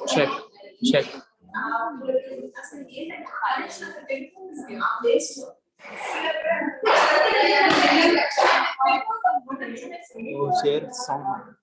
Check, check. Oh, share sound.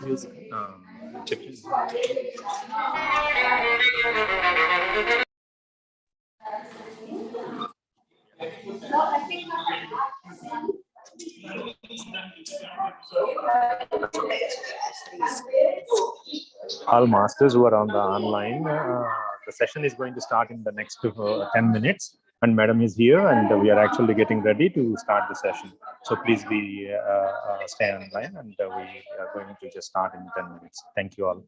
Music. All masters who are on the online, the session is going to start in the next 10 minutes, and madam is here, and we are actually getting ready to start the session. So please be stay online, and we are going to just start in 10 minutes. Thank you all.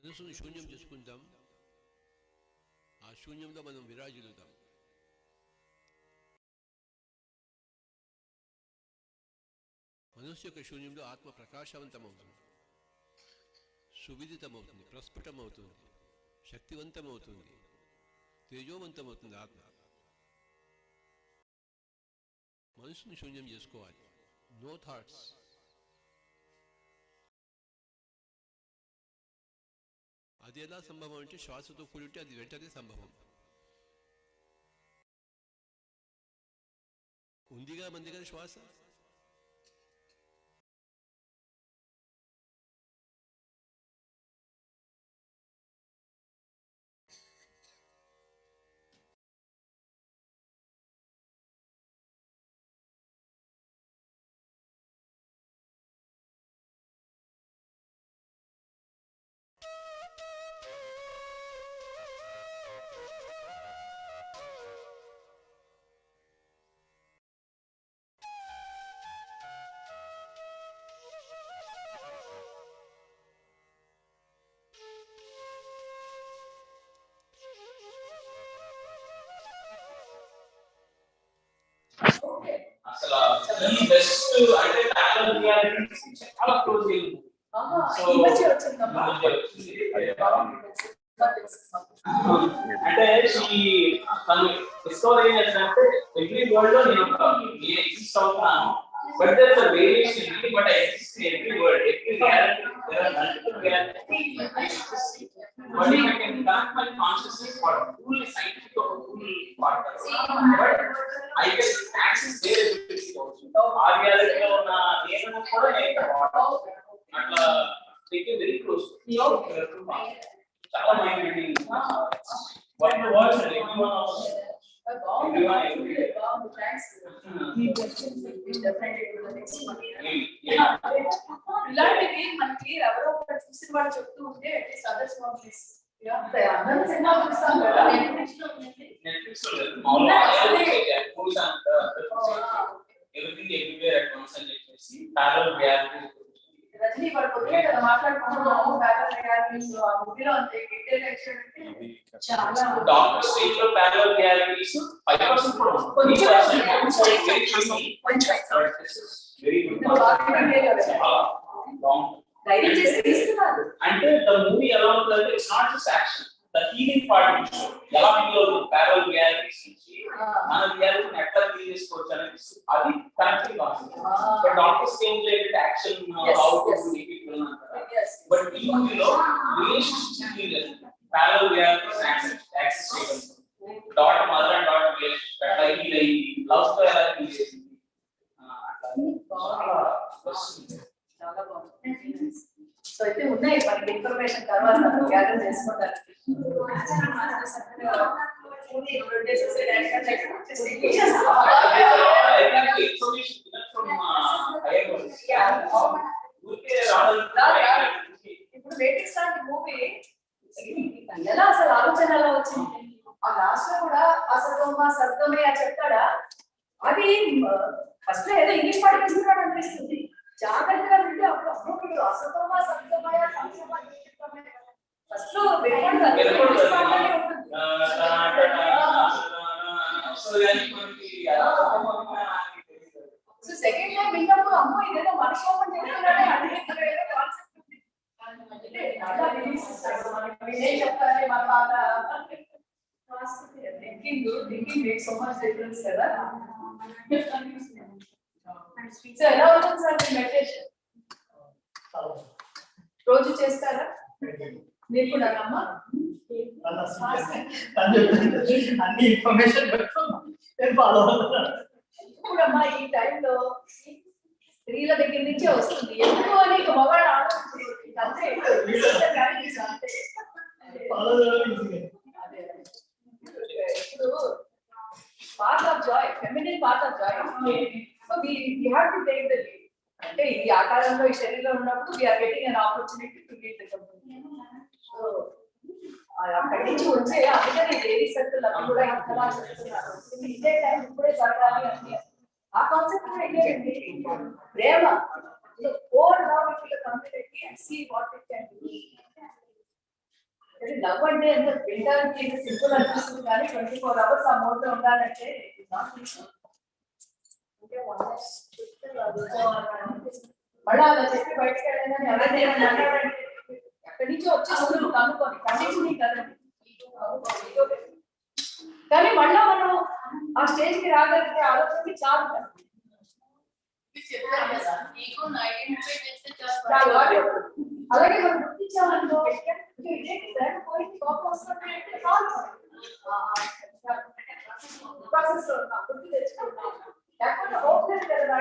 మనసును శూన్యం చేసుకుందాం. ఆ శూన్యంలో మనం విరాజిల్లుదాం. మనస్సు యొక్క శూన్యంలో ఆత్మ ప్రకాశవంతమవుతుంది, సువిదితమవుతుంది, ప్రస్ఫుటమవుతుంది, శక్తివంతమవుతుంది, తేజోవంతమవుతుంది. ఆత్మ మనసును శూన్యం చేసుకోవాలి. No thoughts. అది ఎలా సంభవం అంటే శ్వాసతో కూడి ఉంటే అది వెంటనే సంభవం. ఉందిగా మందిగా శ్వాస. అసలు ఈ బెస్ట్ అంటే ప్యారలల్ రియాలిటీ చాలా క్లోజ్ అయ్యింది. సో అంటే తను డిస్కవర్ ఏం చేస్తానంటే ఎవ్రీ వరల్డ్ లో నేను ఎగ్జిస్ట్ అవుతున్నాను, but there is a variation in me, but I exist in every world, every reality, there are multiple realities. But if I can connect my consciousness for a fully scientific or fully part, but I can access their abilities also. Our reality lo na nenu kuda nenu atla they get very close. Chala mind reading. What you watch and everyone else. Everyone every day. ఇలాంటివి మనకి ఎవరో ఒకరు చూసిన వాళ్ళు చెప్తూ ఉంటే at least others please అందరూ cinema చూస్తాం కదా, నెట్ఫ్లిక్స్ లో మామూలుగా మూవీస్ అంతా ఎవ్రీథింగ్ ఎవ్రీవేర్ అట్ వన్స్ అని చెప్పేసి ప్యారలల్ రియాలిటీ రజనీ వాడు పొద్దునే కదా మాట్లాడుకుంటున్నాము ప్యారలల్ రియాలిటీస్ ఆ మూవీలో అంతే డీటెయిల్ ఎక్స్ప్లెయిన్ అంటే చాలా డాక్టర్ స్టేజ్ లో ప్యారలల్ రియాలిటీస్ 5% కూడా ఉంది. వెరీ గుడ్ ధైర్యం చేసి తీస్తున్నారు. అంటే ద మూవీ ఎలా ఉంటుందంటే it's not just action, the healing part ఎలా ఫీల్ ప్యారలల్ రియాలిటీస్ నుంచి మన రియాలిటీని ఎట్లా ఫీల్ చేసుకోవచ్చు అనేది అది కనెక్టింగ్ అవుతుంది. బట్ డాక్టర్ స్టేజ్ లో ఏంటంటే action how to make it will అంటారు, బట్ ఈ మూవీలో relationship feel parallel realities access చేయడం, daughter mother and daughter relationship ఎట్లా ఫీల్ అయ్యి లవ్ తో ఎలా ఫీల్ చేసింది చాలా బాగుంది. సో అయితే ఉన్నాయి మనకి ఇన్ఫర్మేషన్ తర్వాత గ్యాదర్ చేసుకుంటారు. ఇప్పుడు వేటిక్స్ లాంటి మూవీ ఎలా అసలు ఆలోచన ఎలా వచ్చింది? ఆ లాస్ట్ లో కూడా అసలు సర్గమే అని చెప్తాడా, అది ఫస్ట్ లో ఏదో ఇంగ్లీష్ పాట వేస్తున్నాడు అనిపిస్తుంది. జాగ్రత్తగా వింటే అప్పుడు అప్పుడు అసతమా సత్యమయ ఫస్ట్ లో సో సెకండ్ టైం విన్నప్పుడు అమ్మో ఇదేదో మనిషి ఓపెన్ చేస్తున్నాడే అంటే చెప్తారే మన పాత thinking make so much difference కదా. సో ఎలా ఉంటుంది సార్ మీ మెడిటేషన్? రోజు చేస్తారా మీరు కూడా? అమ్మా అన్ని ఇన్ఫర్మేషన్ ఇప్పుడమ్మా ఈ టైంలో స్త్రీల దగ్గర నుంచే వస్తుంది ఎందుకు అని మగాడు ఆలోచించే ఇప్పుడు part of Joy, feminine part of Joy. So we have to take the lead. అంటే ఈ ఆకారంలో ఈ శరీరంలో ఉన్నప్పుడు we are getting an opportunity to lead the company. So అక్కడి నుంచి వచ్చే అందుకని డైలీ సర్కిల్ అవి కూడా ఇంతలా చేస్తున్నారు. ఇదే టైం ఇప్పుడే జరగాలి అని ఆ కాన్సెప్ట్ కూడా ఏంటంటే ప్రేమ pour love into the community and see what it can do. Love అంటే ఎంత వింటానికి సింపుల్ అనిపిస్తుంది కానీ 24 hours ఆ మోడ్ లో ఉండాలంటే మళ్ళీ అలా చెప్పి బయటకు వెళ్ళాలని ఎవరైనా ఎక్కడి నుంచో వచ్చేస్తుంది కనుక్కొని కండిషనింగ్ కదండి. కానీ మళ్ళా మనం ఆ స్టేజ్ కి రాగలిగితే ఆలోచనకి చాలు. అలాగే మనం గుర్తించామనుకో పోయి కోపం వస్తుంది ప్రాసెస్ లో ఉన్నాం, గుర్తు తెచ్చుకుంటాం. లేకపోతే ఓపెన్ కదా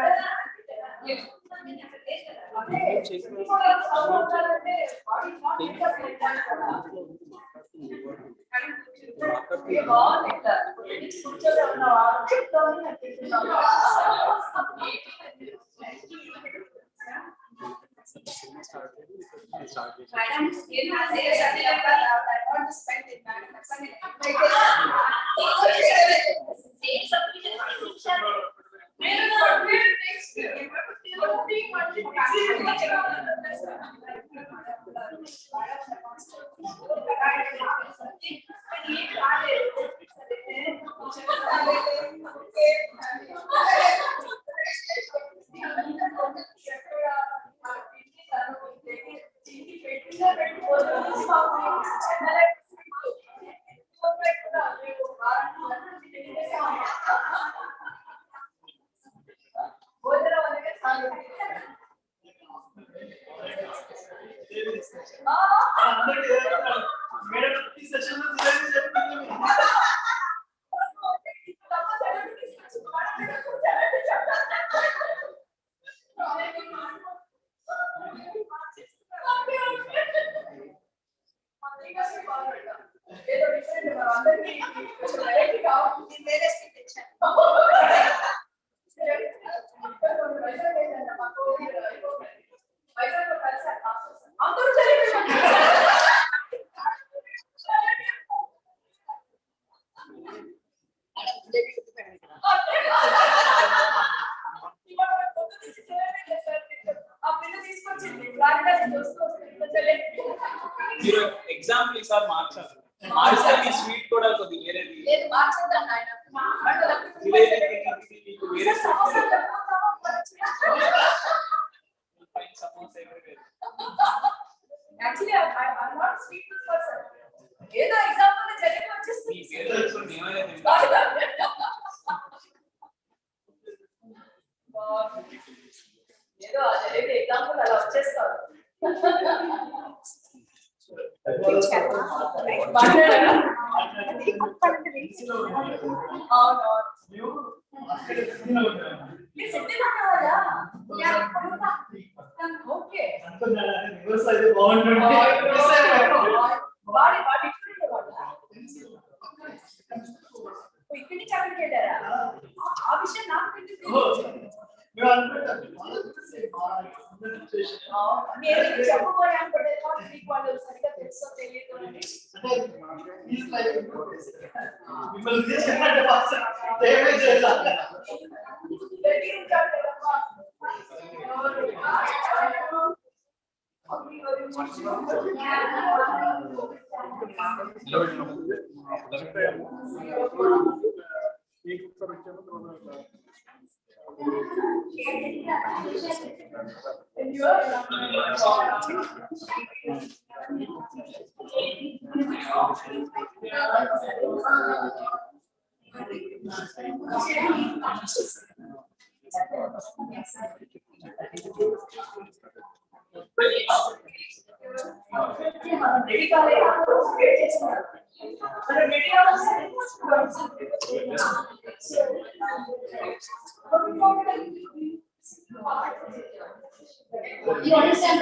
ఎగ్జాంపుల్ సార్ మార్చాలి. మార్చితే మీ స్వీట్ కూడా కొద్దిగా వేరేది లేదు మార్చొద్దాం నాయన. వేరే actually I not sweet person. ఏదో ఎగ్జాంపుల్ జరిగి వచ్చేస్తుంది. ఏదో జరిగే ఎగ్జాంపుల్ అలా వచ్చేస్తారు. ఇక్కడి నుంచి అక్కడికి వెళ్ళారా? ఆ విషయం నాకు నేను చెప్పబోయాను కూడా వాళ్ళు సరిగ్గా తెలుసో తెలియదు అని. You understand?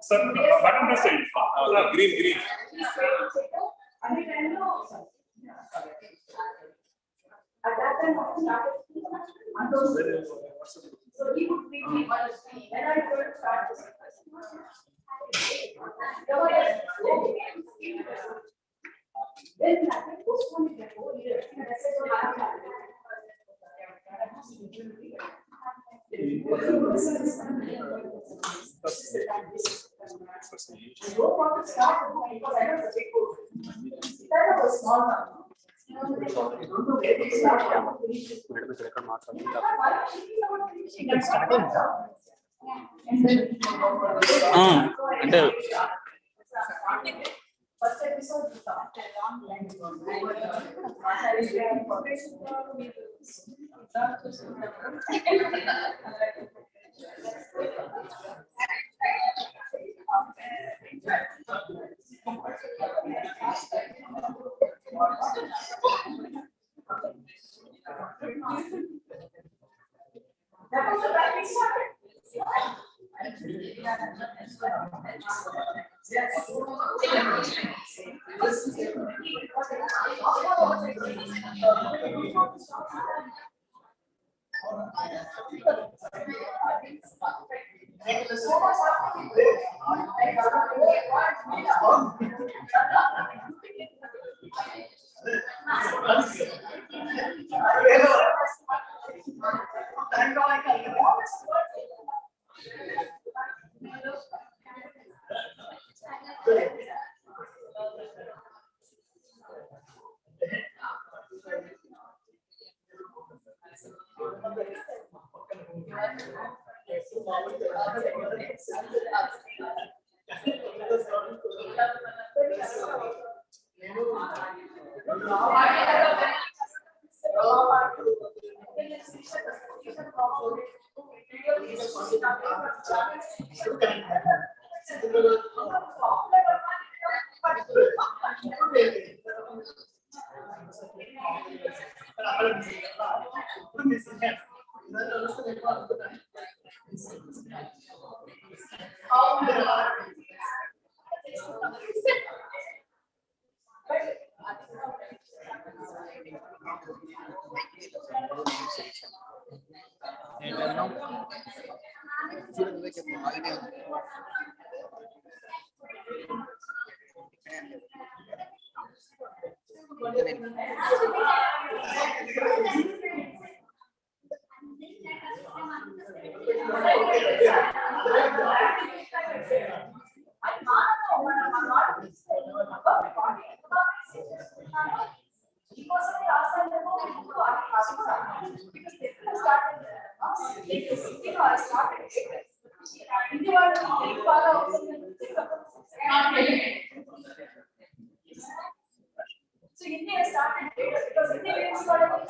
Sir, button message. Green. So he would treat me honestly, and I would start this. Then I postponed it the whole year. And I said, I don't want to start because I know the big book. That was small now. అంటే First episode that was the right started. So India started later because India is sort of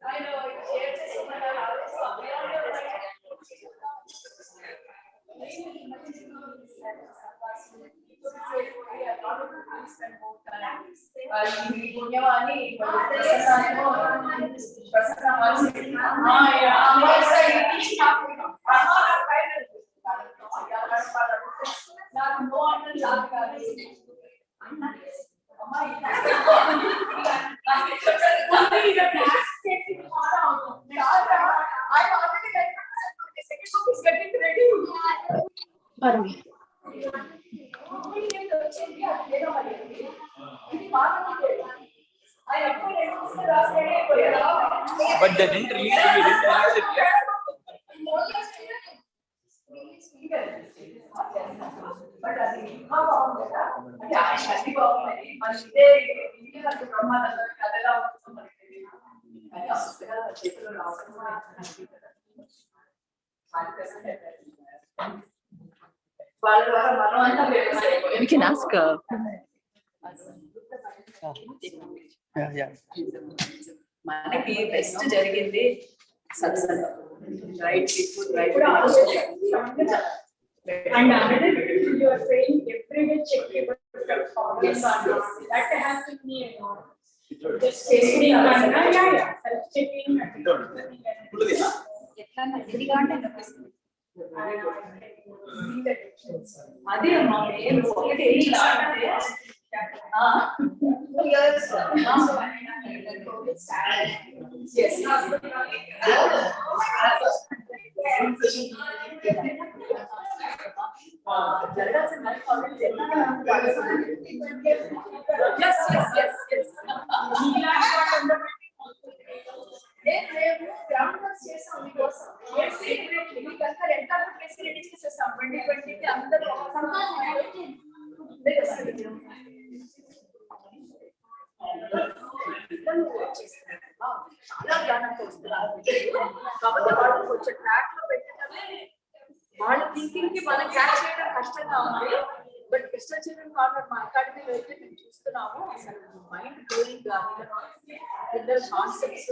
I know, share చేసుకుంటారు ఆలోచిస్తూ పుణ్యవాణి నాకు no అంటే లాభ కాదు But they didn't release it. We didn't release it yet. But అది ఇంకా బాగుంది కదా అంటే అన్ని బాగున్నాయి మన ఇదే ఇంటి నాకు బ్రహ్మాండంగా కథగా ఉంటుంది మనకి తెలియదు కానీ ఆ పుస్తకాలు చేతిలో రావడం కూడా వాళ్ళ ద్వారా మనం అంతా We can ask. మనకి బెస్ట్ జరిగింది సత్సంగం right people right And another you are saying everyday check your yes, that has to be just checking self checking అదే అమ్మా నేను ఒకటి చేసాం మీకోసం చేసేస్తాం 2020 అందరూ చాలా జ్ఞానంతో వస్తున్నారు కాబట్టి వాళ్ళు కొంచెం ట్రాక్ లో పెట్టడమే వాళ్ళ థింకింగ్ కి మనం క్యాచ్ చేయడం కష్టంగా ఉంది బట్ కృష్ణ చైతన్య కార్నర్ మా అకాడమీలో అయితే మేము చూస్తున్నాము అసలు మైండ్ బ్లోయింగ్ పిల్లల concepts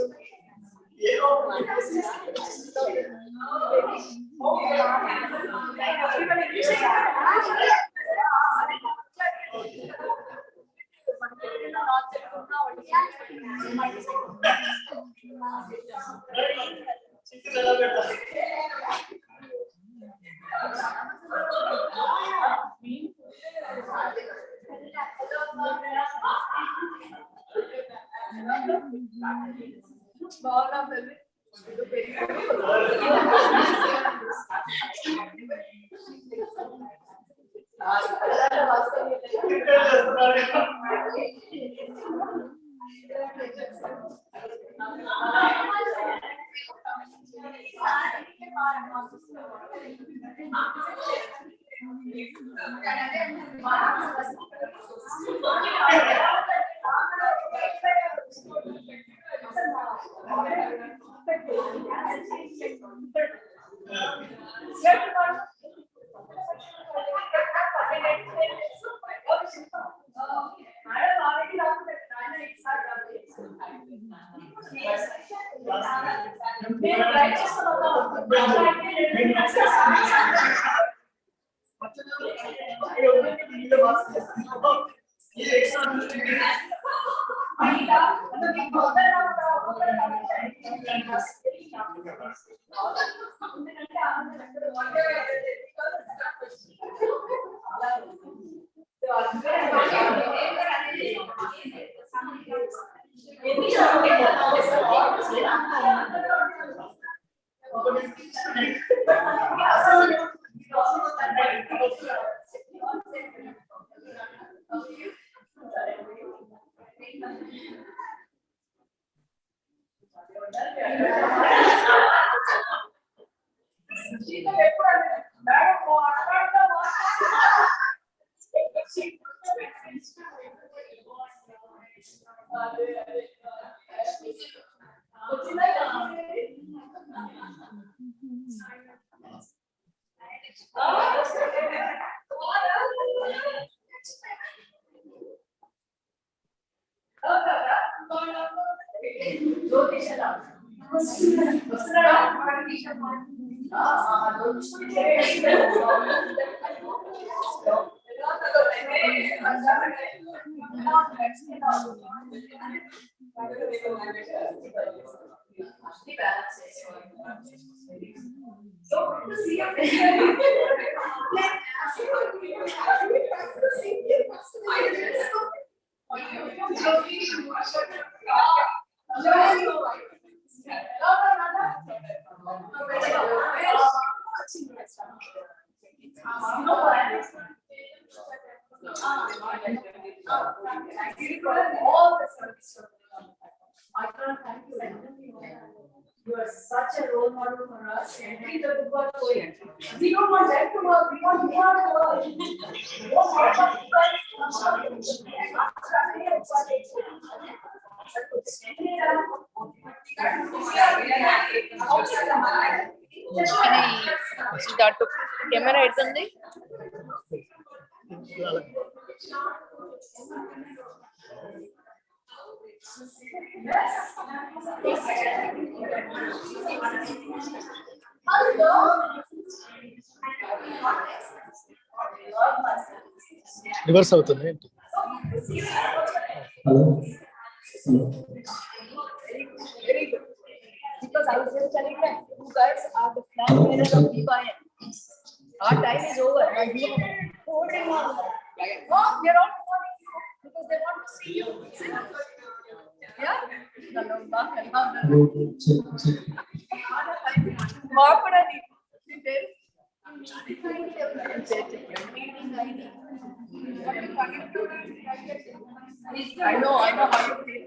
You are such a role model for us, and read the book about poet. We don't want them to work, we want you to work. Camera ఎట్లుంది? Reverse అవుతుంది. Very good. Because I was just telling that you guys are the flag bearers of DYM. Our time is over. And you are holding on. Oh, they're all calling you because they want to see you. Yeah? I know how you feel.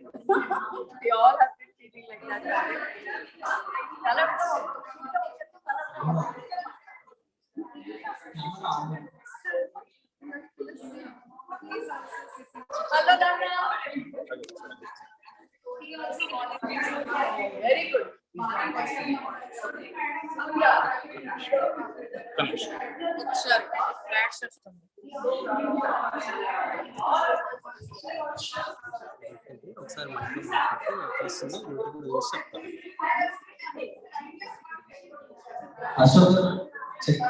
We all have been feeling like that. Hello, Dana. Very good. ఒకసారి మాట్లాడుతుంది Ashok check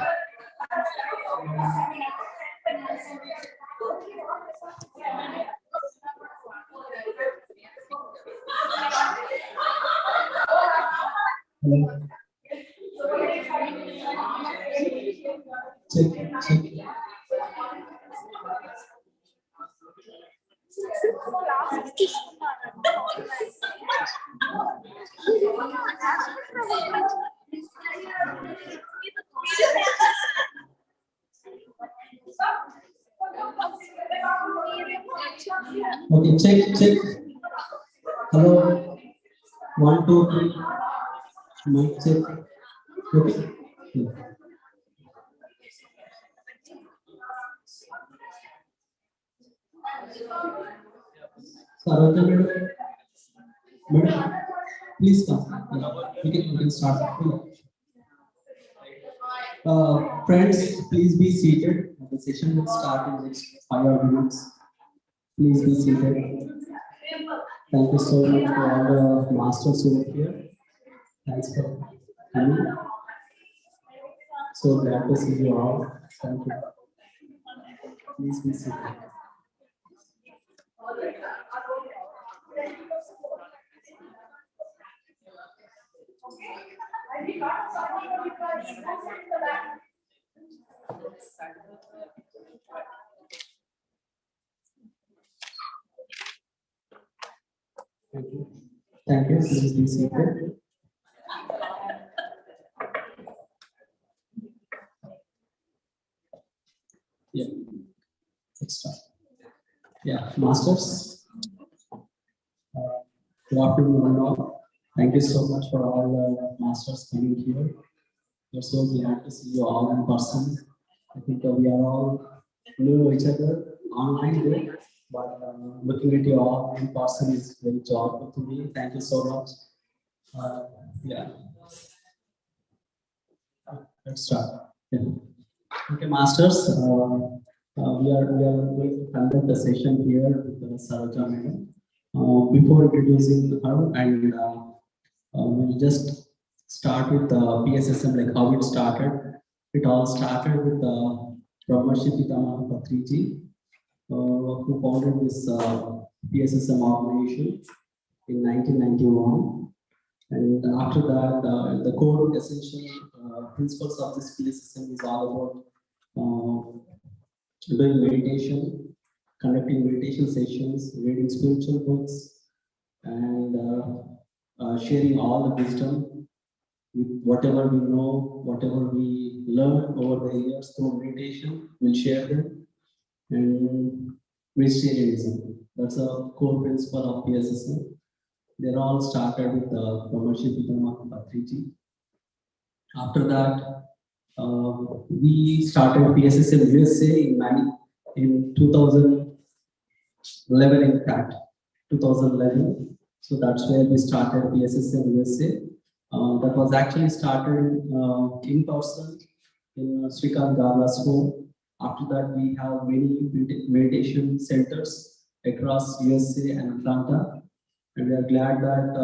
Okay, check. Hello. 1, 2, 3. Mic check. Okay. Saroja madam, please come. We can start. Friends, please be seated. The session will start in next 5 minutes. Please be seated. Thank you so much for all the masters over here. Thanks for coming. So glad to see you all. Thank you. Please be seated. Thank you. Please be seated. Yeah. Let's start. Yeah, masters. Good afternoon, all. Thank you so much for all the masters coming here. We're so glad to see you all in person. I think we are all knew each other online there, but looking at you all in person is very joyful to me. Thank you so much. Yeah. Let's start. Yeah. Okay, masters. We are going to conduct the session here with Saroja Madam. Before introducing her and We'll just start with PSSM, like how it started. It all started with Brahmarshi Pitama Patriji, who founded this PSSM organization in 1991. And after that, the core essential principles of this PSSM is all about doing meditation, conducting meditation sessions, reading spiritual books, and sharing all the wisdom with whatever we know, whatever we learned over the years through meditation, we'll share them. And vegetarianism, that's a core principle of PSSM. They're all started with Brahmarshi Pitama Patriji. After that, we started PSSM USA in 2011, in fact, 2011. So that's where we started PSSM USA. That was actually started in person in Srikant Garla's home. After that, we have many meditation centers across USA and Atlanta. And we are glad that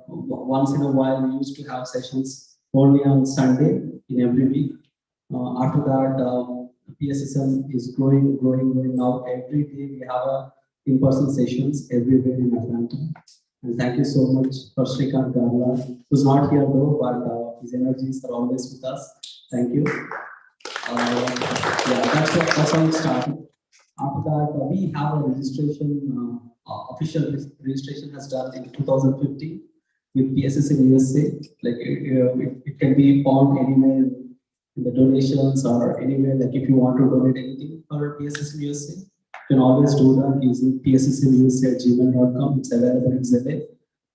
once in a while we used to have sessions only on Sunday in every week. After that, PSSM is growing now. Every day we have in-person sessions everywhere in Atlanta. And thank you so much for Srikant Garla, who's not here though, but his energies are always with us. Thank you. Yeah, that's how it started. After that, we have a registration, official registration has done in 2015 with PSSM USA. Like it can be found anywhere in the donations or anywhere. Like if you want to donate anything for PSSM USA, you can always do that using pssmusa@gmail.com. It's available in Zelle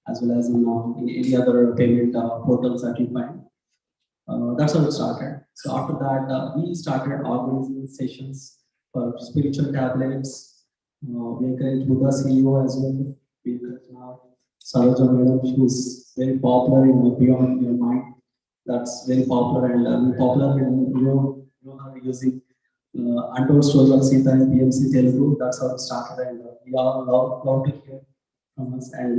as well as in any other payment portals that you find. That's how it started. So after that, we started organizing sessions for spiritual tablets. We encourage Buddha CEO as well. We encourage now Saroja Madam, who's very popular in Beyond Your Mind. That's very popular and popular in you know her using Untold Stories of Sita and BMC Telugu. That's how it started, and we all love to hear from us. And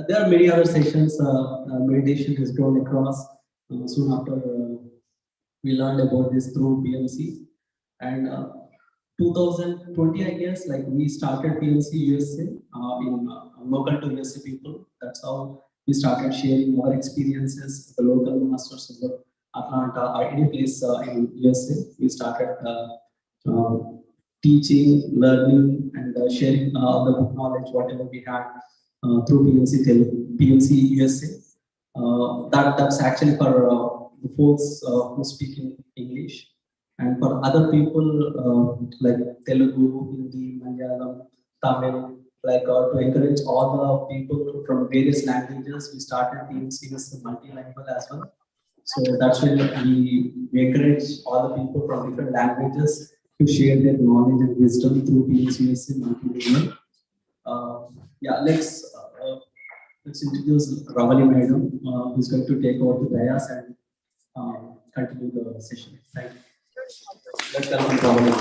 there are many other sessions. Meditation has grown across. Soon after, we learned about this through PMC, and 2020, I guess, like we started PMC USA in local to USA people. That's how we started sharing our experiences, the local masters of Atlanta or any place in USA. We started teaching, learning, and sharing all the book knowledge, whatever we had through PMC USA. That's actually for the folks who speak in English, and for other people like Telugu, Hindi, Malayalam, Tamil, like to encourage all the people from various languages, we started PMC as multilingual as well. So that's when we encourage all the people from different languages to share their knowledge and wisdom through PMC as multilingual. Yeah, let's introduce Ravali Madam, who's going to take over the dais and continue the session. Thank you. Let's welcome Ravali Madam.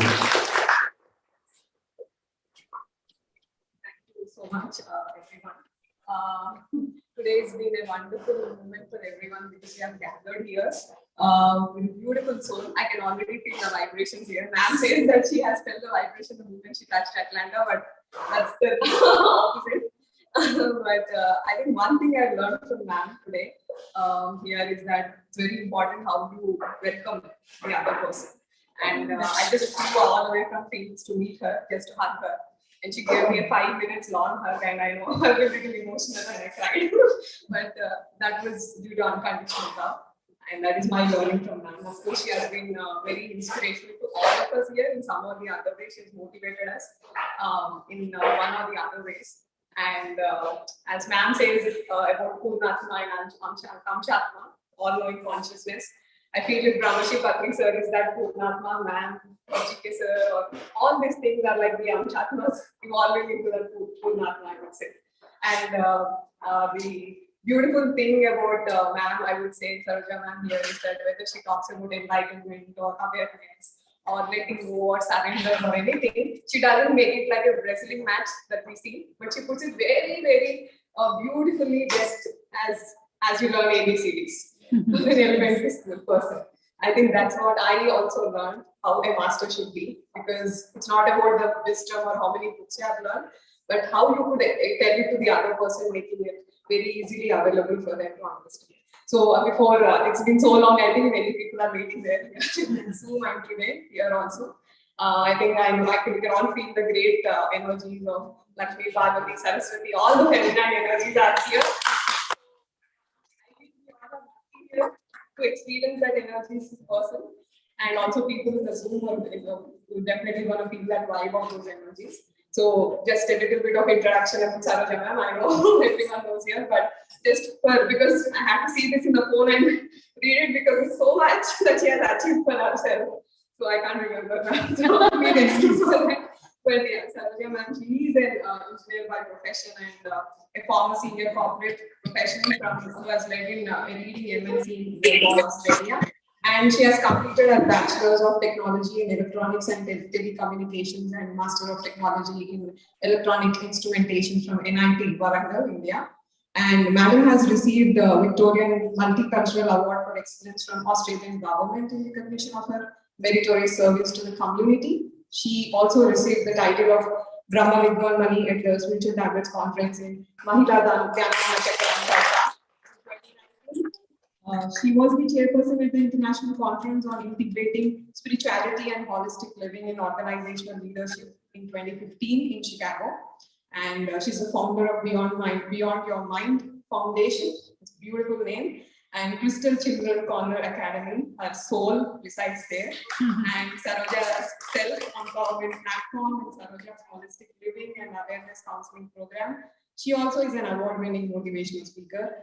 Thank you so much, everyone. Today's been a wonderful moment for everyone because we have gathered here with a beautiful soul. I can already feel the vibrations here. Ma'am says that she has felt the vibration the moment she touched Atlanta, but that's the opposite. But I think one thing I learned from ma'am today here is that it's very important how you welcome the other person. And I just flew all the way from Phoenix to meet her, just to hug her. And she gave me a 5 minutes long hug, and I know I was a little emotional and I cried. But that was due to unconditional love. And that is my learning from ma'am. Of course, she has been very inspirational to all of us here in some or the other way. She has motivated us in one or the other ways. And as ma'am says about Purnatma and Amchatma, all-knowing consciousness, I feel with Brahmarshi Patri sir is that Purnatma, ma'am, GK sir, or all these things are like the Amchatmas evolving into the Purnatma, I would say. And the beautiful thing about ma'am, I would say, Saroja ma'am here, is that whether she talks about enlightenment or awareness, or letting go or surrender or anything, she doesn't make it like a wrestling match that we see, but she puts it very, very beautifully dressed as you learn ABCDs. An elementary school person. I think that's what I also learned, how a master should be, because it's not about the wisdom or how many books you have learned, but how you could tell it to the other person, making it very easily available for them to understand. So before, it's been so long, I think many people are waiting there in Zoom and today here also. I think we can all feel the great energies of Lakshmi, Parvati, Saraswati, all the feminine energies are here. To experience that energies in person, and also people in the Zoom are definitely going to feel that vibe of those energies. So just a little bit of introduction of Saroja ma'am. I know everyone knows here, but just because I have to see this in the phone and read it because it's so much that she has achieved for herself. So I can't remember now. So please excuse for that. But yeah, Saroja ma'am, she is an engineer by profession and a former senior corporate professional who has led in a leading MNC in Australia. And she has completed her Bachelor's of Technology in Electronics and Telecommunications and Master of Technology in Electronic Instrumentation from NIT, Warangal, India. And Madam has received the Victorian Multicultural Award for Excellence from Australian government in recognition of her meritorious service to the community. She also received the title of Brahma Vidwan Mani at the Spiritual Tablets Conference in Mahila she was the chairperson at the International Conference on Integrating Spirituality and Holistic Living in Organizational Leadership in 2015 in Chicago. And she's the founder of Beyond Your Mind Foundation. It's a beautiful name. And Crystal Children Corner Academy, her soul resides there. And Saroja's self-empowerment platform and Saroja's holistic living and awareness counseling program. She also is an award-winning motivational speaker,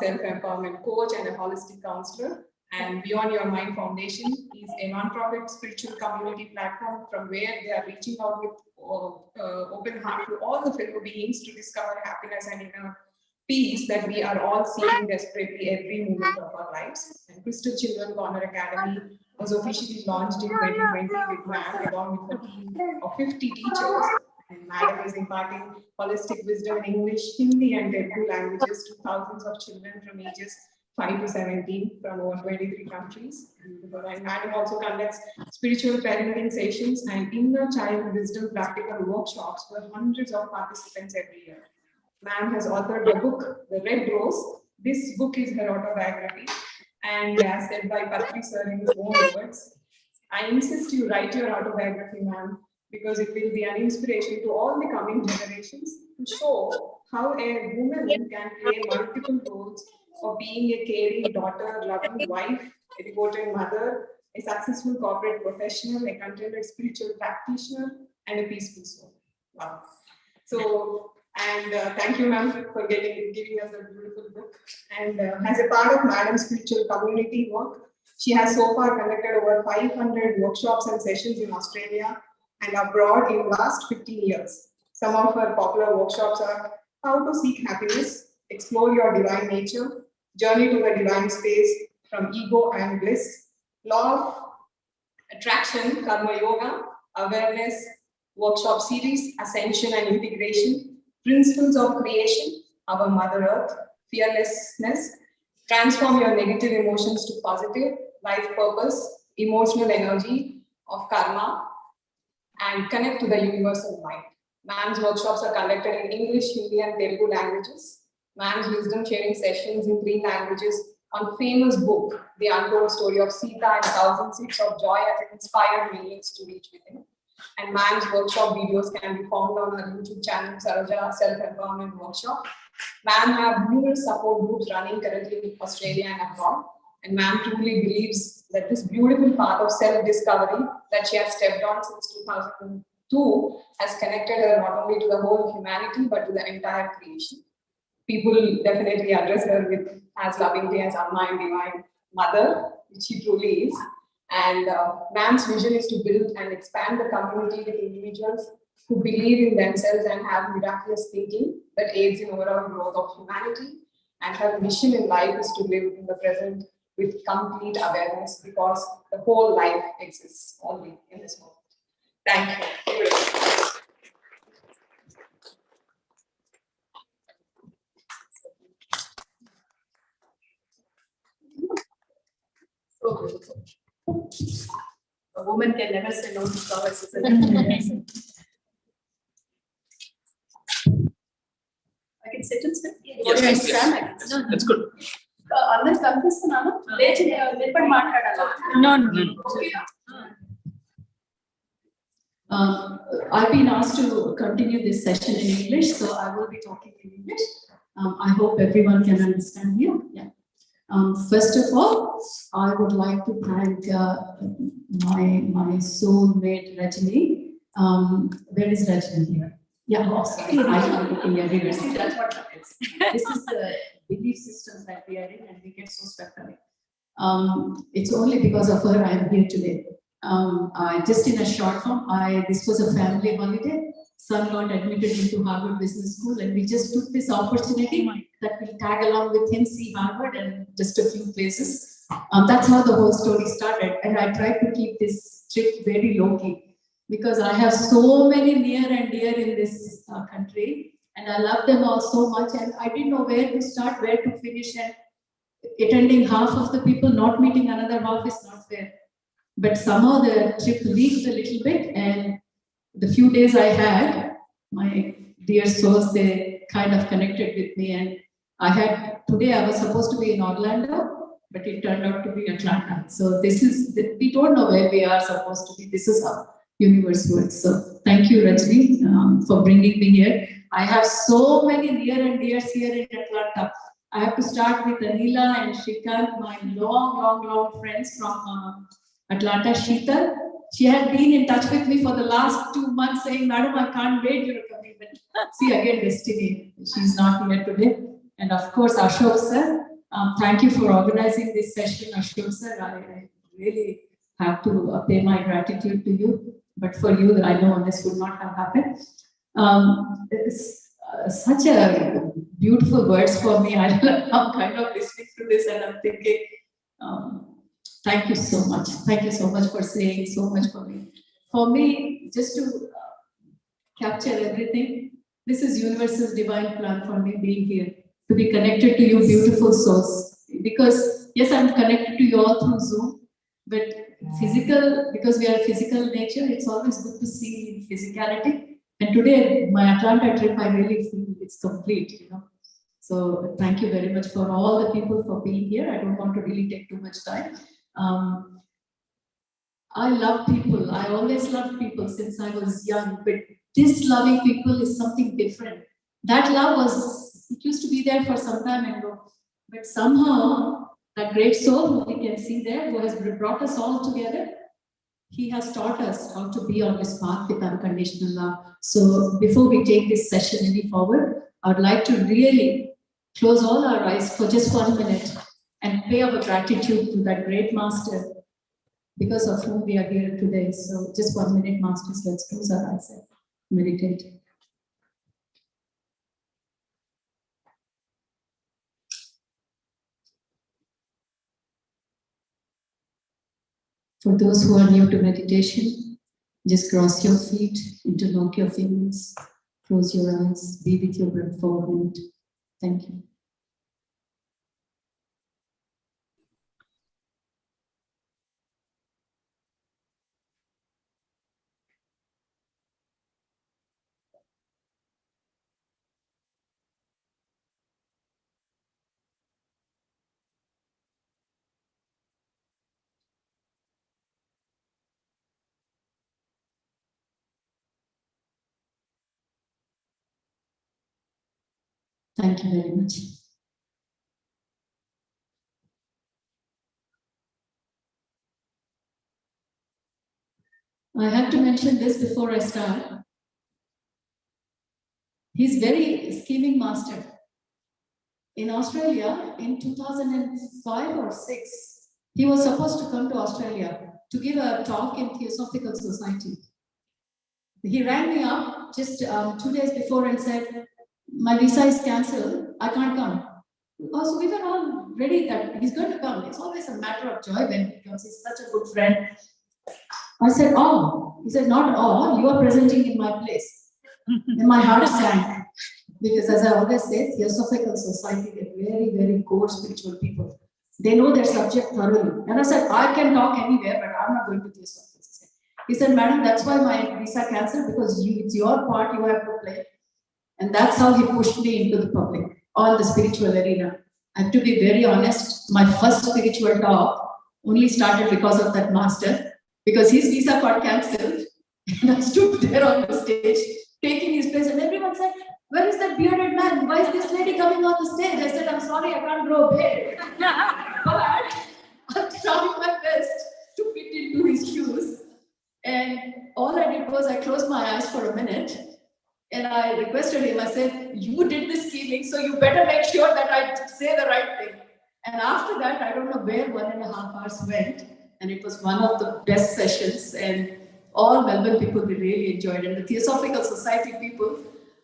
self-empowerment coach, and a holistic counselor. And Beyond Your Mind Foundation is a non-profit spiritual community platform from where they are reaching out with open heart to all the fellow beings to discover happiness and inner peace that we are all seeking desperately every moment of our lives. And Crystal Children Corner Academy was officially launched in 2020 with MAM along with a team of 50 teachers. And Madam is imparting holistic wisdom in English, Hindi, and Telugu languages to thousands of children from ages 5 to 17 from over 23 countries. And Madam also conducts spiritual parenting sessions and inner child wisdom practical workshops for hundreds of participants every year. Ma'am has authored the book, The Red Rose. This book is her autobiography, and as said by Patri sir in his own words, I insist you write your autobiography, ma'am, because it will be an inspiration to all the coming generations to show how a woman can play multiple roles of being a caring daughter, loving wife, a devoted mother, a successful corporate professional, a contented spiritual practitioner, and a peaceful soul. Wow. So, and thank you, ma'am, for giving us a beautiful book. And as a part of Madam's spiritual community work, she has so far conducted over 500 workshops and sessions in Australia and abroad in the last 15 years. Some of her popular workshops are How to Seek Happiness, Explore Your Divine Nature, Journey to the Divine Space from Ego and Bliss, Law of Attraction, Karma Yoga, Awareness, Workshop Series, Ascension and Integration, Principles of Creation, Our Mother Earth, Fearlessness, Transform Your Negative Emotions to Positive, Life Purpose, Emotional Energy of Karma, and Connect to the Universal Mind. Ma'am's workshops are conducted in English, Hindi, and Telugu languages. Ma'am's wisdom sharing sessions in 3 languages on famous book, The Untold Story of Sita and 1000 Seeds of Joy, has inspired millions to reach within. And Ma'am's workshop videos can be found on her YouTube channel, Saroja Self-Empowerment Workshop. Ma'am have numerous support groups running currently in Australia and abroad. And Ma'am truly believes that this beautiful path of self-discovery that she has stepped on since 2002 has connected her not only to the whole humanity, but to the entire creation. People definitely address her with as lovingly as Amma and Divine Mother, which she truly is. And Ma'am's vision is to build and expand the community with individuals who believe in themselves and have miraculous thinking that aids in overall growth of humanity. And her mission in life is to live in the present with complete awareness, because the whole life exists only in this moment. Thank you. A woman can never say no to flowers, isn't it? I can sit and sit. Yes, Stand, I can sit. That's good. అందరికి కనిపిస్తున్నాను లేచి నిలబడి మాట్లాడాలా I've been asked to continue this session in English, so I will be talking in English. I hope everyone can understand you. Yeah. First of all, I would like to thank my soulmate Rajni. Where is Rajni here? Yeah, sorry. I'm looking everywhere. See, that's what happens. This is the belief systems that we are in, and we get so swept away. It's only because of her I am here today. Just in a short form, this was a family holiday. Son got admitted into Harvard Business School, and we just took this opportunity that we'll tag along with him, see Harvard and just a few places. That's how the whole story started, and I tried to keep this trip very low-key because I have so many near and dear in this country, and I love them all so much, and I didn't know where to start, where to finish, and attending half of the people, not meeting another half is not fair. But somehow the trip leaked a little bit, and the few days I had, my dear souls, they kind of connected with me, and today I was supposed to be in Orlando, but it turned out to be Atlanta. So we don't know where we are supposed to be. This is how universe works. So thank you, Rajni, for bringing me here. I have so many near and dears here in Atlanta. I have to start with Anila and Shrikant, my long friends from Atlanta. Sheetal, she had been in touch with me for the last 2 months saying, Madam, I can't wait, you're coming. But see, again, destiny. She's not here today. And of course, Ashok sir, thank you for organizing this session. Ashok sir, I really have to pay my gratitude to you. But for you, I know this would not have happened. It's such a beautiful words for me. I'm kind of listening to this and I'm thinking, thank you so much. Thank you so much for saying so much for me. For me, just to capture everything, this is universe's divine plan for me being here, to be connected to you beautiful souls. Because yes, I'm connected to you all through Zoom, but physical, because we are physical nature, it's always good to see physicality. And today, my Atlanta trip, I really feel it's complete, So thank you very much for all the people for being here. I don't want to really take too much time. I love people. I always loved people since I was young, but this loving people is something different. That love it used to be there for some time ago, but somehow that great soul who we can see there, who has brought us all together, he has taught us how to be on this path with unconditional love. So before we take this session any forward, I would like to really close all our eyes for just 1 minute and pay our gratitude to that great master because of whom we are here today. So just 1 minute, masters, let's close our eyes and meditate. For those who are new to meditation, just cross your feet, interlock your fingers, close your eyes, be with your breath for a minute. Thank you. Thank you very much. I have to mention this before I start. He's very scheming master. In Australia, in 2005 or 6, he was supposed to come to Australia to give a talk in Theosophical Society. He rang me up just 2 days before and said, my visa is cancelled, I can't come. So we were all ready that he's going to come. It's always a matter of joy when he comes. He's such a good friend. I said, oh. He said, not all, you are presenting in my place. And my heart sank. Because as I always say, Theosophical Society, they're very, very core spiritual people. They know their subject thoroughly. And I said, I can talk anywhere, but I'm not going to this one. He said, Madam, that's why my visa cancelled, because it's your part you have to play. And that's how he pushed me into the public, on the spiritual arena. I have to be very honest, my first spiritual talk only started because of that master, because his visa got cancelled. And I stood there on the stage, taking his place, and everyone said, where is that bearded man? Why is this lady coming on the stage? I said, I'm sorry, I can't grow a beard. But I'm trying my best to fit into his shoes. And all I did was I closed my eyes for a minute and I requested him, I said, you did this healing, so you better make sure that I say the right thing. And after that, I don't know where 1.5 hours went. And it was one of the best sessions. And all Melbourne people we really enjoyed. And the Theosophical Society people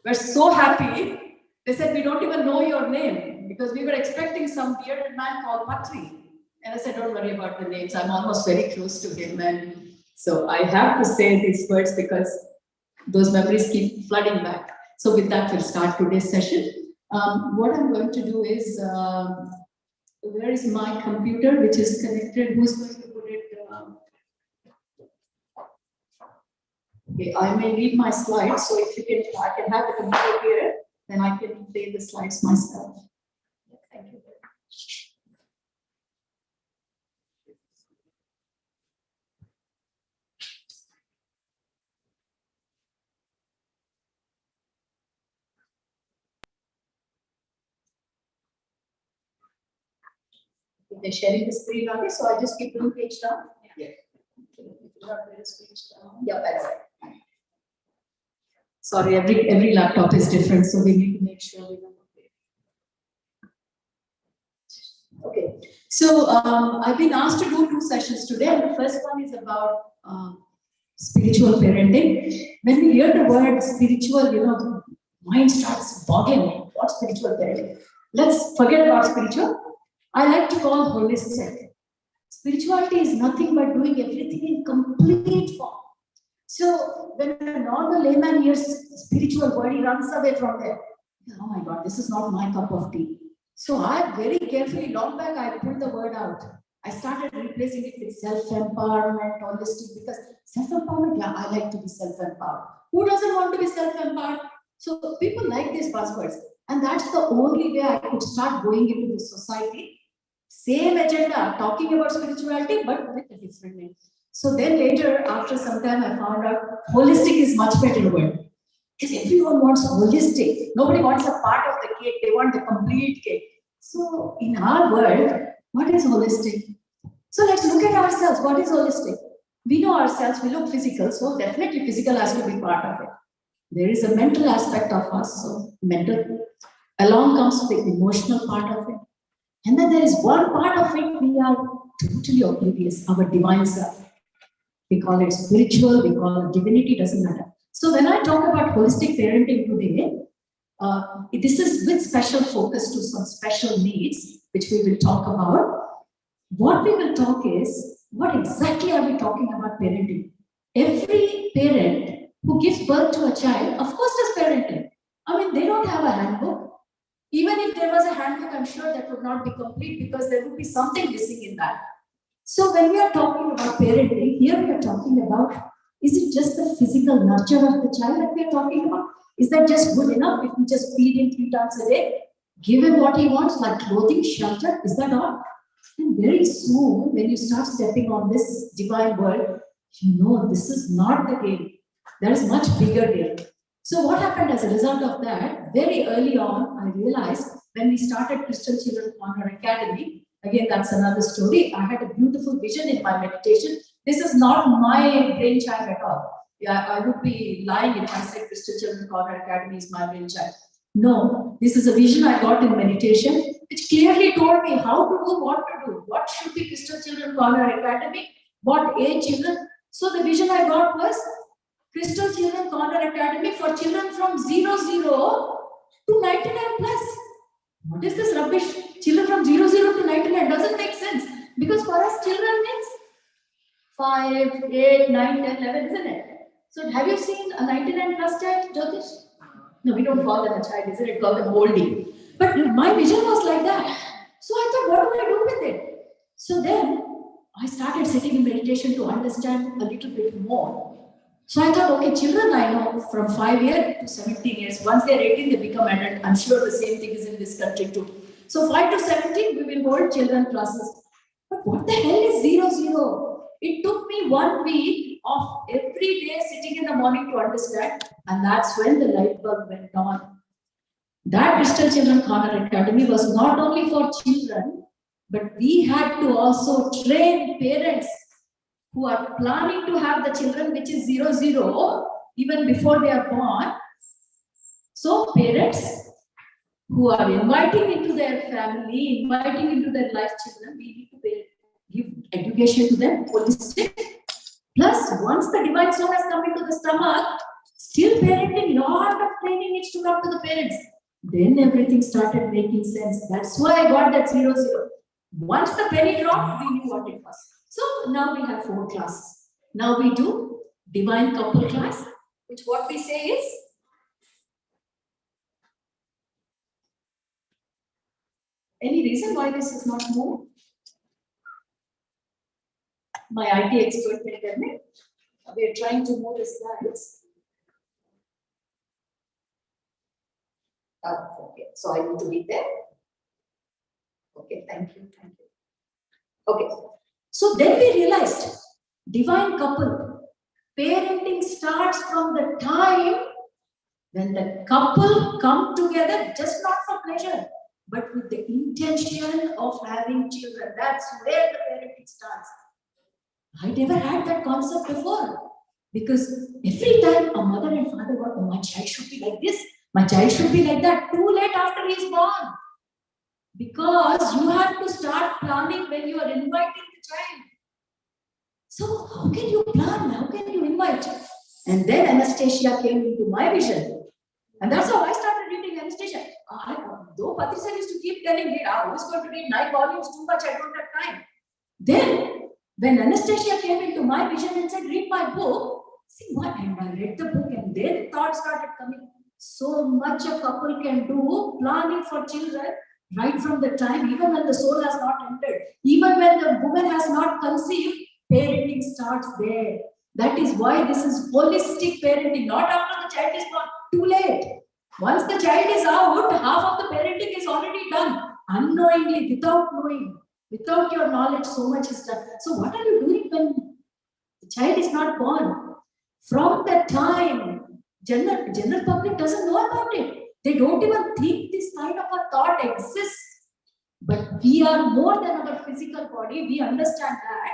were so happy. They said, we don't even know your name, because we were expecting some bearded man called Patri. And I said, don't worry about the names. I'm almost very close to him. And so I have to say these words because those memories keep flooding back. So with that, we'll start today's session. What I'm going to do is, where is my computer, which is connected? Who's going to put it? Okay, I may need my slides. So if you can, I can have the computer here, then I can play the slides myself. Thank you very much. They're sharing the screen on this, so I just keep one page down. Yeah. Yeah, that's it. Sorry, every laptop is different, so we need to make sure we know. Okay, so I've been asked to do 2 sessions today, and the first one is about spiritual parenting. When we hear the word spiritual, the mind starts boggling. What spiritual parenting? Let's forget about spiritual. I like to call holistic. Spirituality is nothing but doing everything in complete form. So when a normal layman hears spiritual word, he runs away from there. Oh my God, this is not my cup of tea. So I very carefully, long back, I pulled the word out. I started replacing it with self-empowerment, holistic, because self-empowerment, yeah, I like to be self-empowered. Who doesn't want to be self-empowered? So people like these buzzwords. And that's the only way I could start going into the society. Same agenda, talking about spirituality, but with a different name. So then later, after some time, I found out holistic is much better word. Because everyone wants holistic. Nobody wants a part of the cake. They want the complete cake. So in our world, what is holistic? So let's look at ourselves. What is holistic? We know ourselves. We look physical. So definitely physical has to be part of it. There is a mental aspect of us. So mental. Along comes the emotional part of it. And then there is one part of it we are totally oblivious, our divine self. We call it spiritual, we call it divinity, doesn't matter. So when I talk about holistic parenting today, this is with special focus to some special needs, which we will talk about. What we will talk is, what exactly are we talking about parenting? Every parent who gives birth to a child, of course, does parenting. I mean, they don't have a handbook. Even if there was a handbook, I'm sure that would not be complete because there would be something missing in that. So when we are talking about parenting, here we are talking about, is it just the physical nurture of the child that we are talking about? Is that just good enough if we just feed him 3 times a day? Give him what he wants, like clothing, shelter, is that all? And very soon, when you start stepping on this divine world, you know this is not the game. There is much bigger game. So what happened as a result of that, very early on, I realized when we started Crystal Children Corner Academy, again, that's another story. I had a beautiful vision in my meditation. This is not my brainchild at all. Yeah, I would be lying if I said Crystal Children Corner Academy is my brainchild. No, this is a vision I got in meditation, which clearly told me how to do, what to do. What should be Crystal Children Corner Academy? What age children? So the vision I got was Crystal Children Corner Academy for children from 00 to 99 plus. What is this rubbish? Children from 00 to 99 doesn't make sense. Because for us, children means 5, 8, 9, 10, 11, isn't it? So have you seen a 99 plus child, Jyotish? No, we don't call them a child, isn't it? Call them oldie. But my vision was like that. So I thought, what do I do with it? So then I started sitting in meditation to understand a little bit more. So I thought, okay, children I know from 5 years to 17 years, once they're 18, they become adult. I'm sure the same thing is in this country too. So 5 to 17, we will hold children classes. But what the hell is 0-0? It took me 1 week of every day sitting in the morning to understand. And that's when the light bulb went on. That Digital Children Corner Academy was not only for children, but we had to also train parents who are planning to have the children, which is 0-0, even before they are born. So parents who are inviting into their family, inviting into their life children, we need to give education to them, holistic. Plus, once the divine soul has come into the stomach, still parenting, lot of training needs to come to the parents. Then everything started making sense. That's why I got that 0-0. Once the penny dropped, we knew what it was. So now we have 4 classes. Now we do divine couple class, which what we say is, any reason why this is not moved? My IT expert will tell me. We are trying to move the slides. Oh, okay, so I need to be there. Okay, thank you. Okay, so then we realized divine couple parenting starts from the time when the couple come together, just not for pleasure, but with the intention of having children. That's where the parenting starts. I never had that concept before, because every time a mother and father go, oh, my child should be like this, my child should be like that, too late after he is born. Because you have to start planning when you are inviting the child. So how can you plan? How can you invite? And then anesthesia came into my vision. And that's how I started reading anesthesia. Though Patricia used to keep telling me, who's going to read 9 volumes too much, I don't have time. Then, when anesthesia came into my vision and said, read my book, see what? And I read the book and then thoughts started coming. So much a couple can do, planning for children, right from the time, even when the soul has not entered, even when the woman has not conceived, parenting starts there. That is why this is holistic parenting, not after the child is born, too late. Once the child is out, half of the parenting is already done, unknowingly, without knowing, without your knowledge, so much is done. So what are you doing when the child is not born? From the time, general public doesn't know about it. They don't even think this kind of a thought exists. But we are more than our physical body. We understand that.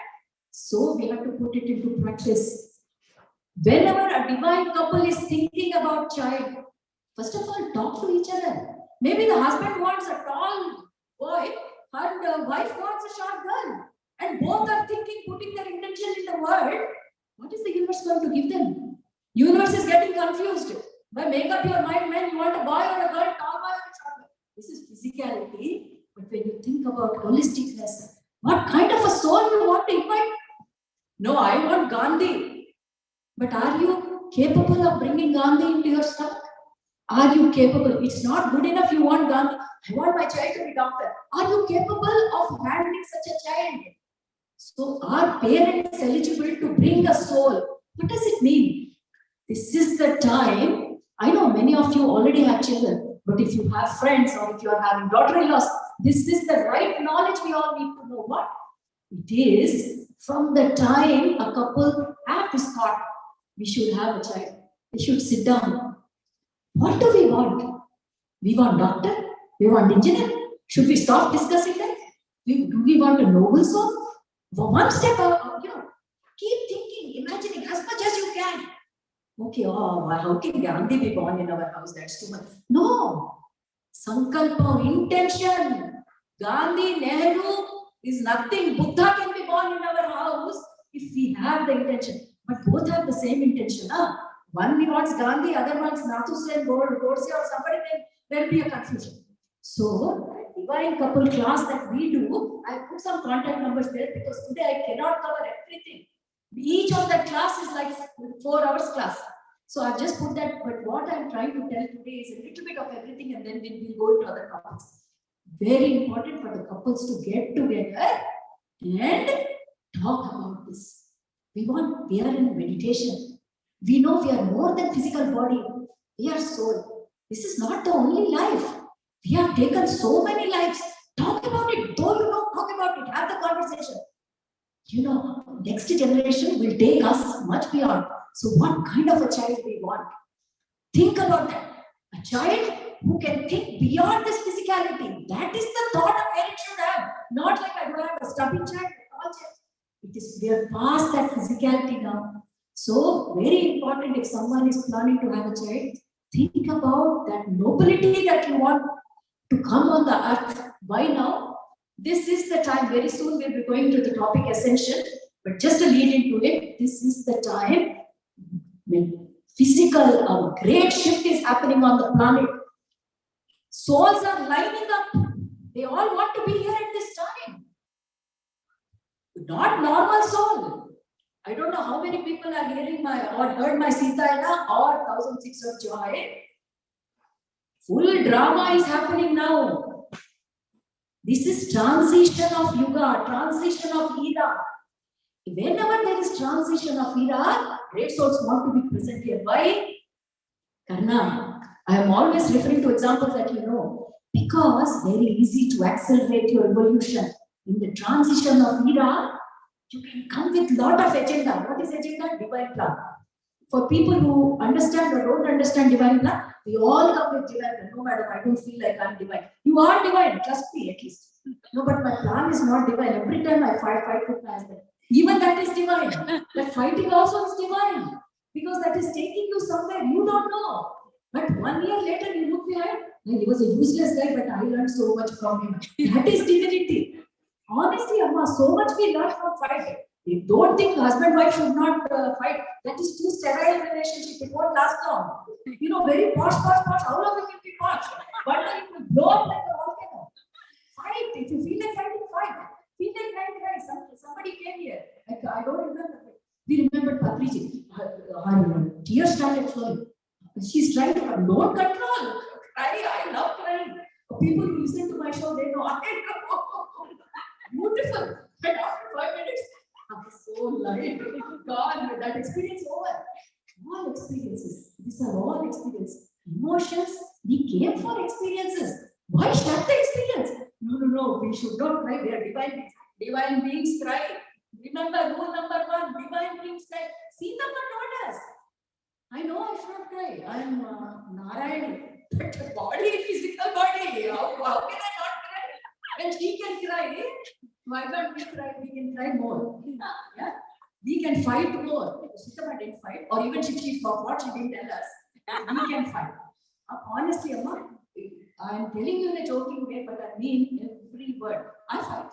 So we have to put it into practice. Whenever a divine couple is thinking about child, first of all, talk to each other. Maybe the husband wants a tall boy and the wife wants a short girl. And both are thinking, putting their intention in the world. What is the universe going to give them? Universe is getting confused. By make up your mind, man, you want a boy or a girl, tall boy or a short boy. This is physicality. But when you think about holisticness, what kind of a soul you want to invite? No, I want Gandhi. But are you capable of bringing Gandhi into your stomach? Are you capable? It's not good enough you want Gandhi. I want my child to be doctor. Are you capable of handling such a child? So are parents eligible to bring a soul? What does it mean? This is the time. I know many of you already have children, but if you have friends or if you are having daughter-in-laws, this is the right knowledge we all need to know. What? It is from the time a couple have this thought, we should have a child. We should sit down. What do we want? We want doctor? We want engineer? Should we stop discussing that? Do we want a noble soul? For one step, keep thinking, imagining as much as you can. Okay, how can Gandhi be born in our house? That's too much. No. Sankalpa, intention. Gandhi, Nehru is nothing. Buddha can be born in our house if we have the intention. But both have the same intention. Huh? One wants Gandhi, other wants Nathu Sen, Godse or somebody, then there will be a confusion. So, divine couple class that we do, I put some contact numbers there because today I cannot cover everything. Each of the class is like 4 hours class. So I've just put that, but what I'm trying to tell today is a little bit of everything and then we'll go into other topics. Very important for the couples to get together and talk about this. We are in meditation. We know we are more than physical body. We are soul. This is not the only life. We have taken so many lives. Talk about it. Though you don't talk about it, have the conversation. You know, next generation will take us much beyond. So what kind of a child we want? Think about that. A child who can think beyond this physicality. That is the thought a parent should have. Not like I don't have a stubby child. It is, we are past that physicality now. So very important, if someone is planning to have a child, think about that nobility that you want to come on the earth. Why now? This is the time. Very soon we'll be going to the topic Ascension. But just to lead into it, this is the time when physical, great shift is happening on the planet. Souls are lining up. They all want to be here at this time. Not normal soul. I don't know how many people are hearing or heard my Sita Ena or 1006 of Joy. Full drama is happening now. This is transition of yuga, transition of era. Whenever there is transition of era, great souls want to be present here. Why? Karna, I am always referring to examples that you know. Because very easy to accelerate your evolution. In the transition of era, you can come with lot of agenda. What is agenda? Divine plan. For people who understand or don't understand divine plan, we all come with divine plan. No, madam, I don't feel like I'm divine. You are divine, trust me at least. No, but my plan is not divine. Every time I fight with my husband. Even that is divine. That fighting also is divine. Because that is taking you somewhere you don't know. But 1 year later, you look behind, he was a useless guy, but I learned so much from him. That is divinity. Honestly, Amma, so much we learn from fight. You don't think husband-wife should not fight. That is too sterile relationship. It won't last long. You know, very posh. How long will it be posh? But it will blow up like a volcano. Fight. If you feel like fighting, fight. Feel like fighting. Somebody came here. I don't remember. We remembered Patriji. Her tears started flowing. She's trying to have no control. I love crying. People who listen to my show, they know I know. Beautiful. And after 5 minutes, I'm so light. God, that experience over. All experiences. These are all experiences. Emotions, we came for experiences. Why shut the experience? No. We should not cry. We are divine beings. Divine beings cry. Remember rule number 1. Divine beings cry. See them and notice. I know I should not cry. I'm Narayani. But body, physical body. How can I not cry? When she can cry, why can't we cry? We can cry more. Yeah? We can fight more. Sitama didn't fight, or even if she forgot, she didn't tell us. We can fight. Honestly, Amma, I'm telling you in a joking way, but I mean every word. I fight.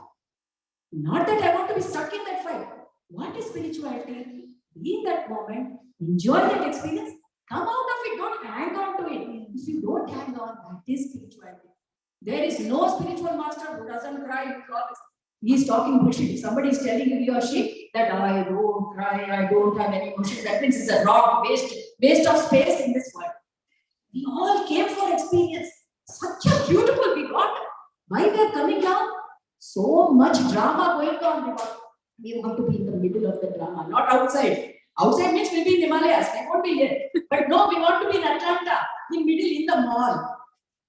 Not that I want to be stuck in that fight. What is spirituality? Be in that moment, enjoy that experience, come out of it, don't hang on to it. If you don't hang on, that is spirituality. There is no spiritual master who doesn't cry because he is talking bullshit. If somebody is telling you, he or she, that I don't cry, I don't have any emotion, that means it's a rock, waste of space in this world. We all came for experience. Such a beautiful we got. Why we are coming down? So much drama going on. We want to be in the middle of the drama, not outside. Outside means we'll be in Himalayas. We won't be here. But no, we want to be in Atlanta, in middle, in the mall.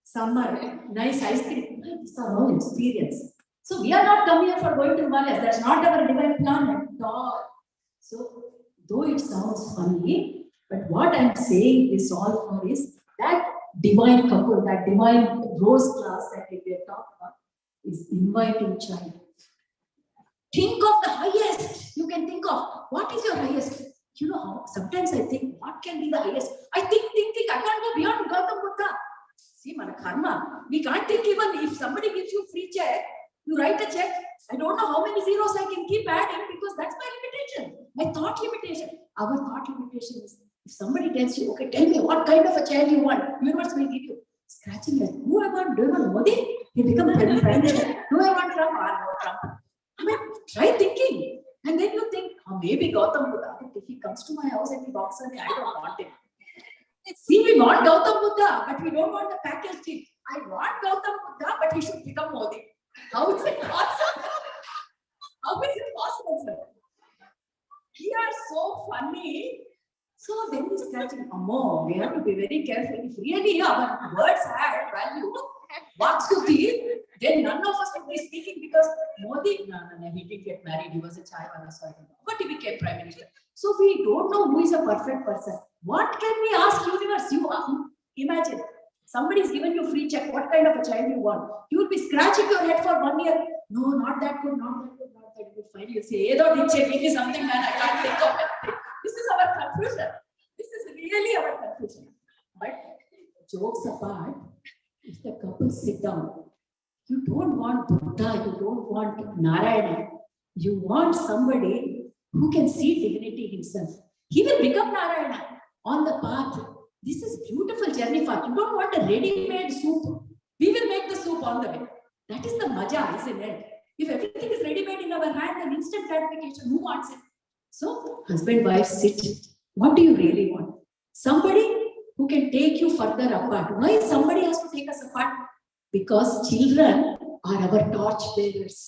Summer, nice ice cream. These are all experience. So we are not coming here for going to Himalayas. That's not our divine plan at all. So though it sounds funny, but what I'm saying this all for is that divine couple, that divine rose class that we are talking about is inviting child. Think of the highest you can think of. What is your highest? You know how sometimes I think, what can be the highest? I think. I can't go beyond Gautam Buddha. See, man, karma. We can't think even if somebody gives you free check, you write a check. I don't know how many zeros I can keep adding because that's my limitation. My thought limitation. Our thought limitation is if somebody tells you, okay, tell me what kind of a child you want, universe will give you. Scratching it. Who I want? Do you want Modi? He become prime minister. Do I want Trump? I want Trump. I mean, try thinking. And then you think, oh, maybe Gautam Buddha. If he comes to my house and he walks on me, I don't want him. See, we want Gautam Buddha, but we don't want the packaged thing. I want Gautam Buddha, but he should become Modi. How is it possible? How is it possible, sir? We are so funny. So then he's scratching. Ammo, we have to be very careful. If really our words had value, Vaksuti, then none of us would be speaking because Modi, no, he didn't get married. He was a chaiwala, so I don't know. But he became prime minister. So we don't know who is a perfect person. What can we ask universe? You imagine. Somebody is given you free check. What kind of a child you want? You will be scratching your head for 1 year. No, not that good, not that good, not that good. Finally, you say, "Edo didn't give me something, man. I can't think of it." This is our confusion. This is really our confusion. But jokes apart, if the couple sit down, you don't want Buddha, you don't want Narayana. You want somebody who can see divinity himself. He will become Narayana on the path. This is beautiful journey path. You don't want a ready-made soup. We will make the soup on the way. That is the maja, isn't it? If everything is ready-made in our hand, then instant gratification, who wants it? So, husband, wife, sit. What do you really want? Somebody who can take you further apart. Why somebody has to take us apart? Because children are our torch bearers.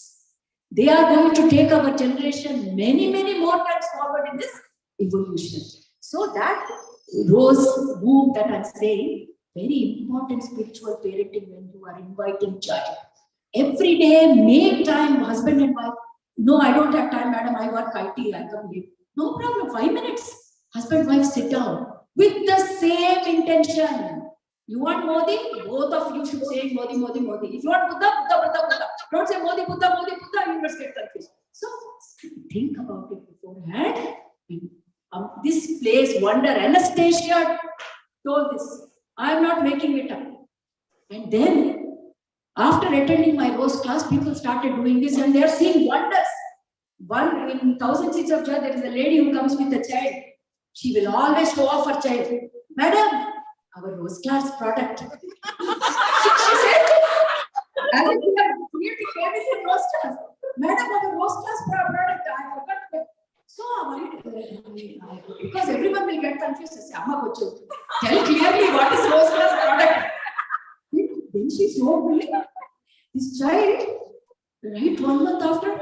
They are going to take our generation many, many more times forward in this evolution. So that rose womb that I'm saying, very important spiritual parenting when you are inviting child. Every day, make time, husband and wife. No, I don't have time, madam. I work IT. I come late. No problem. 5 minutes. Husband, wife, sit down with the same intention. You want Modi? Both of you should say Modi, Modi, Modi. If you want Buddha, Buddha, Buddha, Buddha. Don't say Modi, Buddha, Modi, Buddha. You must get confused. So think about it beforehand. This place, wonder, Anastasia told this. I am not making it up. And then, after attending my Rose class, people started doing this and they are seeing wonders. One in 1000 Seeds of Joy, there is a lady who comes with a child. She will always show off her child. Madam, our Rose class product. she said, as if we are really famous in Rose class. Madam, our Rose class product. I forgot. So, because everyone will get confused. Tell clearly what is Rose class product. Then she showed me this child, right 1 month after,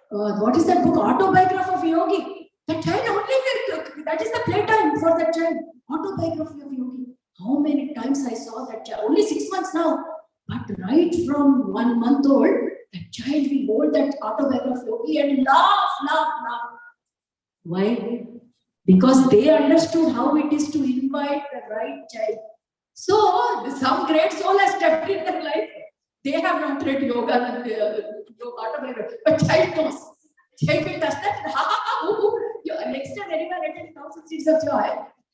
what is that book, Autobiography of Yogi? That child only, that is the playtime for that child, Autobiography of Yogi. How many times I saw that child, only 6 months now, but right from 1 month old, that child will hold that Autobiography of Yogi and laugh. Why? Because they understood how it is to invite the right child. So, some great soul has stepped in their life. They have not read yoga and autobiography, but child knows. Child will touch that. Next time anyone attends 1000 Seeds of Joy,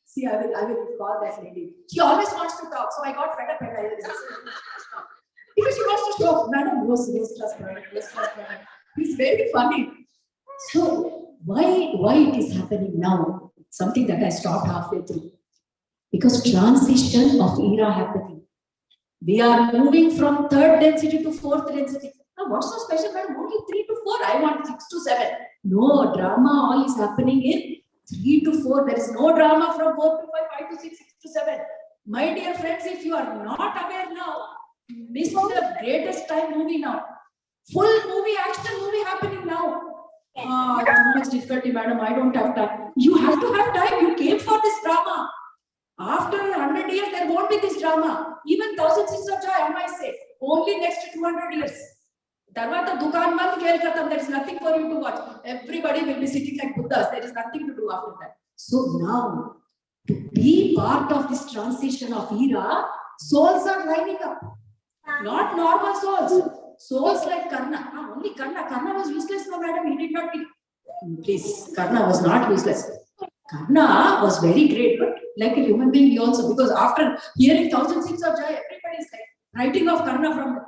see, I will call that lady. She always wants to talk, so I got fed up and I will because she wants to show, Madam, Rose class product. It's very funny. So, why it is happening now? Something that I stopped halfway through. Because transition of era happening. We are moving from 3rd density to 4th density. Now, what's so special about only 3 to 4? I want 6 to 7. No, drama all is happening in 3 to 4. There is no drama from 4 to 5, 5 to 6, 6 to 7. My dear friends, if you are not aware now, miss the greatest time movie now. Full movie, action movie happening now. Too much difficulty, madam. I don't have time. You have to have time. You came for this drama. After 100 years, there won't be this drama. Even 1000 Seeds of Joy, I might say, only next 200 years. Tarvata dukan band khel khatam. There is nothing for you to watch. Everybody will be sitting like Buddhas. There is nothing to do after that. So now, to be part of this transition of era, souls are lining up. Not normal souls. Souls like Karna. Only Karna. Karna was useless, no madam. He did not be. Please, Karna was not useless. Karna was very great, but like a human being, he also, because after hearing 1000 Seeds of Joy, everybody is like writing off Karna from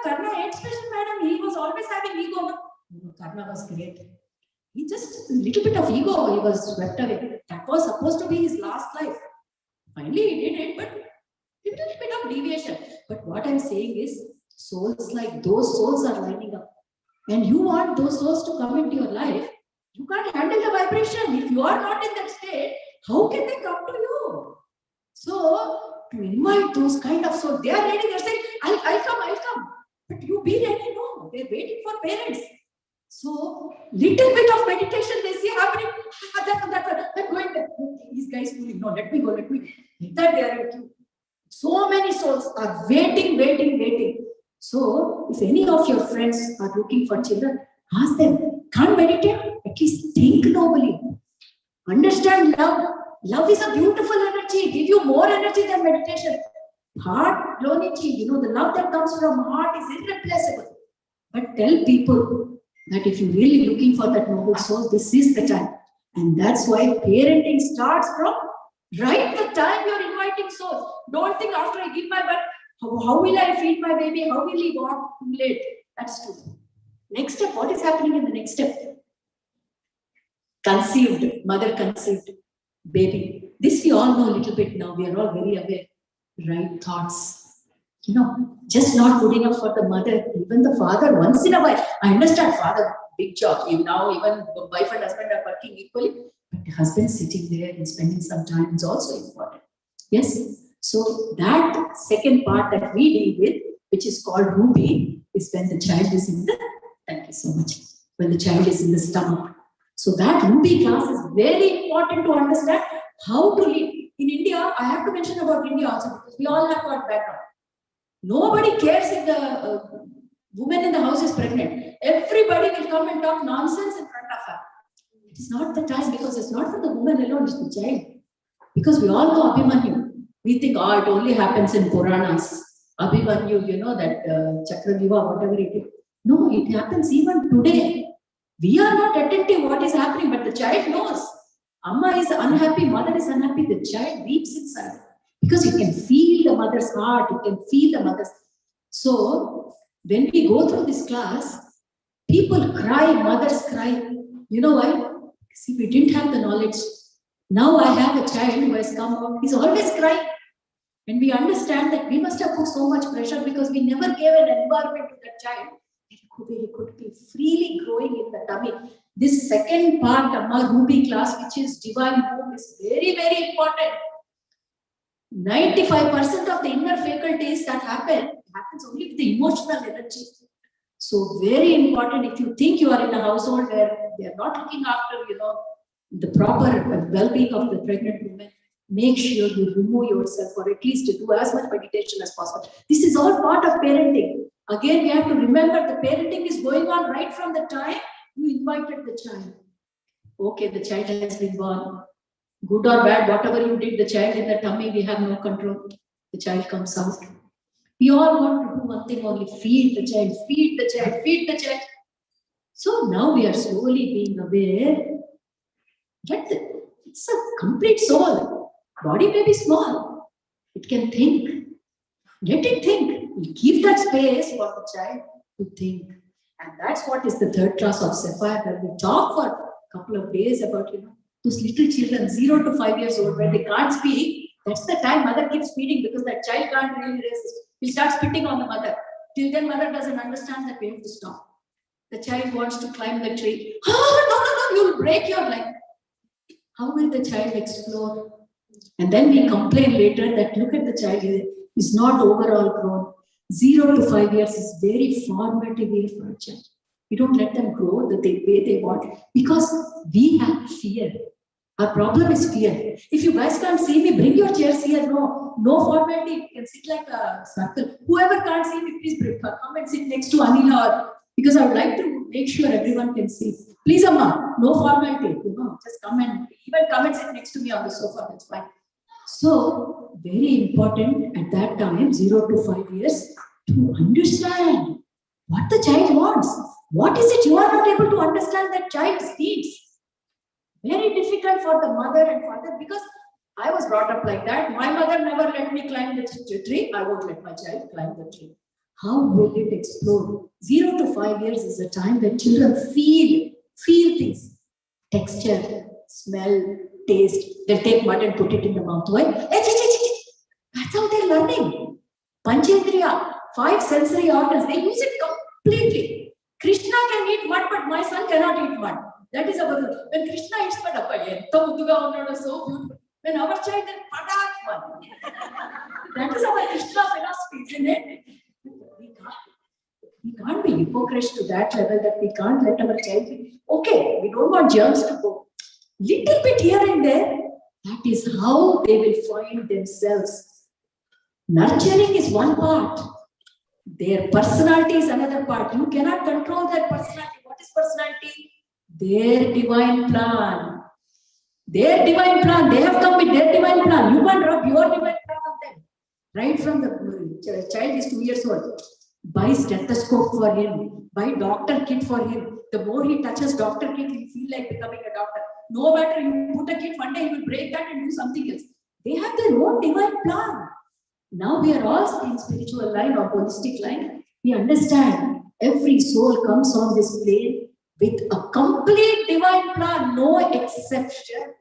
Karna ain't special, madam. He was always having ego. No, Karna was great. He just a little bit of ego, he was swept away. That was supposed to be his last life. Finally, he did it, but a little bit of deviation. But what I'm saying is, souls like those souls are lining up. And you want those souls to come into your life. You can't handle the vibration. If you are not in that state, how can they come to you? So, to invite those kind of souls, they are ready, they're saying, I'll come. But you be ready, no. They're waiting for parents. So little bit of meditation they see happening. They're going there. These guys fooling. No, let me go. Let that they are with you. So many souls are waiting. So if any of your friends are looking for children, ask them, can't meditate? At least think nobly. Understand love. Love is a beautiful energy. Give you more energy than meditation. Heart, Lonichi, the love that comes from heart is irreplaceable. But tell people that if you're really looking for that noble soul, this is the time. And that's why parenting starts from right the time you're inviting souls. Don't think after I give my birth, how will I feed my baby? How will he walk too late? That's true. Next step, what is happening in the next step? Conceived, mother conceived, baby. This we all know a little bit now. We are all very aware. Right thoughts. Just not good enough for the mother, even the father once in a while. I understand father, big job. Now even wife and husband are working equally, but the husband sitting there and spending some time is also important. Yes. So that second part that we deal with, which is called Ruby, is when the child is in the, thank you so much, when the child is in the stomach. So that Ruby class is very important to understand how to live. In India, I have to mention about India also because we all have got background. Nobody cares if the woman in the house is pregnant. Everybody will come and talk nonsense in front of her. It is not the time because it's not for the woman alone, it's the child. Because we all know Abhimanyu. We think, it only happens in Puranas. Abhimanyu, that Chakravyuha, whatever it is. No, it happens even today. We are not attentive what is happening, but the child knows. Amma is unhappy, mother is unhappy, the child weeps inside. Because you can feel the mother's heart, you can feel the mother's. So, when we go through this class, people cry, mothers cry. You know why? See, we didn't have the knowledge. Now I have a child who has come out, he's always crying. And we understand that we must have put so much pressure because we never gave an environment to that child. He could be freely growing in the tummy. This second part of our Ruby class, which is divine womb, is very, very important. 95% of the inner faculties that happens only with the emotional energy. So very important. If you think you are in a household where they are not looking after, the proper well-being of the pregnant woman, make sure you remove yourself or at least do as much meditation as possible. This is all part of parenting. Again, we have to remember the parenting is going on right from the time you invited the child. Okay, the child has been born. Good or bad, whatever you did, the child in the tummy, we have no control. The child comes out. We all want to do one thing only, feed the child, feed the child, feed the child. So now we are slowly being aware that it's a complete soul. Body may be small. It can think. Let it think. We give that space for the child to think. And that's what is the third class of Sapphire, where we talk for a couple of days about, those little children, 0 to 5 years old, where they can't speak. That's the time mother keeps feeding because that child can't really resist. He'll start spitting on the mother. Till then, mother doesn't understand that we have to stop. The child wants to climb the tree. Oh, no, you'll break your leg. How will the child explore? And then we complain later that look at the child, is not overall grown. 0 to 5 years is very formative year for a child. We don't let them grow the way they want because we have fear. Our problem is fear. If you guys can't see me, bring your chairs here. No formality. You can sit like a circle. Whoever can't see me, please come and sit next to Anila. Because I would like to make sure everyone can see. Please, Amma, no formality. Just come and sit next to me on the sofa. That's fine. So, very important at that time, 0 to 5 years, to understand what the child wants. What is it you are not able to understand that child's needs? Very difficult for the mother and father because I was brought up like that. My mother never let me climb the tree. I won't let my child climb the tree. How will it explode? 0 to 5 years is a time when children feel things. Texture, smell, taste. They'll take mud and put it in the mouth. Why? That's how they're learning. Panchendriya, 5 sensory organs, they use it completely. Krishna can eat mud, but my son cannot eat mud. That is our rule. When Krishna eats mud, so beautiful. When our child then padak mud. That is our Krishna philosophy, isn't it? We can't be hypocrites to that level that we can't let our child be. Okay, we don't want germs to go. Little bit here and there, that is how they will find themselves. Nurturing is one part. Their personality is another part. You cannot control their personality. What is personality? Their divine plan. Their divine plan. They have come with their divine plan. You can't rub your divine plan on them. Right from the child is 2 years old. Buy stethoscope for him. Buy doctor kit for him. The more he touches doctor kit, he'll feel like becoming a doctor. No matter you put a kit, one day he will break that and do something else. They have their own divine plan. Now we are all in spiritual line or holistic line. We understand every soul comes on this plane with a complete divine plan, no exception.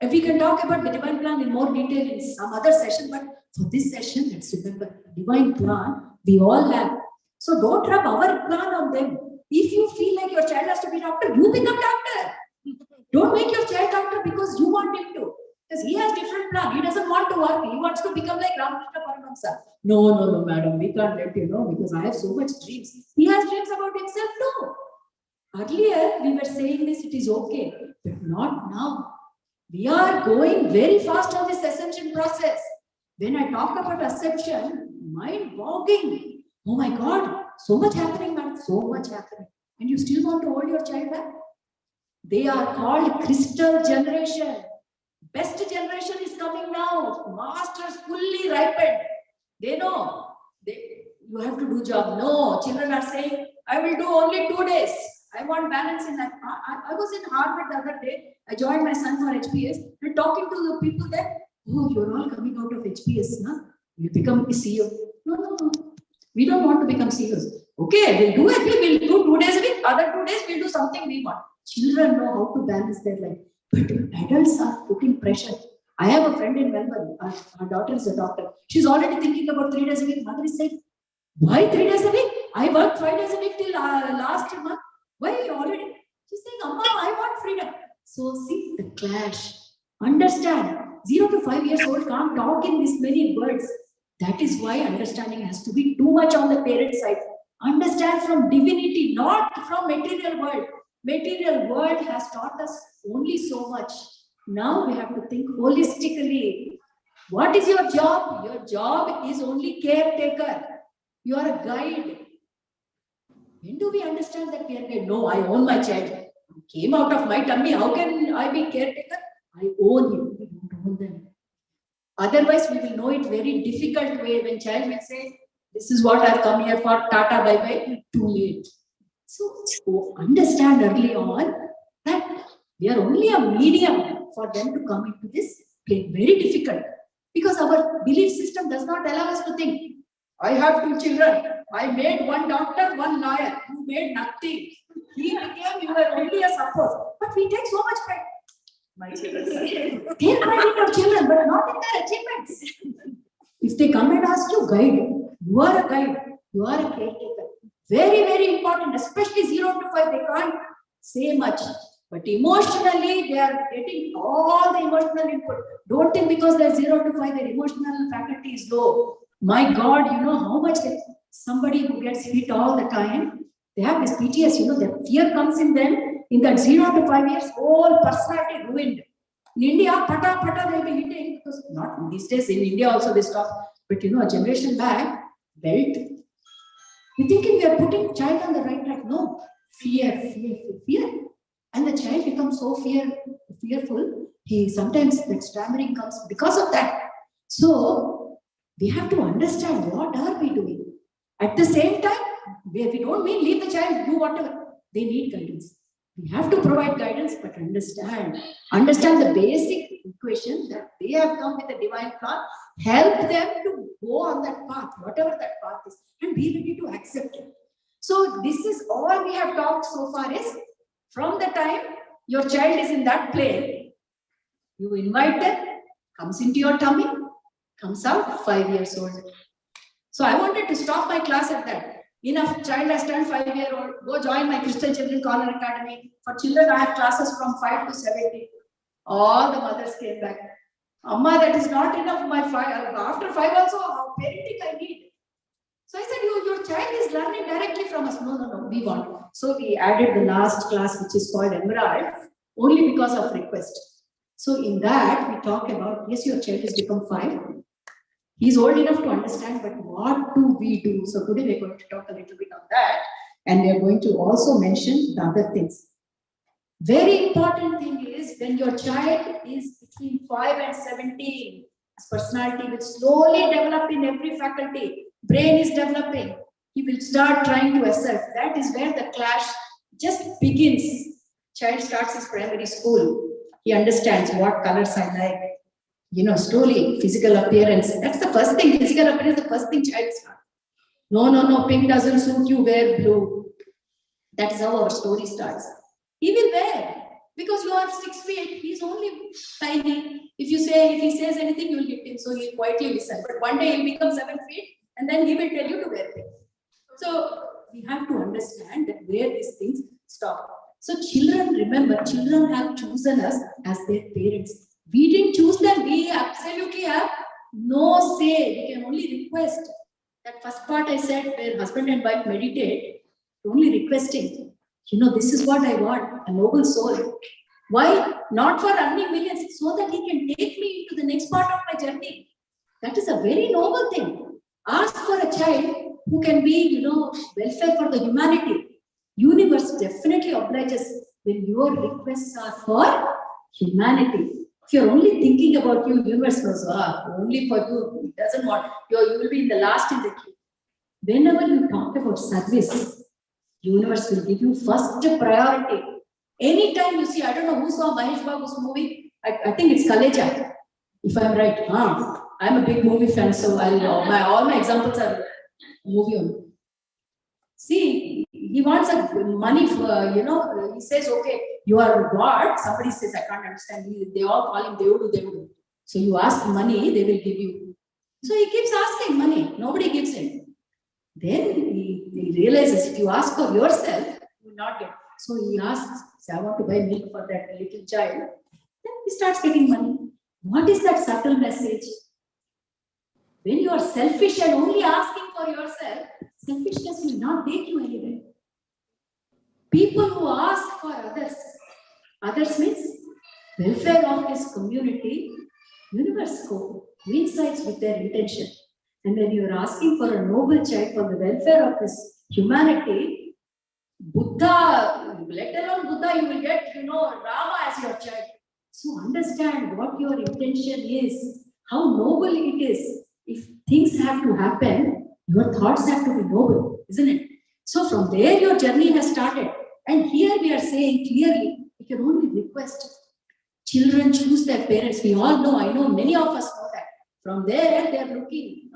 If we can talk about the divine plan in more detail in some other session, but for this session, let's remember divine plan we all have. So don't rub our plan on them. If you feel like your child has to be doctor, you become doctor. Don't make your child doctor because you want him to. Because he has different plan. He doesn't want to work. He wants to become like Ramakrishna Paramahamsa. No, madam. We can't let you know because I have so much dreams. He has dreams about himself too. Earlier, we were saying this, it is okay. But not now. We are going very fast on this ascension process. When I talk about ascension, mind-boggling. Oh my God, so much happening, man. So much happening. And you still want to hold your child back? They are called crystal generation. Best generation is coming now. Masters fully ripened. They know. You have to do job. No, children are saying, I will do only 2 days. I want balance in that. I was in Harvard the other day. I joined my son for HPS and talking to the people there. Oh, you're all coming out of HPS, huh? You become a CEO. No. We don't want to become CEOs. Okay, we'll do 2 days a week. Other 2 days, we'll do something we want. Children know how to balance their life. But adults are putting pressure. I have a friend in Melbourne. Her daughter is a doctor. She's already thinking about 3 days a week. Mother is saying, why 3 days a week? I worked 5 days a week till last month. Why are you already? She's saying, Amma, I want freedom. So see the clash. Understand, 0 to 5 years old can't talk in this many words. That is why understanding has to be too much on the parent side. Understand from divinity, not from material world. Material world has taught us only so much. Now we have to think holistically. What is your job? Your job is only caretaker. You are a guide. When do we understand that we are guide? No, I own my child. He came out of my tummy. How can I be caretaker? I own you. We don't own them. Otherwise, we will know it very difficult way when child will say, this is what I've come here for, tata, bye bye, too late. So understand early on that we are only a medium for them to come into this play. Very difficult. Because our belief system does not allow us to think, I have 2 children. I made 1 doctor, 1 lawyer. You made nothing. He became, you were only a support. But we take so much pride. My children. Take pride in your children, but not in their achievements. If they come and ask you, guide. You are a guide. You are a caretaker. Very, very important, especially 0 to 5. They can't say much. But emotionally, they are getting all the emotional input. Don't think because they're 0 to 5, their emotional faculty is low. My God, you know how much somebody who gets hit all the time, they have this PTS, you know, the fear comes in them. In that 0 to 5 years, whole personality ruined. In India, pata, they'll be hitting, because not these days, in India also they stop. But you know, a generation back, belt. We're thinking we are putting child on the right track. No, fear. And the child becomes so fearful, sometimes that stammering comes because of that. So, we have to understand what are we doing. At the same time, we don't mean leave the child, do whatever. They need guidance. We have to provide guidance, but understand the basic equation that they have come with a divine plan. Help them to go on that path, whatever that path is, and be ready to accept it. So this is all we have talked so far is from the time your child is in that plane, you invite them, comes into your tummy, comes out 5 years old. So I wanted to stop my class at that. Enough, child has turned 5-year-old, go join my Crystal Children Corner Academy. For children, I have classes from 5 to 70. All the mothers came back. Amma, that is not enough, my 5. After 5 also, how parenting I need. So I said, your child is learning directly from us. No, we want. So we added the last class, which is called Emerald, only because of request. So in that, we talk about, yes, your child has become 5. He's old enough to understand, but what do we do? So today we're going to talk a little bit on that. And we're going to also mention the other things. Very important thing is when your child is between 5 and 17, his personality will slowly develop in every faculty. Brain is developing. He will start trying to assert. That is where the clash just begins. Child starts his primary school. He understands what colors I like. Slowly, physical appearance. That's the first thing. Physical appearance, the first thing child starts. No, pink doesn't suit you, wear blue. That is how our story starts. He will wear. Because you are 6 feet, he's only tiny. If he says anything, you will hit him. So he'll quietly listen. But one day he'll become 7 feet, and then he will tell you to wear things. So we have to understand that where these things stop. So children, remember, children have chosen us as their parents. We didn't choose them. We absolutely have no say. We can only request. That first part I said, where husband and wife meditate, only requesting. This is what I want, a noble soul. Why? Not for earning millions, so that he can take me into the next part of my journey. That is a very noble thing. Ask for a child who can be, welfare for the humanity. Universe definitely obliges when your requests are for humanity. If you're only thinking about you, universe knows, only for you, it doesn't want. You will be in the last in the queue. Whenever you talk about service, universe will give you first priority. Anytime you see, I don't know who saw Mahesh Babu's movie, I think it's Kaleja, if I'm right. I'm a big movie fan, so all my examples are movie only. See, he wants money for, he says, okay, you are God. Somebody says, I can't understand. They all call him Devudu. So you ask money, they will give you. So he keeps asking money. Nobody gives him. Then he realizes if you ask for yourself, you will not get. So he asks, say, I want to buy milk for that little child. Then he starts getting money. What is that subtle message? When you are selfish and only asking for yourself, selfishness will not take you anywhere. People who ask for others means welfare of his community, universe coincides with their intention. And when you are asking for a noble child for the welfare of his humanity, Buddha, let alone Buddha, you will get, Rama as your child. So understand what your intention is, how noble it is. If things have to happen, your thoughts have to be noble, isn't it? So from there, your journey has started. And here we are saying clearly, you can only request. Children choose their parents. We all know, I know many of us know that. From there, they are looking,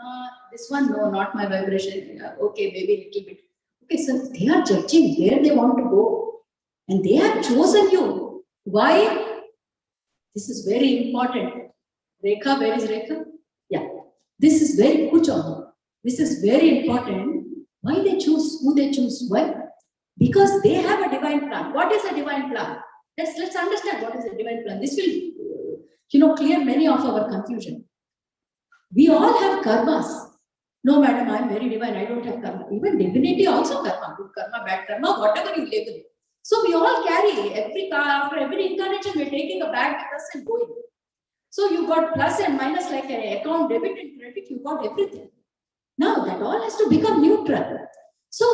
this one, no, not my vibration. Okay, maybe a little bit. Okay, so they are judging where they want to go. And they have chosen you. Why? This is very important. Rekha, where is Rekha? Yeah. This is very good job. This is very important. Why they choose, who they choose? Why? Because they have a divine plan. What is a divine plan? Let's understand what is a divine plan. This will, clear many of our confusion. We all have karmas. No, madam, I am very divine. I don't have karma. Even divinity also karma. Good karma, bad karma, whatever you label it. So we all carry after every incarnation, we're taking a bag with us and going. So you got plus and minus like an account, debit and credit, you got everything. Now that all has to become neutral. So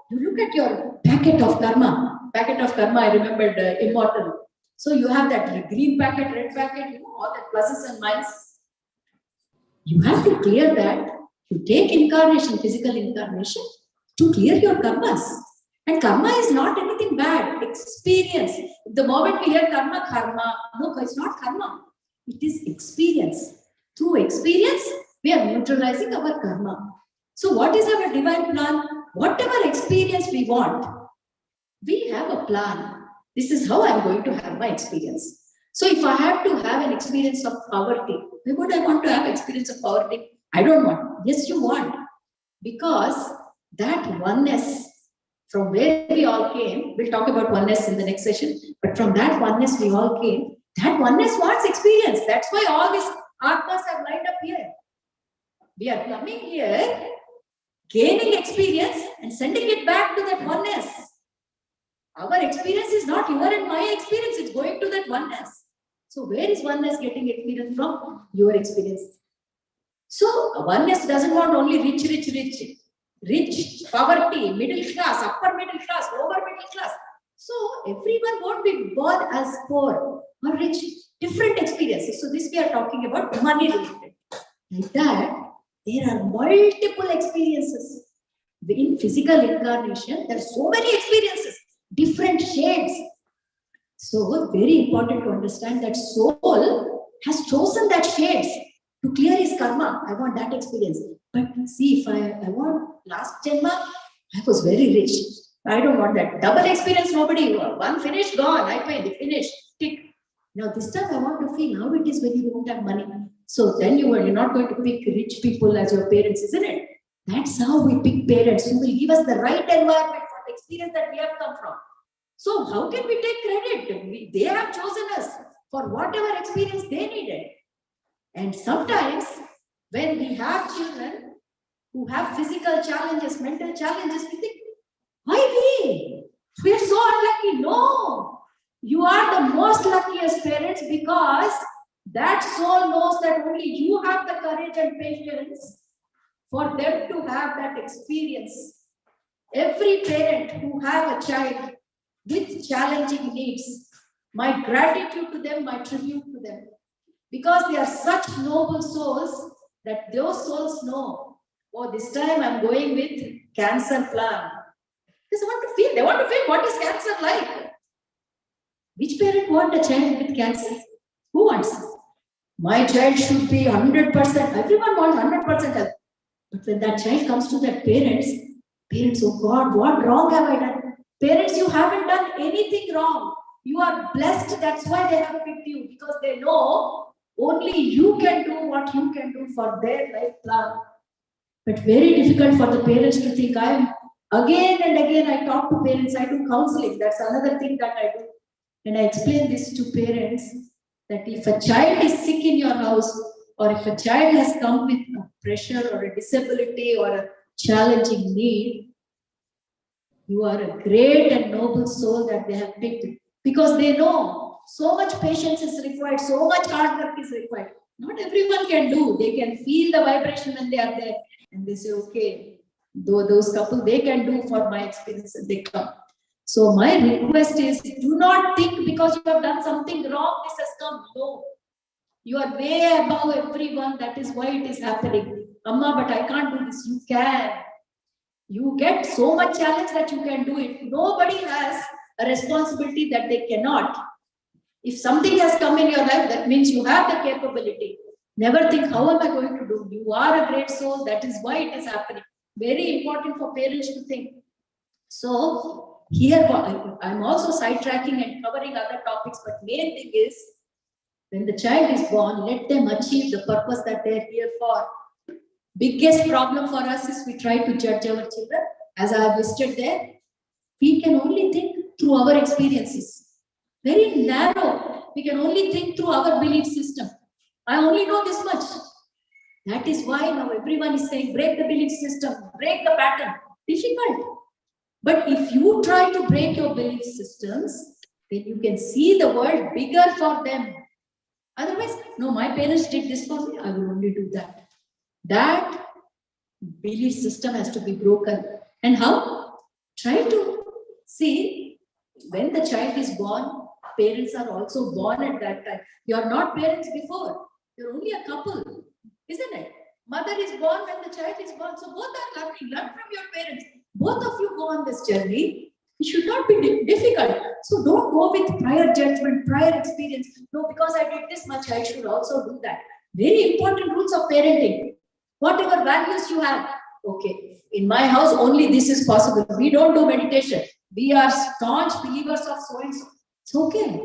you look at your packet of karma. Packet of karma, I remembered immortal. So you have that green packet, red packet, all the pluses and minuses. You have to clear that. You take incarnation, physical incarnation, to clear your karmas. And karma is not anything bad. Experience. The moment we hear karma, no, it's not karma. It is experience. Through experience, we are neutralizing our karma. So what is our divine plan? Whatever experience we want, we have a plan. This is how I'm going to have my experience. So if I have to have an experience of poverty, why would I want to have experience of poverty? I don't want. Yes, you want. Because that oneness, from where we all came, we'll talk about oneness in the next session, but from that oneness we all came, that oneness wants experience. That's why all these atmas have lined up here. We are coming here gaining experience and sending it back to that oneness. Our experience is not your and my experience, it's going to that oneness. So where is oneness getting experience from? Your experience. So oneness doesn't want only rich, poverty, middle class, upper middle class, lower middle class. So everyone won't be born as poor or rich, different experiences. So this we are talking about money related. Like that, there are multiple experiences. In physical incarnation, there are so many experiences, different shades. So very important to understand that soul has chosen that shades to clear his karma. I want that experience. But see, if I want last Janma, I was very rich. I don't want that. Double experience, nobody. One finished, gone. I paid, finished, tick. Now this time I want to feel how it is when you don't have money. So then you're not going to pick rich people as your parents, isn't it? That's how we pick parents who will give us the right environment for the experience that we have come from. So how can we take credit? They have chosen us for whatever experience they needed. And sometimes when we have children who have physical challenges, mental challenges, we think, why we? We are so unlucky. No, you are the most luckiest parents because that soul knows that only you have the courage and patience for them to have that experience. Every parent who have a child with challenging needs, my gratitude to them, my tribute to them. Because they are such noble souls that those souls know, oh, this time I'm going with cancer plan. Because they want to feel what is cancer like. Which parent want a child with cancer? Who wants it? My child should be 100%. Everyone wants 100% health. But when that child comes to their parents, oh God, what wrong have I done? Parents, you haven't done anything wrong. You are blessed. That's why they have picked you. Because they know only you can do what you can do for their life plan. But very difficult for the parents to think. Again and again, I talk to parents. I do counseling. That's another thing that I do. And I explain this to parents that if a child is sick in your house, or if a child has come with a pressure or a disability or a challenging need, you are a great and noble soul that they have picked. Because they know so much patience is required, so much hard work is required. Not everyone can do. They can feel the vibration when they are there. And they say, okay, those couple, they can do for my experience and they come. So my request is, do not think because you have done something wrong, this has come. No. You are way above everyone. That is why it is happening. Amma, but I can't do this. You can. You get so much challenge that you can do it. Nobody has a responsibility that they cannot. If something has come in your life, that means you have the capability. Never think, how am I going to do? You are a great soul. That is why it is happening. Very important for parents to think. So here, I'm also sidetracking and covering other topics, but main thing is, when the child is born, let them achieve the purpose that they're here for. Biggest problem for us is we try to judge our children. As I have listed there, we can only think through our experiences. Very narrow. We can only think through our belief system. I only know this much. That is why now everyone is saying, break the belief system, break the pattern. Difficult. But if you try to break your belief systems, then you can see the world bigger for them. Otherwise, no, my parents did this for me, I will only do that. That belief system has to be broken. And how? Try to see, when the child is born, parents are also born at that time. You are not parents before. You're only a couple, isn't it? Mother is born when the child is born. So both are learning. Learn from your parents. Both of you go on this journey. It should not be difficult. So don't go with prior judgment, prior experience. No, because I did this much, I should also do that. Very important rules of parenting. Whatever values you have. Okay, in my house, only this is possible. We don't do meditation. We are staunch believers of so-and-so. It's okay.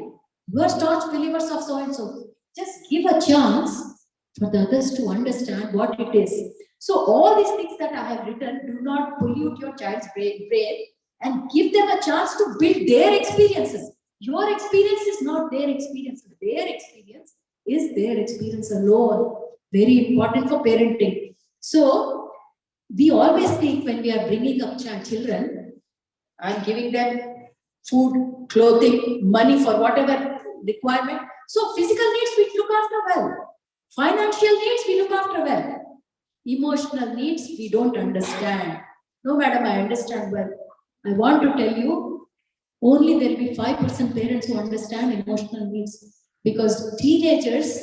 You are staunch believers of so-and-so. Just give a chance for the others to understand what it is. So all these things that I have written, do not pollute your child's brain and give them a chance to build their experiences. Your experience is not their experience. Their experience is their experience alone. Very important for parenting. So we always think when we are bringing up children and giving them food, clothing, money for whatever requirement. So physical needs we look after well. Financial needs we look after well. Emotional needs we don't understand. No, madam, I understand well. I want to tell you, only there will be 5% parents who understand emotional needs, because teenagers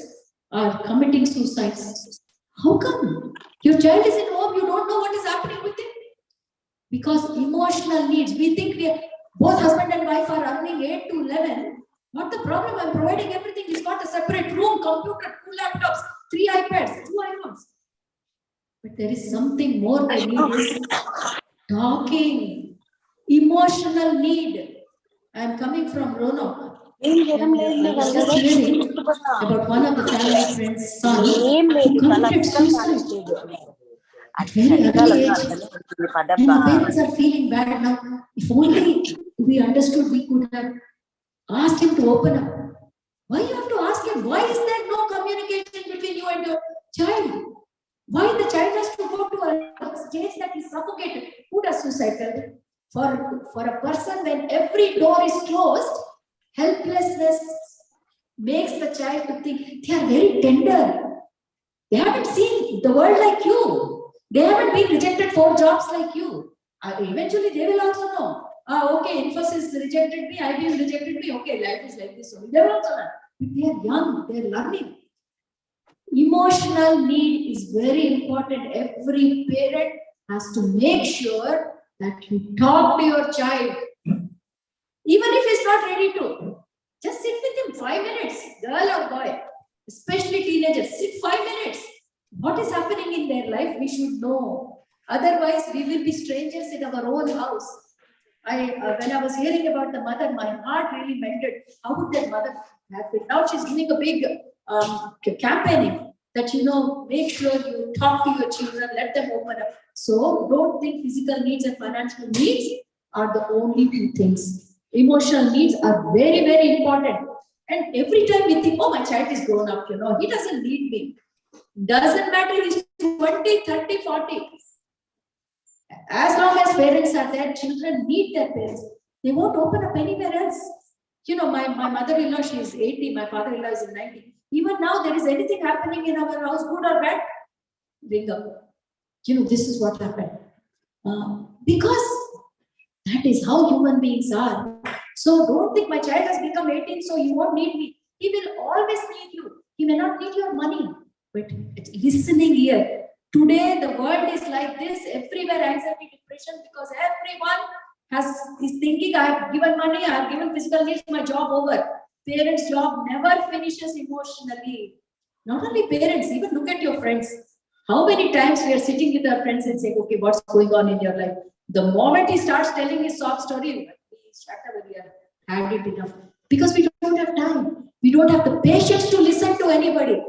are committing suicides. How come? Your child is in home, you don't know what is happening with him? Because emotional needs, we think both husband and wife are earning 8 to 11. Not the problem, I'm providing everything. He's got a separate room, computer, 2 laptops, 3 iPads, 2 iPhones. But there is something more they need is talking, emotional need. I am coming from Roanoke. I was just hearing about one of the family friends' son who committed suicide at very early age. And the parents are feeling bad now. If only we understood, we could have asked him to open up. Why you have to ask him? Why is there no communication between you and your child? Why the child has to go to a stage that is suffocated? Who does suicide? For a person, when every door is closed, helplessness makes the child to think they are very tender. They haven't seen the world like you. They haven't been rejected for jobs like you. Eventually, they will also know. Okay, Infosys rejected me, IBM rejected me. Okay, life is like this. They will also learn. But they are young. They are learning. Emotional need is very important. Every parent has to make sure that you talk to your child. Even if he's not ready to, just sit with him 5 minutes, girl or boy, especially teenagers, sit 5 minutes. What is happening in their life, we should know. Otherwise, we will be strangers in our own house. When I was hearing about the mother, my heart really melted. How would that mother have been? Now she's doing a big campaigning that, make sure you talk to your children, let them open up. So don't think physical needs and financial needs are the only two things. Emotional needs are very, very important. And every time we think, oh, my child is grown up, he doesn't need me. Doesn't matter if he's 20, 30, 40. As long as parents are there, children need their parents. They won't open up anywhere else. My mother-in-law, she is 80, my father-in-law is in 90. Even now, there is anything happening in our house, good or bad, bring up. This is what happened. Because that is how human beings are. So don't think my child has become 18, so he won't need me. He will always need you. He may not need your money, but it's listening here. Today, the world is like this. Everywhere, anxiety, depression, because everyone is thinking, I have given money, I have given physical needs, my job over. Parents' job never finishes emotionally. Not only parents, even look at your friends. How many times we are sitting with our friends and saying, okay, what's going on in your life? The moment he starts telling his sob story, shut up, we have had it enough. Because we don't have time. We don't have the patience to listen to anybody.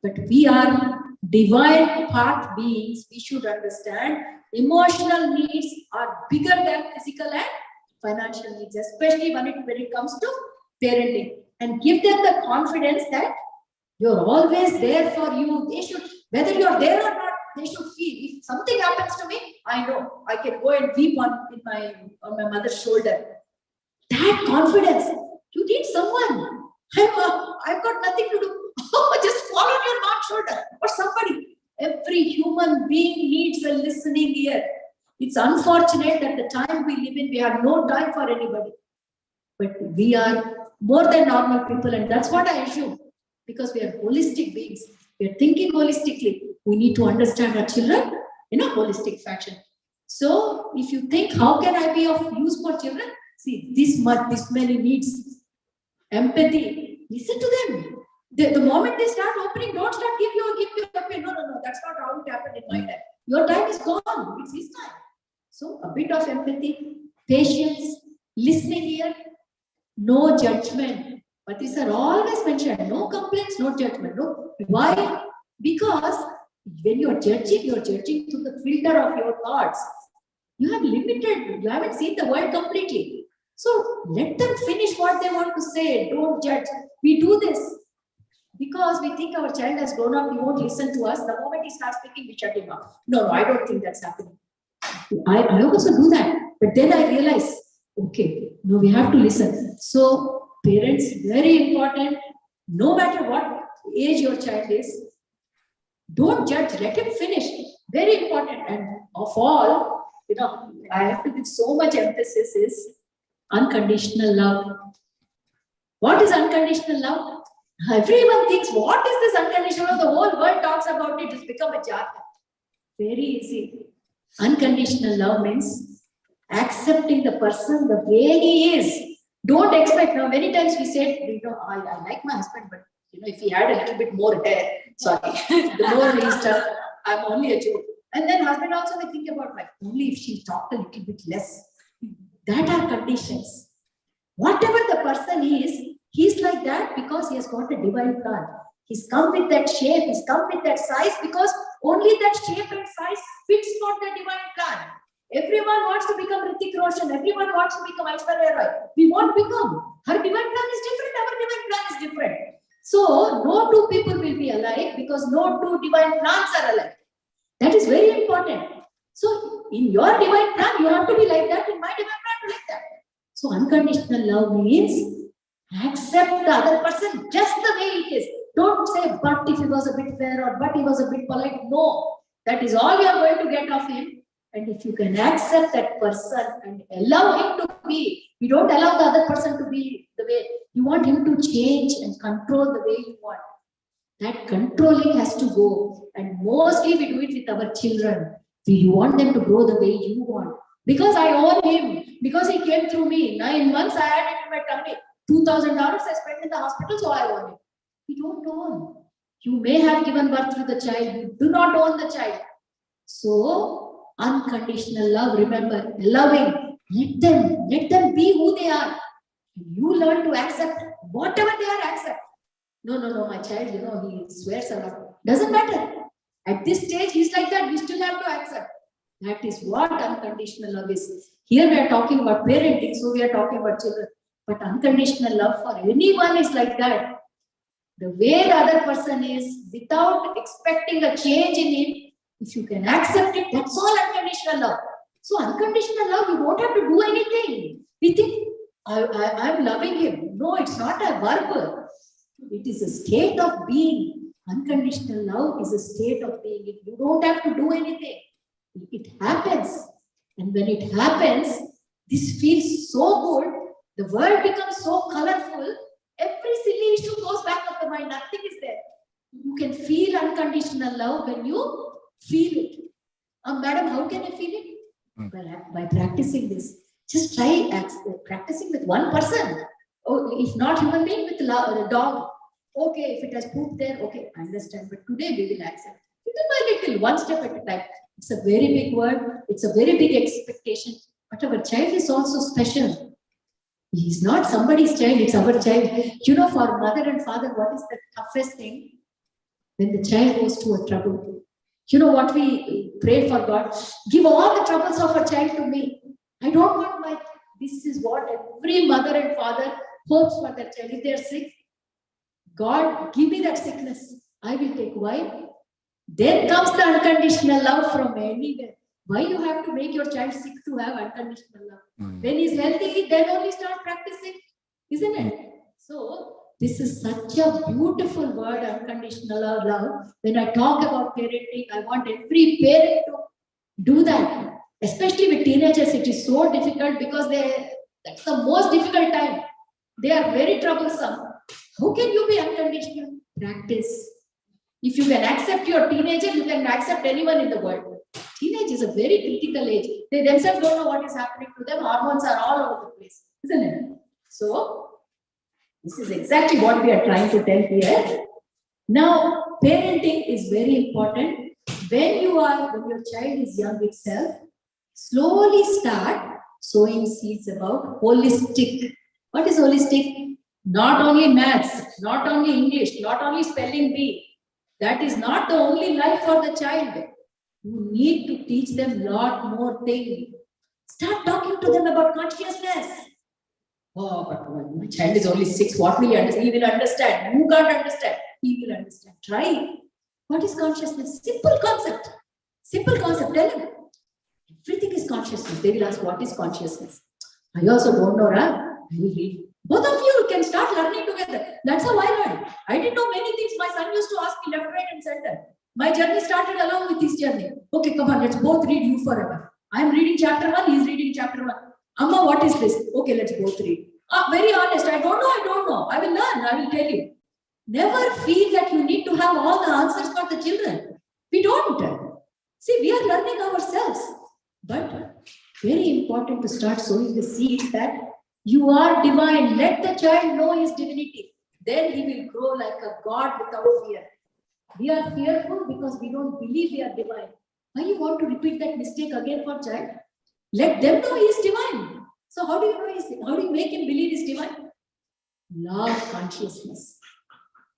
But we are divine path beings. We should understand emotional needs are bigger than physical and financial needs, especially when it comes to parenting. And give them the confidence that you're always there for you. They should, whether you're there or not, they should feel. If something happens to me, I know I can go and weep on my mother's shoulder. That confidence. You need someone. I've got nothing to do. Just fall on your mom's shoulder or somebody. Every human being needs a listening ear. It's unfortunate that the time we live in, we have no time for anybody. But we are more than normal people, and that's what I assume. Because we are holistic beings. We are thinking holistically. We need to understand our children in a holistic fashion. So if you think, how can I be of use for children? See, this many needs. Empathy. Listen to them. The moment they start opening, don't start give you okay. No, that's not how it happened in my time. Your time is gone. It's his time. So a bit of empathy, patience, listening here, no judgment. But these are always mentioned. No complaints, no judgment. No. Why? Because when you're judging through the filter of your thoughts. You have limited, you haven't seen the world completely. So let them finish what they want to say. Don't judge. We do this. Because we think our child has grown up, he won't listen to us. The moment he starts speaking, we shut him up. No, I don't think that's happening. I also do that. But then I realize, okay, no, we have to listen. So parents, very important, no matter what age your child is, don't judge, let him finish. Very important. And of all, I have to give so much emphasis is unconditional love. What is unconditional love? Everyone thinks, what is this unconditional love? The whole world talks about it. It's become a jargon. Very easy. Unconditional love means accepting the person the way he is. Don't expect. Now, many times we said, I like my husband, but if he had a little bit more hair, sorry, the more he I'm only a joke. And then husband also may think about, like, only if she talked a little bit less. That are conditions. Whatever the person is, he's like that because he has got a divine plan. He's come with that shape, he's come with that size because only that shape and size fits for the divine plan. Everyone wants to become Hrithik Roshan, everyone wants to become Aishwarya Rai. We won't become. Her divine plan is different, our divine plan is different. So, no two people will be alike because no two divine plans are alike. That is very important. So, in your divine plan, you have to be like that, in my divine plan, to like that. So, unconditional love means accept the other person just the way it is. Don't say, but if he was a bit fair or but he was a bit polite. No, that is all you are going to get of him. And if you can accept that person and allow him to be, you don't allow the other person to be the way, you want him to change and control the way you want. That controlling has to go. And mostly we do it with our children. We want them to grow the way you want. Because I own him. Because he came through me. 9 months I had it in my tummy. $2,000 I spent in the hospital, so I own him. You don't own. You may have given birth to the child. You do not own the child. So, unconditional love, remember, loving. Let them be who they are. You learn to accept whatever they are, accept. No, my child, he swears a lot. Doesn't matter. At this stage, he's like that. We still have to accept. That is what unconditional love is. Here we are talking about parenting, so we are talking about children. But unconditional love for anyone is like that. The way the other person is, without expecting a change in him, if you can accept it, that's all unconditional love. So unconditional love, you don't have to do anything. We think, I'm loving him. No, it's not a verb. It is a state of being. Unconditional love is a state of being. You don't have to do anything. It happens. And when it happens, this feels so good. The world becomes so colorful. Every silly issue goes back of the mind. Nothing is there. You can feel unconditional love when you feel it. Madam, how can I feel it? By practicing this. Just try practicing with one person. Oh, if not human being, with a dog. Okay, if it has pooped there, okay, I understand. But today we will accept. Little by little, one step at a time. It's a very big word. It's a very big expectation. But our child is also special. He's not somebody's child, it's our child. For mother and father, what is the toughest thing? When the child goes to a trouble. What we pray for God? Give all the troubles of a child to me. I don't want this is what every mother and father hopes for their child. If they are sick, God, give me that sickness. I will take. Why? Then comes the unconditional love from anywhere. Why you have to make your child sick to have unconditional love? When he's healthy, then only start practicing, isn't it? So, this is such a beautiful word, unconditional love. When I talk about parenting, I want every parent to do that. Especially with teenagers, it is so difficult because that's the most difficult time. They are very troublesome. How can you be unconditional? Practice. If you can accept your teenager, you can accept anyone in the world. Teenage is a very critical age. They themselves don't know what is happening to them. Hormones are all over the place, isn't it? So, this is exactly what we are trying to tell here. Now, parenting is very important. When your child is young itself, slowly start sowing seeds about holistic. What is holistic? Not only maths, not only English, not only spelling bee. That is not the only life for the child. You need to teach them a lot more things. Start talking to them about consciousness. Oh, but my child is only 6. What will he understand? He will understand. You can't understand. he will understand. Try. What is consciousness? Simple concept. Simple concept. Tell him. Everything is consciousness. They will ask, what is consciousness? I also don't know, right? I will read. Both of you can start learning together. That's how I learned. I didn't know many things. My son used to ask me left, right, and center. My journey started along with his journey. Okay, come on, let's both read You Forever. I'm reading chapter 1, he's reading chapter 1. Amma, what is this? Okay, let's both read. Very honest, I don't know. I will learn, I will tell you. Never feel that you need to have all the answers for the children. We don't. See, we are learning ourselves. But very important to start sowing the seeds that you are divine. Let the child know his divinity. Then he will grow like a god without fear. We are fearful because we don't believe we are divine. Why you want to repeat that mistake again for child? Let them know he is divine. So how do you know how do you make him believe he is divine? Love consciousness.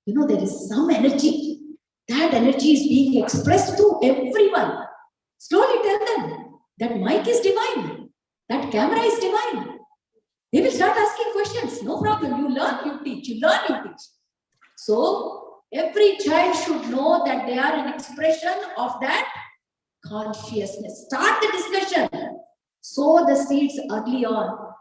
You know, there is some energy. That energy is being expressed to everyone. Slowly tell them that mic is divine. That camera is divine. They will start asking questions. No problem. You learn, you teach. You learn, you teach. So every child should know that they are an expression of that consciousness. Start the discussion. Sow the seeds early on.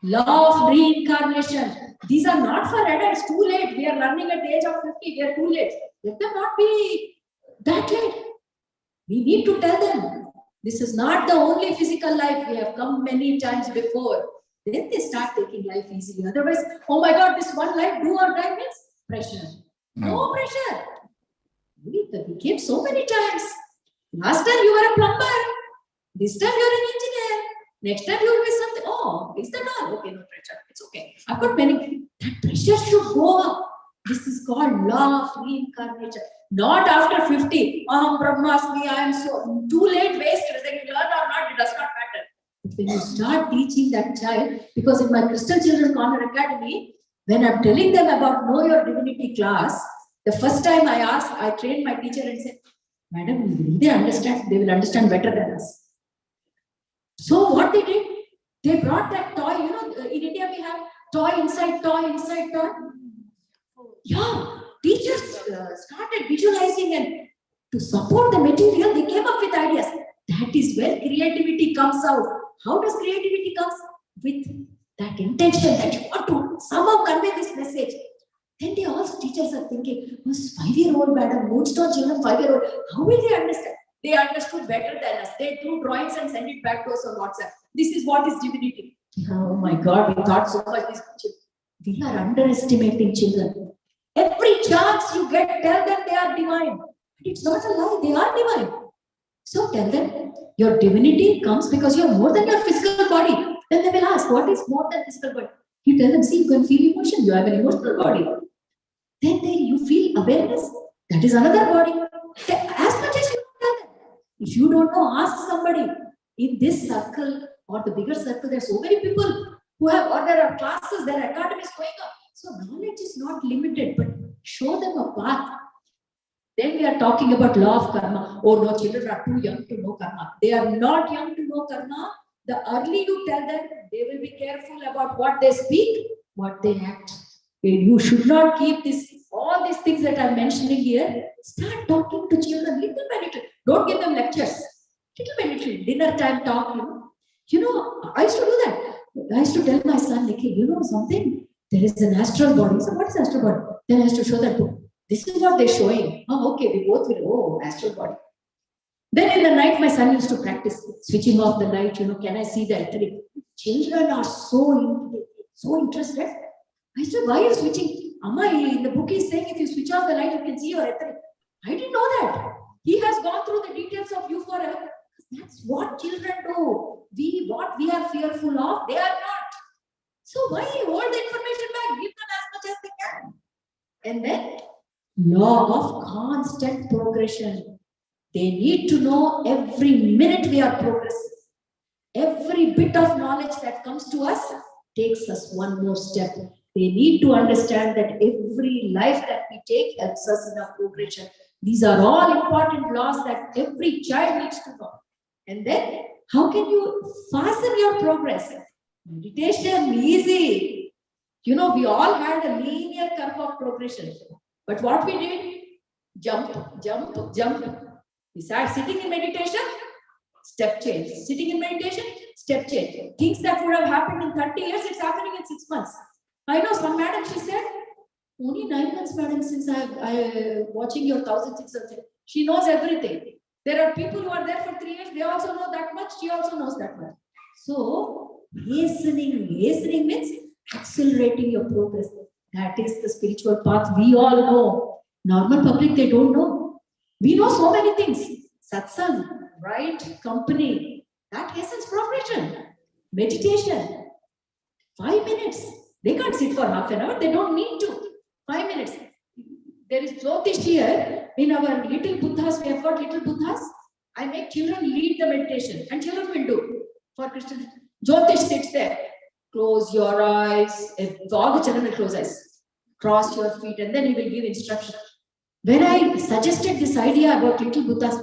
Law of reincarnation. These are not for adults. Too late. We are learning at the age of 50. We are too late. Let them not be that late. We need to tell them. This is not the only physical life. We have come many times before. Then they start taking life easily. Otherwise, oh my God, this one life, do or die means pressure. No pressure. We came so many times. Last time you were a plumber. This time you are an engineer. Next time you will be something. Oh, is that all? Okay, no pressure. It's okay. I've got many. That pressure should go up. This is called law of reincarnation. Not after 50. Brahmasmi, I am so too late, waste. Whether you learn or not, it does not matter. But when you start teaching that child, because in my Crystal Children Corner Academy, when I'm telling them about Know Your Divinity class, the first time I trained my teacher and said, Madam, will they understand? They will understand better than us. So what they did, they brought that toy. You know, in India we have toy inside toy inside toy. Yeah, teachers started visualizing, and to support the material, they came up with ideas. That is where creativity comes out. How does creativity come? With that intention that you want to somehow convey this message. Then they also, teachers are thinking, was 5-year-old madam, Moonstone children, 5-year-old, how will they understand? They understood better than us. They drew drawings and sent it back to us on WhatsApp. This is what is divinity. Oh my God, we thought so much. We are underestimating children. Every chance you get, tell them they are divine. But it's not a lie, they are divine. So tell them, your divinity comes because you are more than your physical body. Then they will ask, what is more than physical body? You tell them, see, you can feel emotion, you have an emotional body. Then you feel awareness, that is another body. As much as you tell them. If you don't know, ask somebody. In this circle or the bigger circle, there are so many people who have, or there are classes, there are academies going up. So knowledge is not limited, but show them a path. Then we are talking about law of karma. Oh no, children are too young to know karma. They are not young to know karma. The early you tell them, they will be careful about what they speak, what they act. You should not keep all these things that I'm mentioning here. Start talking to children little by little. Don't give them lectures. Little by little. Dinner time talk, You know, I used to do that. I used to tell my son, Nikhil, you know something? There is an astral body. So what is astral body? Then I used to show that book. This is what they're showing. Oh, okay, we both will. Oh, astral body. Then in the night, my son used to practice switching off the light. Can I see the etheric? Children are so interested. I said, why are you switching? Amma, in the book he's saying if you switch off the light, you can see your etheric. I didn't know that. He has gone through the details of You Forever. That's what children do. What we are fearful of, they are not. So why hold the information back? Give them as much as they can. And then, law of constant progression. They need to know every minute we are progressing. Every bit of knowledge that comes to us takes us one more step. They need to understand that every life that we take helps us in our progression. These are all important laws that every child needs to know. And then, how can you fasten your progress? Meditation, easy. We all had a linear curve of progression. But what we did? Jump, jump, jump. We started sitting in meditation, step change. Sitting in meditation, step change. Things that would have happened in 30 years, it's happening in 6 months. I know some madam, she said, only 9 months, madam, since I watching your 1,600. She knows everything. There are people who are there for 3 years, they also know that much, she also knows that much. So, hastening means accelerating your progress. That is the spiritual path we all know. Normal public, they don't know. We know so many things. Satsang, right company, that hastens progression. Meditation, 5 minutes. They can't sit for half an hour, they don't need to. 5 minutes. There is Jyotish here. In our little Buddhas, we have got little Buddhas. I make children lead the meditation and children will do. For Christians, Jyotish sits there. Close your eyes. All the children will close eyes. Cross your feet and then he will give instruction. When I suggested this idea about little Buddhas,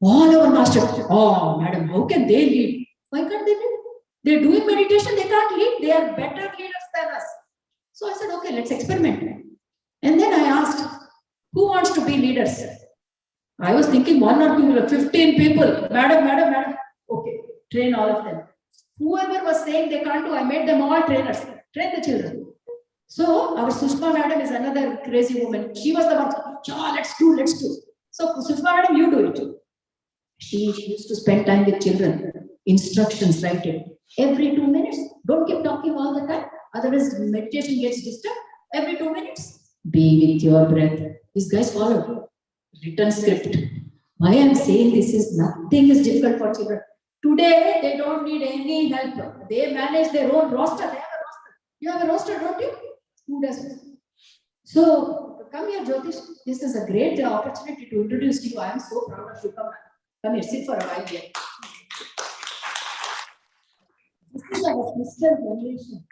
all our masters, oh madam, how can they lead? Why can't they lead? They're doing meditation, they can't lead. They are better leaders than us. So I said, okay, let's experiment. And then I asked, who wants to be leaders? I was thinking 1 or 2, 15 people. Madam. Okay, train all of them. Whoever was saying they can't do, I made them all trainers. Train the children. So our Sushma madam is another crazy woman. She was the one, yeah, let's do. So Sushma madam, you do it. She used to spend time with children. Instructions, write it. Every 2 minutes, don't keep talking all the time. Otherwise, meditation gets disturbed. Every 2 minutes, be with your breath. These guys followed. Written script. Why I'm saying this is nothing is difficult for children. Today, they don't need any help. They manage their own roster. They have a roster. You have a roster, don't you? Who doesn't? So, come here, Jyotish. This is a great opportunity to introduce you. I am so proud of you. Come here, sit for a while here. This is our sister generation.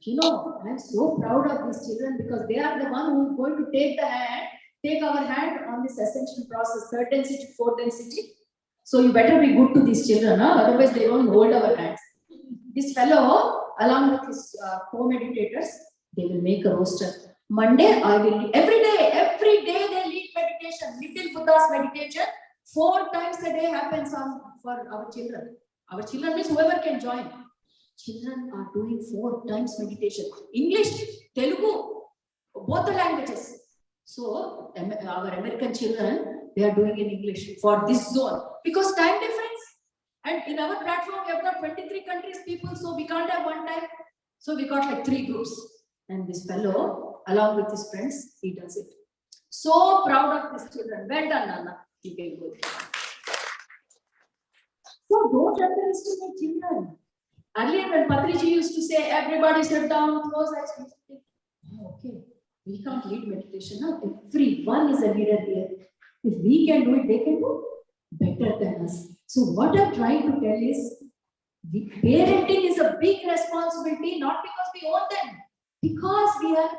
You know, I am so proud of these children because they are the one who is going to take our hand on this ascension process, third density, fourth density. So you better be good to these children, huh? Otherwise they don't hold our hands. This fellow, along with his co-meditators, they will make a roster. Monday, I will lead. Every day they lead meditation, little Buddha's meditation. 4 times a day happens for our children. Our children means whoever can join. Children are doing 4 times meditation. English, Telugu, both the languages. So our American children, they are doing in English for this zone because time difference. And in our platform, we have got 23 countries people, so we can't have one time. So we got like 3 groups. And this fellow, along with his friends, he does it. So proud of these children. Well done, Nana. You can go there. So don't underestimate children. Earlier, when Patriji used to say, everybody sit down, close eyes. Oh, okay, we can't lead meditation now. Everyone is a leader here. If we can do it, they can do better than us. So what I'm trying to tell is, the parenting is a big responsibility, not because we own them, because we are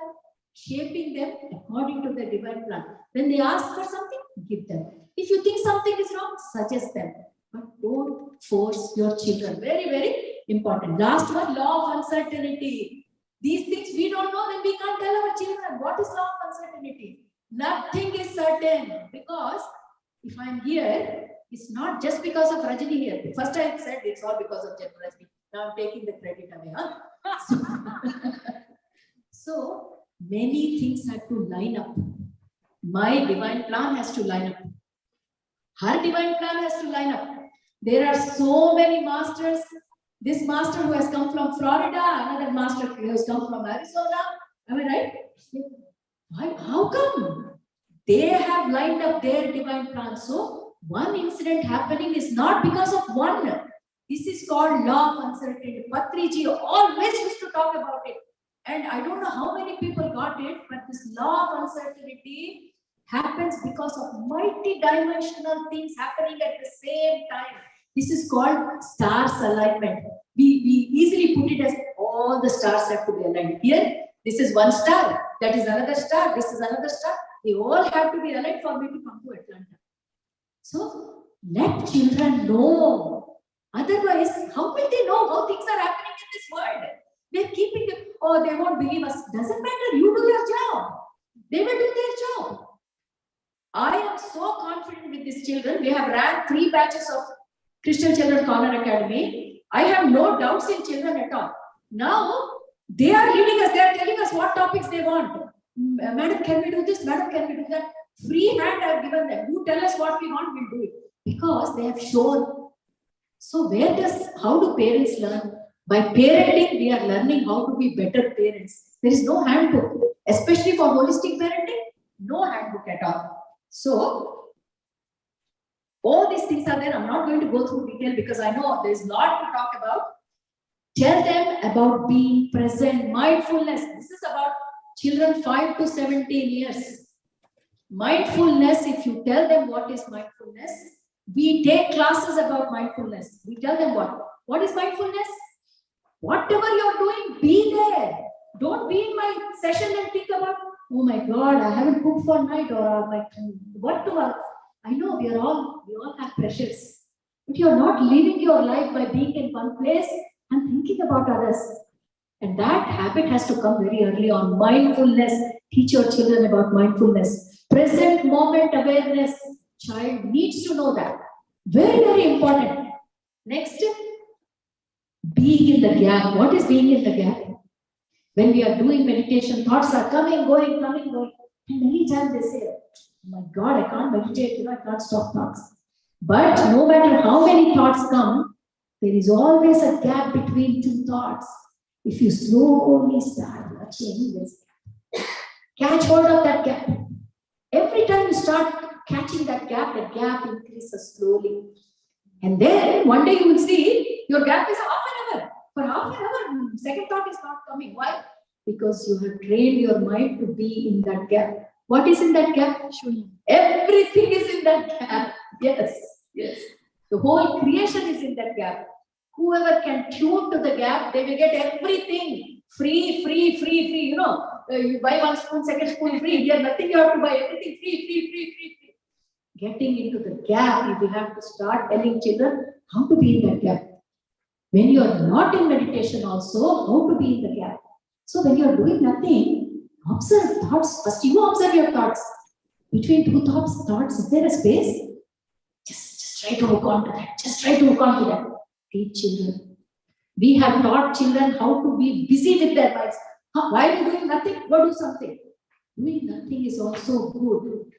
shaping them according to the divine plan. When they ask for something, give them. If you think something is wrong, suggest them. But don't force your children. Very, very important. Last one, law of uncertainty. These things we don't know, then we can't tell our children. What is law of uncertainty? Nothing is certain. Because if I'm here, it's not just because of Rajini here. First I said it's all because of Rajini. Now I'm taking the credit away. Huh? So many things have to line up. My divine plan has to line up. Her divine plan has to line up. There are so many masters. This master who has come from Florida, another master who has come from Arizona. Am I right? Why? How come? They have lined up their divine plan. So one incident happening is not because of one. This is called law of uncertainty. Patriji always used to talk about it. And I don't know how many people got it, but this law of uncertainty happens because of multi-dimensional things happening at the same time. This is called stars alignment. We easily put it as all the stars have to be aligned. Here, this is one star, that is another star, this is another star. They all have to be aligned for me to come to Atlanta. So let children know. Otherwise, how will they know how things are happening in this world? They're keeping it, oh, they won't believe us. Doesn't matter, you do your job. They will do their job. I am so confident with these children. We have ran 3 batches of Christian Children Corner Academy. I have no doubts in children at all. Now, they are leading us, they are telling us what topics they want. Madam, can we do this? Madam, can we do that? Free hand I have given them. You tell us what we want, we'll do it. Because they have shown. So how do parents learn? By parenting, we are learning how to be better parents. There is no handbook, especially for holistic parenting, no handbook at all. So, all these things are there. I'm not going to go through detail because I know there's a lot to talk about. Tell them about being present, mindfulness. This is about children 5 to 17 years. Mindfulness, if you tell them what is mindfulness, we take classes about mindfulness. We tell them what is mindfulness? Whatever you're doing, be there. Don't be in my session and think about, oh my God, I haven't cooked for night, or what to work. I know we all have pressures, but you're not living your life by being in one place and thinking about others. And that habit has to come very early on. Mindfulness. Teach your children about mindfulness. Present moment awareness. Child needs to know that. Very, very important. Next, being in the gap. What is being in the gap? When we are doing meditation, thoughts are coming, going. And many times they say, oh my God, I can't meditate, I can't stop thoughts. But no matter how many thoughts come, there is always a gap between 2 thoughts. If you slowly start watching this gap, catch hold of that gap. Every time you start catching that gap increases slowly. And then one day you will see your gap is half an hour. For half an hour, second thought is not coming. Why? Because you have trained your mind to be in that gap. What is in that gap? Everything is in that gap. Yes. The whole creation is in that gap. Whoever can tune to the gap, they will get everything free. You buy 1 spoon, second spoon free. Here, nothing you have to buy. Everything free. Getting into the gap, you have to start telling children how to be in that gap. When you are not in meditation also, how to be in the gap. So when you are doing nothing, observe thoughts. First you observe your thoughts. Between 2 thoughts, is there a space? Just try to hook on to that. Teach children. We have taught children how to be busy with their lives. Why are you doing nothing? Go do something. Doing nothing is also good.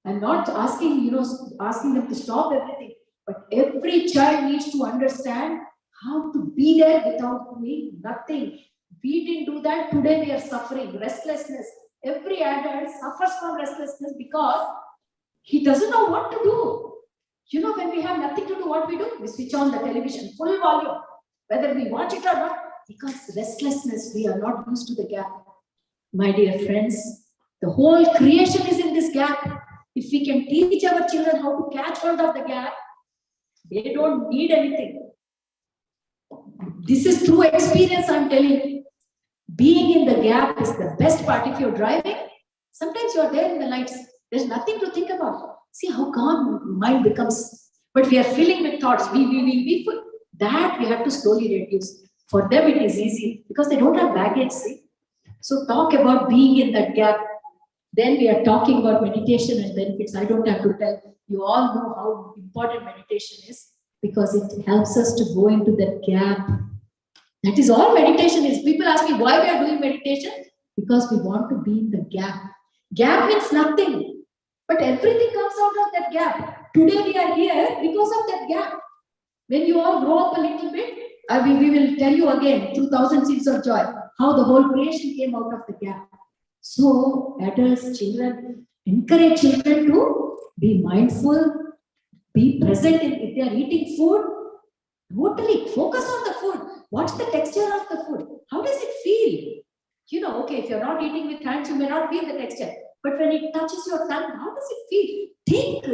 I'm not asking them to stop everything, but every child needs to understand how to be there without doing nothing. We didn't do that. Today we are suffering restlessness. Every adult suffers from restlessness because he doesn't know what to do. When we have nothing to do, what we do? We switch on the television, full volume, whether we watch it or not, because restlessness, we are not used to the gap. My dear friends, the whole creation is in this gap. If we can teach our children how to catch hold of the gap, they don't need anything. This is through experience, I'm telling you. Being in the gap is the best part. If you're driving, sometimes you're there in the lights. There's nothing to think about. See how calm mind becomes. But we are filling with thoughts. We full. That we have to slowly reduce. For them, it is easy because they don't have baggage. See? So talk about being in that gap. Then we are talking about meditation and benefits. I don't have to tell. You all know how important meditation is because it helps us to go into that gap. That is all meditation is. People ask me why we are doing meditation. Because we want to be in the gap. Gap means nothing. But everything comes out of that gap. Today we are here because of that gap. When you all grow up a little bit, we will tell you again through 1,000 Seeds of Joy how the whole creation came out of the gap. So adults, children, encourage children to be mindful, be present if they are eating food. Totally focus on the food. What's the texture of the food? How does it feel? Okay, if you're not eating with hands, you may not feel the texture. But when it touches your tongue, how does it feel? Think.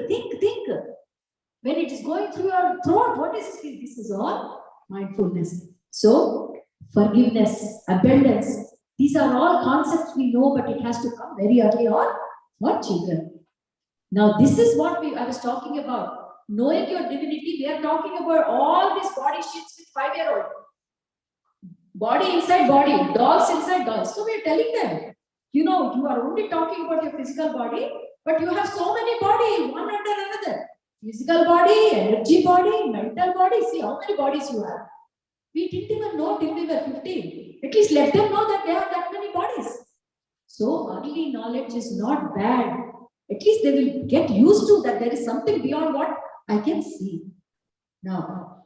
When it is going through your throat, what does it feel? This is all mindfulness. So, forgiveness, abundance, these are all concepts we know, but it has to come very early on for children. Now, this is what I was talking about. Knowing your divinity, we are talking about all these body shifts with 5-year-old. Body inside body, dolls inside dolls. So we are telling them, You know, you are only talking about your physical body, but you have so many bodies, one under another. Physical body, energy body, mental body. See how many bodies you have. We didn't even know till we were 15. At least let them know that they have that many bodies. So early knowledge is not bad. At least they will get used to that there is something beyond what I can see. Now,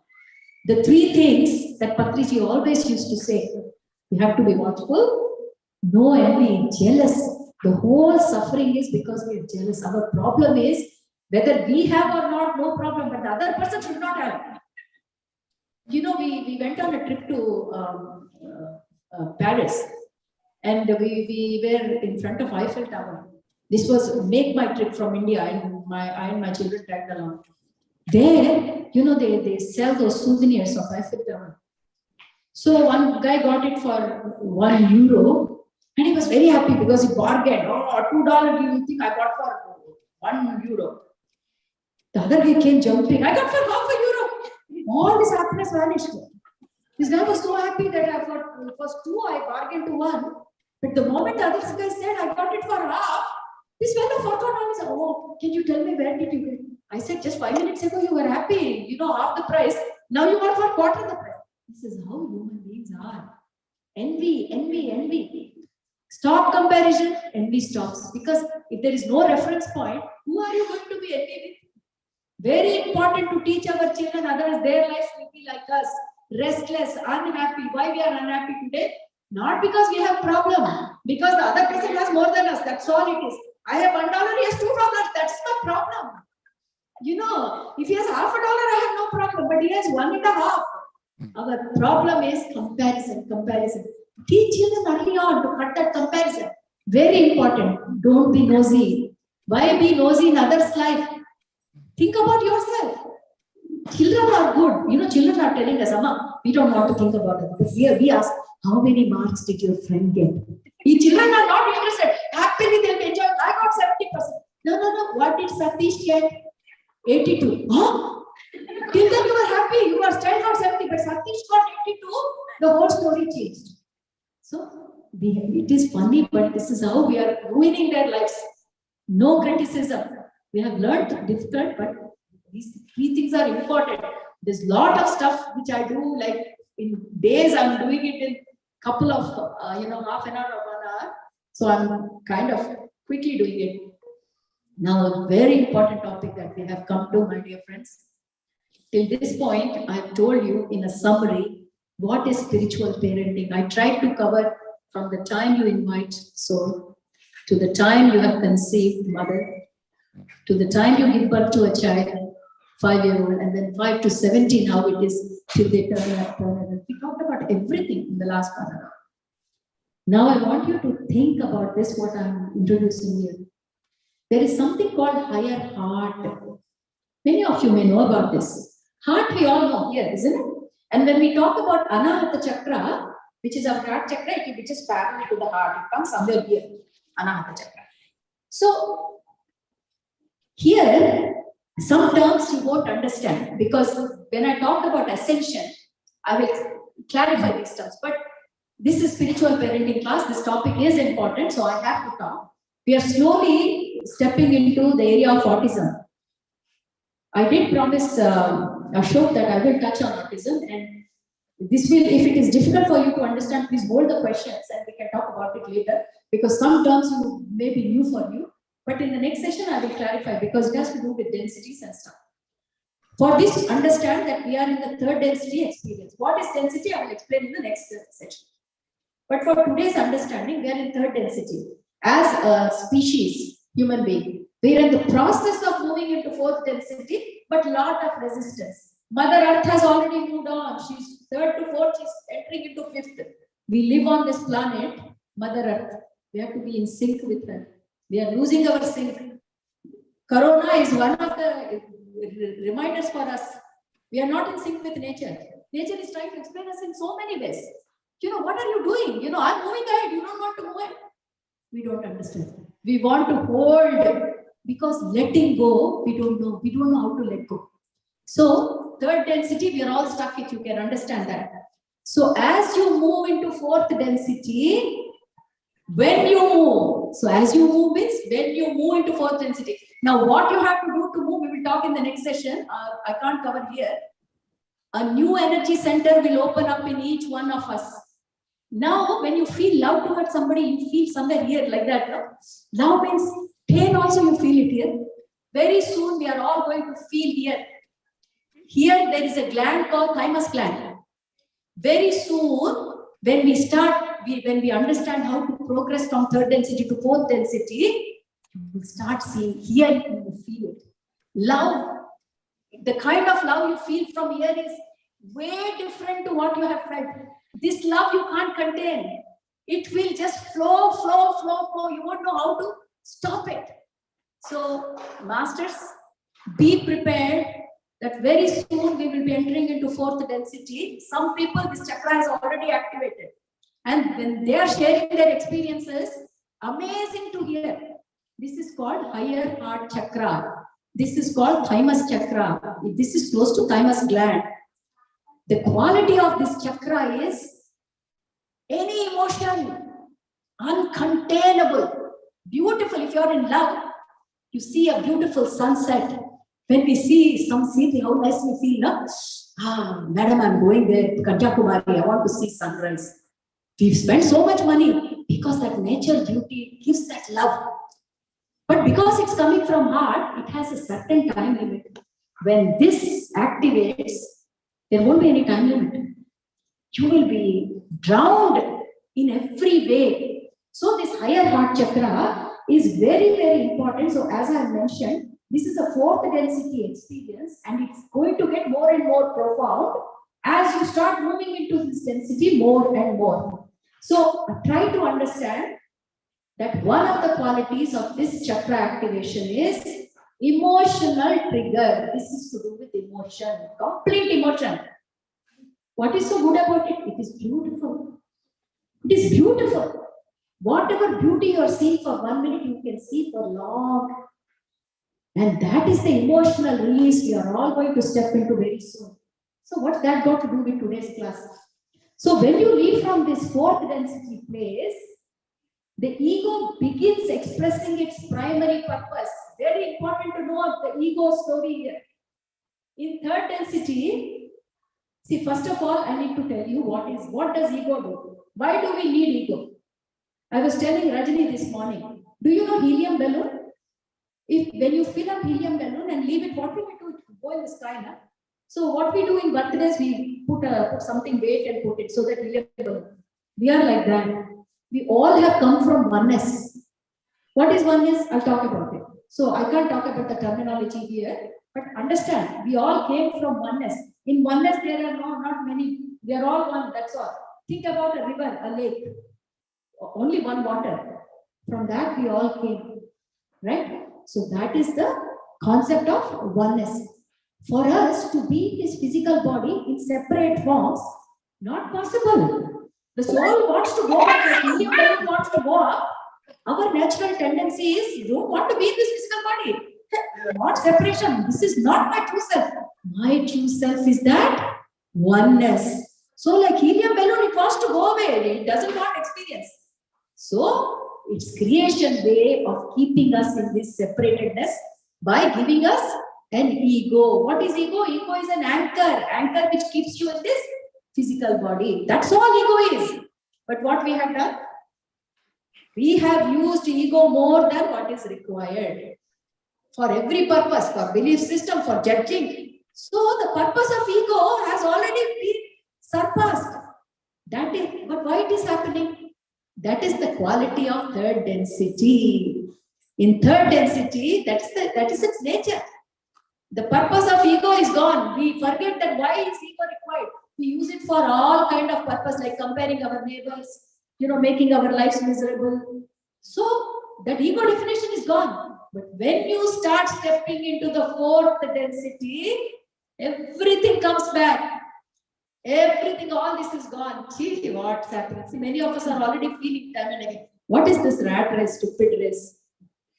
the three things that Patriji always used to say, you have to be watchful, no envy, jealous. The whole suffering is because we are jealous. Our problem is whether we have or not, no problem, but the other person should not have. You know, we went on a trip to Paris, and we were in front of Eiffel Tower. This was make my trip from India, and I and my children tagged along. There, you know, they sell those souvenirs of Eiffel Tower. So one guy got it for €1, and he was very happy because he bargained. Oh, $2, you think I got for €1? The other guy came jumping. I got for €0.50. All this happiness vanished. This guy was so happy that I thought it was 2, I bargained to 1. But the moment the other guy said I got it for half, this fellow forgot all his. Oh, can you tell me where did you get? I said just 5 minutes ago you were happy, you know, half the price. Now you want for quarter the price. This is how human beings are. Envy, envy, envy. Stop comparison, envy stops. Because if there is no reference point, who are you going to be envy with? Very important to teach our children, otherwise their lives will be like us. Restless, unhappy. Why we are unhappy today? Not because we have problem. Because the other person has more than us. That's all it is. I have $1, he has $2. That's my problem. You know, if he has $half, I have no problem. But he has 1.5. Our problem is comparison, comparison. Teach children early on to cut that comparison. Very important. Don't be nosy. Why be nosy in others' life? Think about yourself. Children are good. You know, children are telling us, Amma, we don't want to think about it. But we ask, how many marks did your friend get? These children are not interested. Happily they'll enjoy. I got 70%. No. What did Satish get? 82. Huh? Till then you were happy. You are still got 70. But Satish got 82. The whole story changed. So it is funny, but this is how we are ruining their lives. No criticism. We have learned difficult, but these three things are important. There's a lot of stuff which I do, like in days I'm doing it in couple of, half an hour or 1 hour. So I'm kind of quickly doing it. Now, a very important topic that we have come to, my dear friends. Till this point, I've told you in a summary, what is spiritual parenting? I tried to cover from the time you invite soul, to the time you have conceived mother, to the time you give birth to a child, 5-year-old, and then 5 to 17, how it is till they turn up. We talked about everything in the last 1 hour. Now I want you to think about this, what I'm introducing you. There is something called higher heart. Many of you may know about this. Heart we all know here, isn't it? And when we talk about Anahata Chakra, which is our heart chakra, it will be just parallel to the heart. It comes somewhere here, Anahata Chakra. So here, some terms you won't understand, because when I talk about Ascension, I will clarify these terms. But this is spiritual parenting class. This topic is important, so I have to talk. We are slowly stepping into the area of autism. I did promise Ashok that I will touch on autism, and this will, if it is difficult for you to understand, please hold the questions and we can talk about it later, because some terms may be new for you. But in the next session, I will clarify, because it has to do with densities and stuff. For this, understand that we are in the third density experience. What is density? I will explain in the next session. But for today's understanding, we are in third density. As a species, human being, we are in the process of moving into fourth density, but lot of resistance. Mother Earth has already moved on. She's third to fourth, she's entering into fifth. We live on this planet, Mother Earth. We have to be in sync with her. We are losing our sync. Corona is one of the reminders for us. We are not in sync with nature. Nature is trying to explain us in so many ways. You know, what are you doing? You know, I'm moving ahead. You don't want to move ahead. We don't understand. We want to hold, because letting go, we don't know. We don't know how to let go. So, third density, we are all stuck, if you can understand that. So, as you move into fourth density, When you move, so as you move means when you move into fourth density. Now, what you have to do to move, we will talk in the next session. I can't cover here. A new energy center will open up in each one of us. Now, when you feel love towards somebody, you feel somewhere here like that. No? Love means pain also, you feel it here. Very soon, we are all going to feel here. Here, there is a gland called thymus gland. Very soon, when we start, when we understand how to progress from third density to fourth density, you will start seeing here, you will feel it. Love, the kind of love you feel from here is way different to what you have felt. This love you can't contain. It will just flow, flow, flow, flow. You won't know how to stop it. So, masters, be prepared that very soon we will be entering into fourth density. Some people, this chakra is already activated. And when they are sharing their experiences, amazing to hear. This is called higher heart chakra. This is called thymus chakra. This is close to thymus gland. The quality of this chakra is any emotion, uncontainable, beautiful. If you are in love, you see a beautiful sunset. When we see some city, how nice we feel, no? Madam, I'm going there, Kanyakumari, I want to see sunrise. We've spent so much money because that nature beauty gives that love. But because it's coming from heart, it has a certain time limit. When this activates, there won't be any time limit. You will be drowned in every way. So this higher heart chakra is very, very important. So as I mentioned, this is a fourth density experience and it's going to get more and more profound as you start moving into this density more and more. So try to understand that one of the qualities of this chakra activation is emotional trigger. This is to do with emotion, complete emotion. What is so good about it? It is beautiful. It is beautiful. Whatever beauty you are seeing for 1 minute, you can see for long. And that is the emotional release we are all going to step into very soon. So what's that got to do with today's class? So when you leave from this fourth density place, the ego begins expressing its primary purpose. Very important to know the ego story here. In third density, see, first of all, I need to tell you what does ego do? Why do we need ego? I was telling Rajini this morning, do you know helium balloon? When you fill up helium balloon and leave it, what will we do? It will go in the sky, na? So what we do in birthdays, we put something weight and put it so that helium balloon. We are like that. We all have come from oneness. What is oneness? I'll talk about it. So I can't talk about the terminology here, but understand, we all came from oneness. In oneness, there are not many. We are all one, that's all. Think about a river, a lake. Only one water. From that, we all came. Right? So that is the concept of oneness. For us to be this physical body in separate forms, not possible. The soul wants to go up, the helium balloon wants to go up. Our natural tendency is, you don't want to be in this physical body. Not separation. This is not my true self. My true self is that oneness. So like helium balloon, it wants to go away. It doesn't want experience. So it's creation way of keeping us in this separatedness by giving us an ego. What is ego? Ego is an anchor which keeps you in this physical body. That's all ego is. But what we have done? We have used ego more than what is required. For every purpose, for belief system, for judging. So the purpose of ego has already been surpassed. That is, but why it is happening? That is the quality of third density. In third density, that is its nature. The purpose of ego is gone. We forget that why is ego required. We use it for all kind of purpose, like comparing our neighbors, making our lives miserable. So that ego definition is gone. But when you start stepping into the fourth density, everything comes back. Everything, all this is gone. Gee, what's happening? See, many of us are already feeling time and again. What is this rat race, stupid race?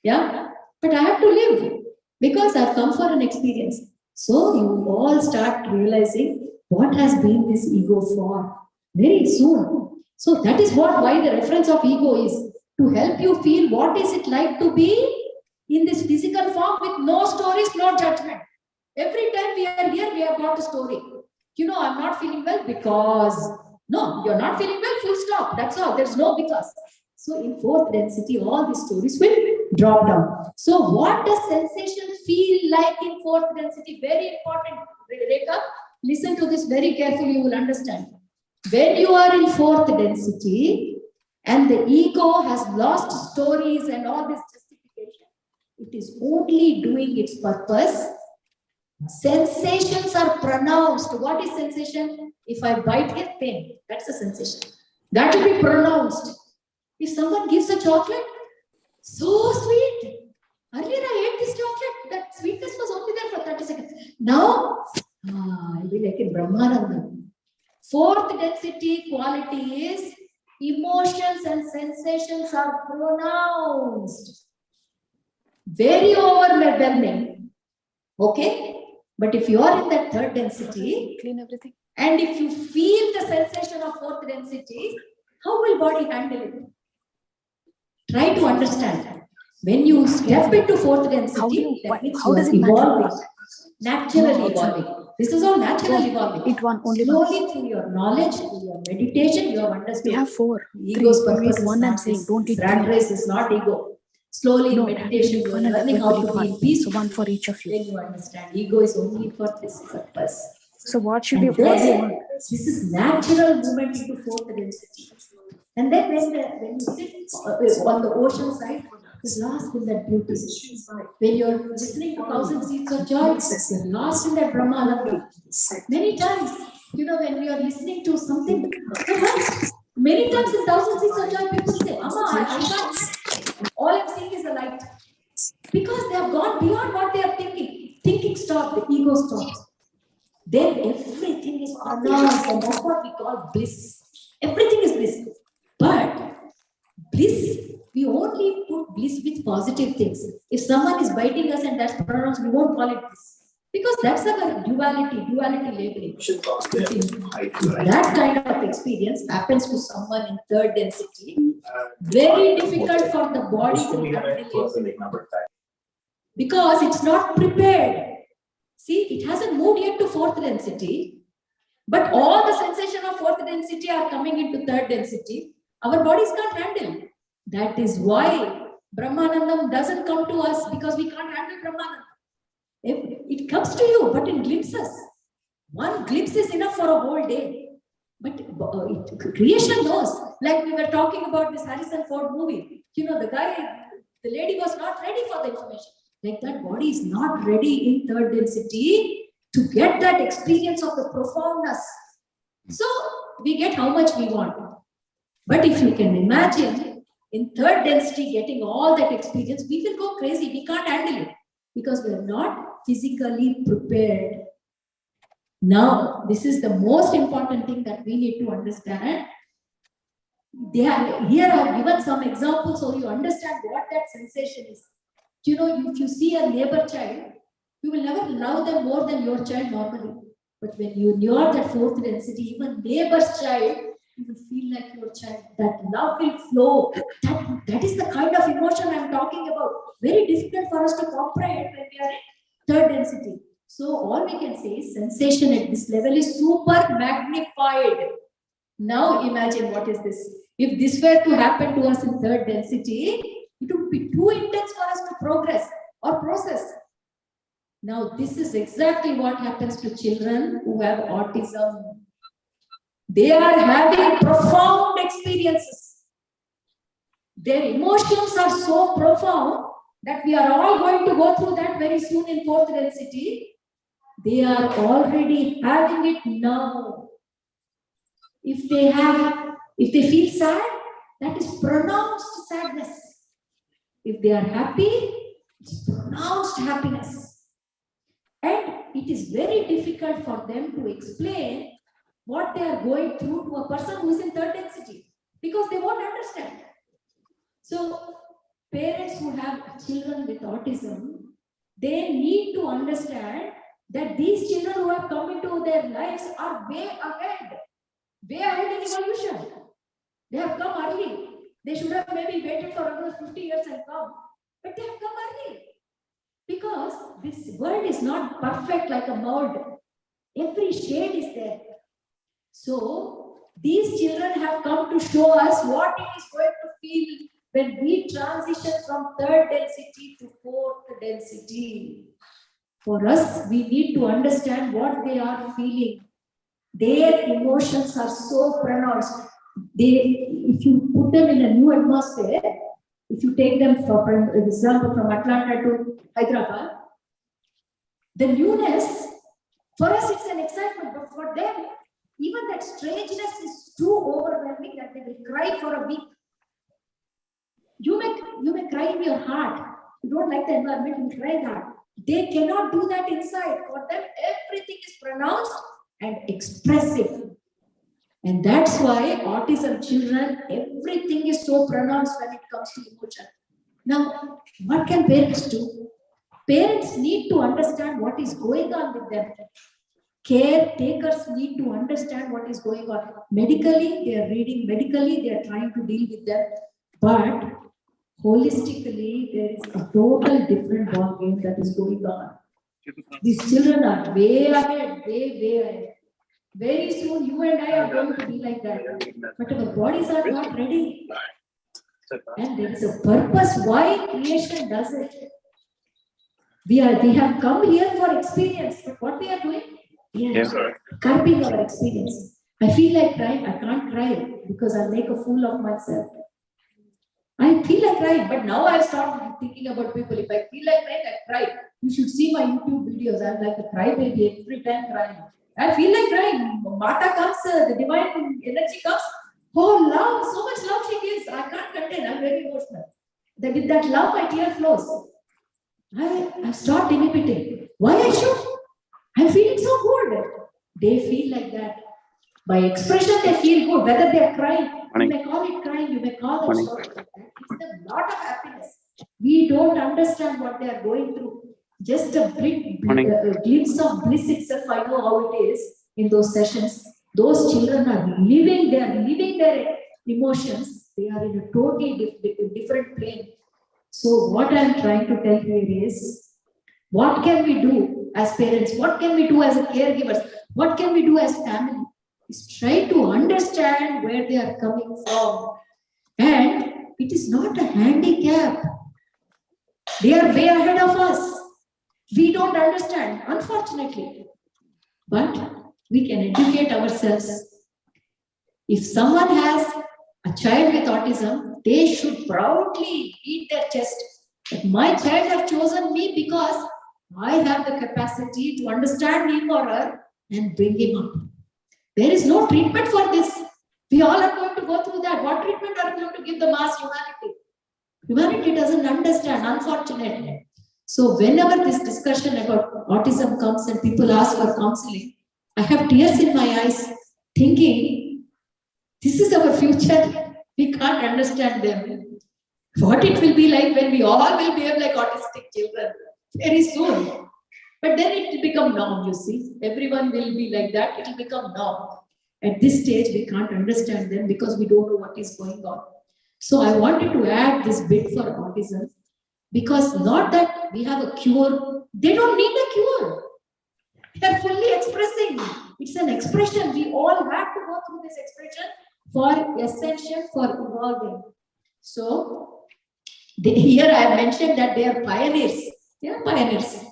Yeah, but I have to live because I've come for an experience. So you all start realizing what has been this ego for very soon. So that is why the reference of ego is to help you feel what is it like to be in this physical form with no stories, no judgment. Every time we are here, we have got a story. You know, I'm not feeling well because, no, you're not feeling well, full stop. That's all. There's no because. So in fourth density, all these stories will drop down. So what does sensation feel like in fourth density? Very important, Rekha. Listen to this very carefully, you will understand. When you are in fourth density and the ego has lost stories and all this justification, it is only doing its purpose. Sensations are pronounced. What is sensation? If I bite it, pain. That's a sensation. That will be pronounced. If someone gives a chocolate, so sweet. Earlier I ate this chocolate. That sweetness was only there for 30 seconds. Now, I'll be like in Brahmananda. Fourth density quality is emotions and sensations are pronounced. Very overwhelming. Okay? But if you are in that third density, Clean everything. And if you feel the sensation of fourth density, how will body handle it? Try to understand. When you step into fourth density, that means you are evolving. Naturally evolving. This is all natural evolving. Eat one, only Slowly one. through your knowledge, through your meditation, you have understood. We have 4. Ego's 3. purpose Eat is one, I'm not saying. this. Don't eat Rat 3. race is not ego. Slowly No, in meditation, eat you are one and learning how to be in peace. So one for each of you. Then you understand. Ego is only for this purpose. So what should And you what do you then, want? this is natural movement into fourth density. And then when you sit on the ocean side, you're lost in that beauty. When you're listening to Thousand Seeds of Joy, you're lost in that Brahmananda. Many times, you know, when we are listening to something, many times in Thousand Seeds of Joy, people say, Amma, I can't. All I'm seeing is a light. Because they have gone beyond what they are thinking. Thinking stops, the ego stops. Then everything is pronounced, and that's what we call bliss. Everything is bliss. But bliss, we only put bliss with positive things. If someone is biting us and that's pronounced, we won't call it bliss. Because that's our duality labeling. That kind of experience happens to someone in third density. Very difficult for the body to handle it. Because it's not prepared. See, it hasn't moved yet to fourth density, but all the sensation of fourth density are coming into third density. Our bodies can't handle. That is why Brahmanandam doesn't come to us, because we can't handle Brahmanandam. It comes to you, but in glimpses. One glimpse is enough for a whole day. But creation knows. Like we were talking about this Harrison Ford movie. You know, the lady was not ready for the information. Like that body is not ready in third density to get that experience of the profoundness. So we get how much we want. But if you can imagine in third density getting all that experience, we will go crazy. We can't handle it because we are not physically prepared. Now, this is the most important thing that we need to understand. Here I have given some examples so you understand what that sensation is. You know, if you see a neighbor child, you will never love them more than your child normally. But when you are that fourth density, even neighbor's child, you will feel like your child. That love will flow. That is the kind of emotion I'm talking about. Very difficult for us to comprehend when we are in third density. So all we can say is sensation at this level is super magnified. Now imagine what is this. If this were to happen to us in third density, it would be too intense for us to progress or process. Now, this is exactly what happens to children who have autism. They are having profound experiences. Their emotions are so profound that we are all going to go through that very soon in fourth density. They are already having it now. If they feel sad, that is pronounced sadness. If they are happy, it's pronounced happiness. And it is very difficult for them to explain what they are going through to a person who is in third density because they won't understand. So, parents who have children with autism, they need to understand that these children who have come into their lives are way ahead in evolution. They have come early. They should have maybe waited for another 50 years and come. But they have come early. Because this world is not perfect like a mold. Every shade is there. So, these children have come to show us what it is going to feel when we transition from third density to fourth density. For us, we need to understand what they are feeling. Their emotions are so pronounced. If you put them in a new atmosphere, if you take them for example from Atlanta to Hyderabad, the newness, for us it's an excitement, but for them, even that strangeness is too overwhelming that they will cry for a week. You may cry in your heart. You don't like the environment, you cry that. They cannot do that inside. For them, everything is pronounced and expressive. And that's why autism children, everything is so pronounced when it comes to emotion. Now, what can parents do? Parents need to understand what is going on with them. Caretakers need to understand what is going on. Medically, they are reading. Medically, they are trying to deal with them. But holistically, there is a total different ball game that is going on. These children are way ahead, way ahead. Very soon, you and I are going to be like that. But our bodies are not ready. And there is a purpose why creation does it. We have come here for experience, but what we are doing? We are curbing our experience. I feel like crying, I can't cry because I'll make a fool of myself. I feel like crying, but now I've started thinking about people. If I feel like crying, I cry. You should see my YouTube videos. I'm like a crybaby every time crying. I feel like crying. Mata comes, the divine energy comes. Oh, love, so much love she gives. I can't contain. I'm very emotional. With that love, my tear flows. I start inhibiting. Why I should? I'm feeling so good. They feel like that. By expression, they feel good. Whether they are crying, you may call it crying, you may call it short. That gives them a lot of happiness. We don't understand what they are going through. Just a glimpse of bliss itself, I know how it is in those sessions. Those children are living their emotions. They are in a totally different plane. So what I'm trying to tell here is, what can we do as parents? What can we do as caregivers? What can we do as family? Is try to understand where they are coming from. And it is not a handicap. They are way ahead of us. We don't understand, unfortunately. But we can educate ourselves. If someone has a child with autism, they should proudly beat their chest that my child has chosen me because I have the capacity to understand him or her and bring him up. There is no treatment for this. We all are going to go through that. What treatment are we going to give the mass humanity? Humanity doesn't understand, unfortunately. So whenever this discussion about autism comes and people ask for counseling, I have tears in my eyes thinking, this is our future. We can't understand them. What it will be like when we all will behave like autistic children very soon. But then it will become norm, you see. Everyone will be like that. It will become norm. At this stage, we can't understand them because we don't know what is going on. So I wanted to add this bit for autism because not that we have a cure. They don't need a cure. They are fully expressing. It's an expression. We all have to go through this expression for Ascension, for evolving. So here I have mentioned that they are pioneers. They are pioneers.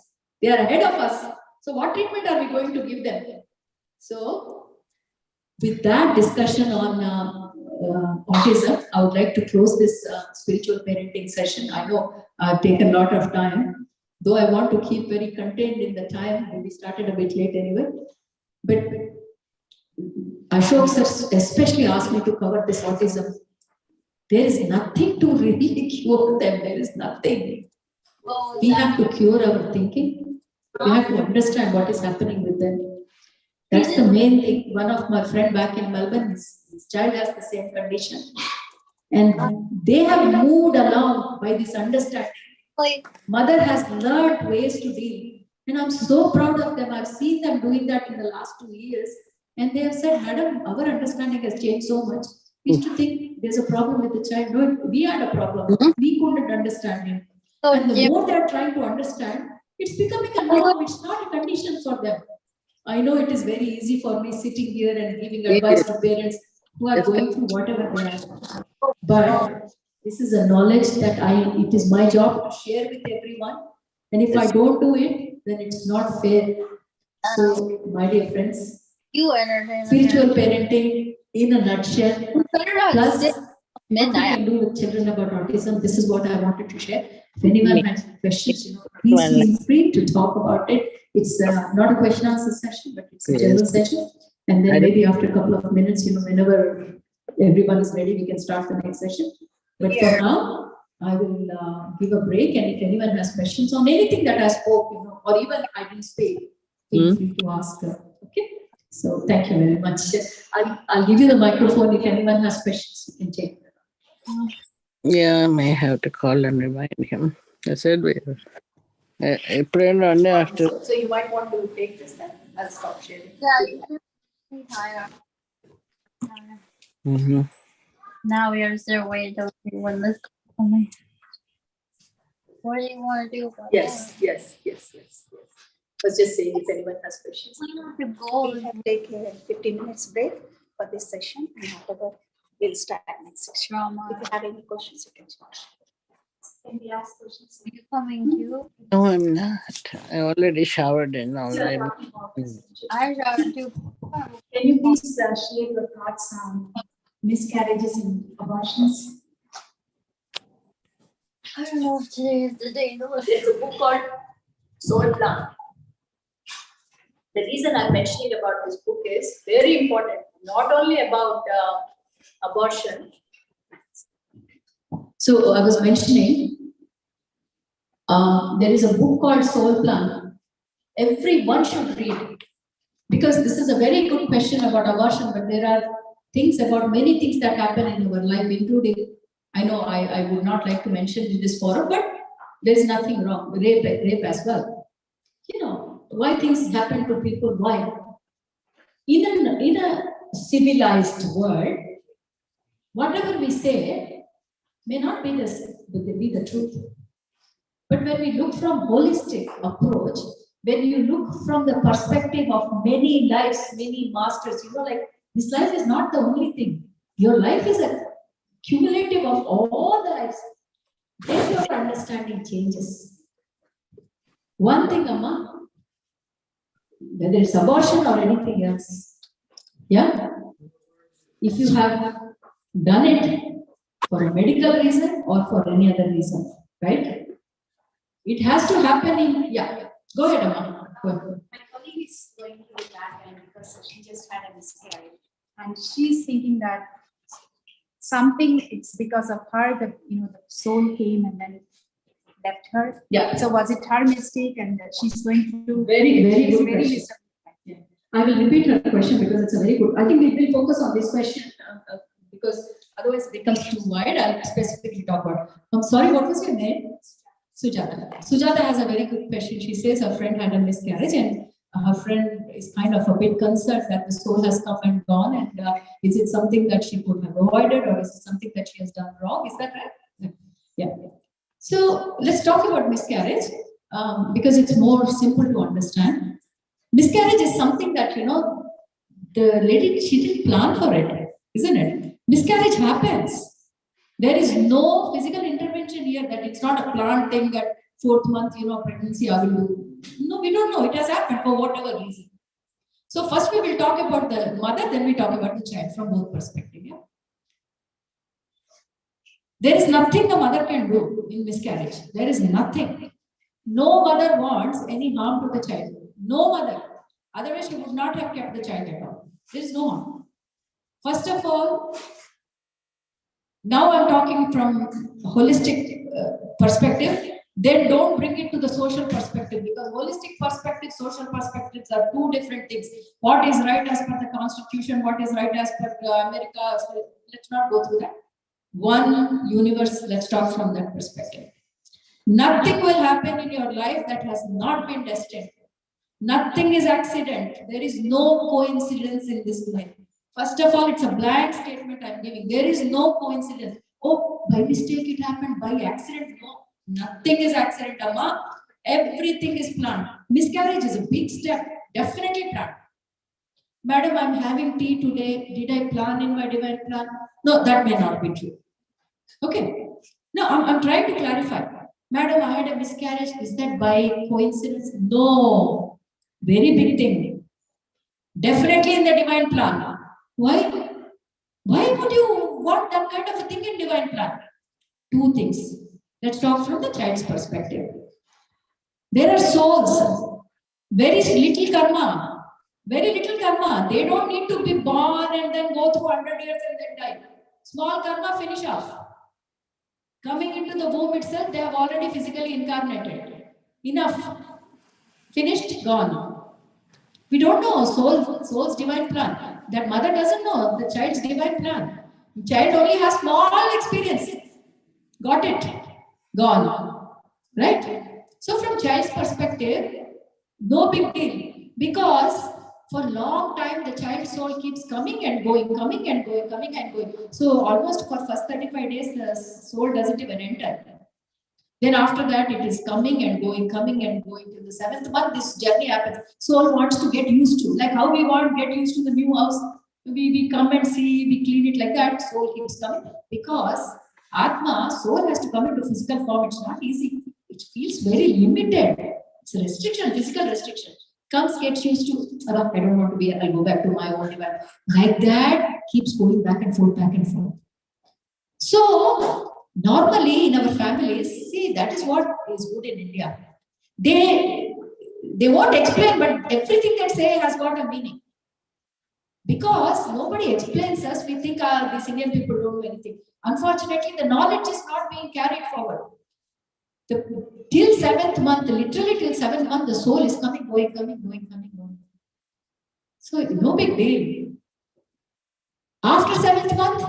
They are ahead of us. So what treatment are we going to give them? So with that discussion on autism, I would like to close this spiritual parenting session. I know I've taken a lot of time, though I want to keep very contained in the time. We started a bit late anyway. But Ashok sir especially asked me to cover this autism. There is nothing to really cure them. There is nothing. We have to cure our thinking. We have to understand what is happening with them. That's the main thing. One of my friend back in Melbourne, his child has the same condition. And they have moved along by this understanding. Mother has learned ways to deal. And I'm so proud of them. I've seen them doing that in the last 2 years. And they have said, Madam, our understanding has changed so much. We used to think there's a problem with the child. No, we had a problem. We couldn't understand him. And the more they're trying to understand, it's becoming a norm. It's not a condition for them. I know it is very easy for me sitting here and giving advice to parents who are going through whatever they are. But this is a knowledge that it is my job to share with everyone. And if I don't do it, then it's not fair. So, my dear friends, spiritual parenting in a nutshell, plus what we can do with children about autism. This is what I wanted to share. If anyone has questions, please feel free to talk about it. It's not a question answer session, but it's a general session. And then maybe after a couple of minutes, whenever everyone is ready, we can start the next session. But for now, I will give a break. And if anyone has questions on anything that I spoke, or even I didn't speak, feel free to ask. Okay. So thank you very much. I'll give you the microphone. If anyone has questions, you can take them. Yeah, I may have to call and remind him. I said we April only after. So you might want to take this then. I'll stop sharing. Now we are still waiting when this. What do you want to do about Yes. I was just saying if anyone has questions. The goal We have take a 15 minutes break for this session, and after that, we'll start next session. If you have any questions, you can ask. Can we ask questions? Are you coming too? No, I'm not. I already showered in already. I showered too. Can you please share your thoughts on miscarriages and abortions? I don't know if today is the day to listen. There's a book called Soul Plan. The reason I'm mentioning about this book is very important, not only about abortion. So I was mentioning, there is a book called Soul Plan. Everyone should read it, because this is a very good question about abortion, but there are things about many things that happen in our life, including, I know I would not like to mention in this forum, but there's nothing wrong, rape as well. Why things happen to people, why? In a civilized world, whatever we say may not be the truth. But when we look from holistic approach, when you look from the perspective of many lives, many masters, this life is not the only thing. Your life is a cumulative of all the lives. Then your understanding changes. One thing, Amma, whether it's abortion or anything else, if you have done it for a medical reason or for any other reason, right? It has to happen in, go ahead, Amma. Go ahead. My colleague is going through that, and because she just had a miscarriage, and she's thinking that it's because of her that the soul came and then left her. Yeah. So was it her mistake, and that she's going through Very good question. I will repeat her question because it's a very good. I think we will focus on this question because otherwise it becomes too wide. I'll specifically talk about. I'm sorry, what was your name? Sujata. Sujata has a very good question. She says her friend had a miscarriage, and her friend is kind of a bit concerned that the soul has come and gone. And is it something that she could have avoided, or is it something that she has done wrong? Is that right? Yeah. So let's talk about miscarriage because it's more simple to understand. Miscarriage is something that, the lady, she didn't plan for it, isn't it? Miscarriage happens. There is no physical intervention here, that it's not a planned thing that 4th month, pregnancy I will do. No, we don't know. It has happened for whatever reason. So first we will talk about the mother, then we talk about the child from both perspectives. Yeah? There is nothing the mother can do in miscarriage. There is nothing. No mother wants any harm to the child. No mother. Otherwise, she would not have kept the child at all. There is no harm. First of all, now I'm talking from holistic perspective. Then don't bring it to the social perspective, because holistic perspective, social perspectives are two different things. What is right as per the Constitution? What is right as per America? So let's not go through that. One universe, let's talk from that perspective. Nothing will happen in your life that has not been destined. Nothing is accident. There is no coincidence in this life. First of all, it's a blank statement I'm giving. There is no coincidence. Oh, by mistake it happened, by accident. No, nothing is accident, Amma. Everything is planned. Miscarriage is a big step, definitely planned. Madam, I'm having tea today. Did I plan in my divine plan? No, that may not be true. Okay. No, I'm trying to clarify. Madam, I had a miscarriage. Is that by coincidence? No. Very big thing. Definitely in the divine plan. Why? Why would you want that kind of a thing in divine plan? Two things. Let's talk from the child's perspective. There are souls, very little karma. Very little karma. They don't need to be born and then go through 100 years and then die. Small karma, finish off. Coming into the womb itself, they have already physically incarnated. Enough. Finished, gone. We don't know soul's divine plan. That mother doesn't know the child's divine plan. The child only has small experience. Got it. Gone. Right? So from child's perspective, no big deal. Because for a long time, the child soul keeps coming and going, coming and going, coming and going. So almost for first 35 days, the soul doesn't even enter. Then after that, it is coming and going, coming and going. Till the 7th month, this journey happens. Soul wants to get used to, like how we want to get used to the new house. We come and see, we clean it like that. Soul keeps coming. Because Atma, soul has to come into physical form. It's not easy. It feels very limited. It's a restriction, physical restriction. Comes, gets used to, I don't want to be, I'll go back to my own divine. Like that, keeps going back and forth, back and forth. So, normally in our families, see, that is what is good in India. They won't explain, but everything they say has got a meaning. Because nobody explains us, we think these Indian people don't know anything. Unfortunately, the knowledge is not being carried forward. Till 7th month, literally till 7th month, the soul is coming, going, coming, going, coming, going. So no big deal. After 7th month,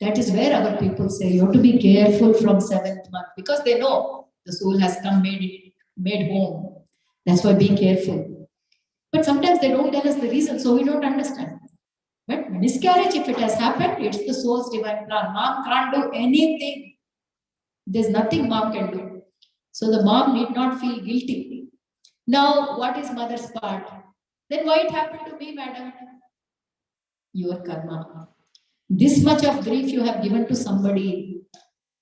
that is where our people say you have to be careful from 7th month because they know the soul has come, made home. That's why be careful. But sometimes they don't tell us the reason, so we don't understand. But miscarriage, if it has happened, it's the soul's divine plan. Mom can't do anything. There's nothing mom can do. So the mom need not feel guilty. Now, what is mother's part? Then why it happened to me, madam? Your karma. This much of grief you have given to somebody.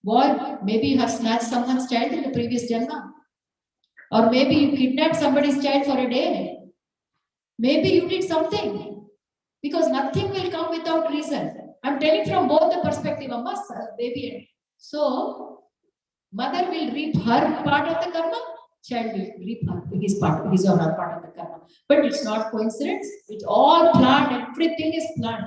What? Maybe you have snatched someone's child in the previous janma. Or maybe you kidnapped somebody's child for a day. Maybe you did something. Because nothing will come without reason. I'm telling from both the perspective of baby. So, mother will reap her part of the karma, child will reap his or her part of the karma. But it's not coincidence, it's all planned, everything is planned.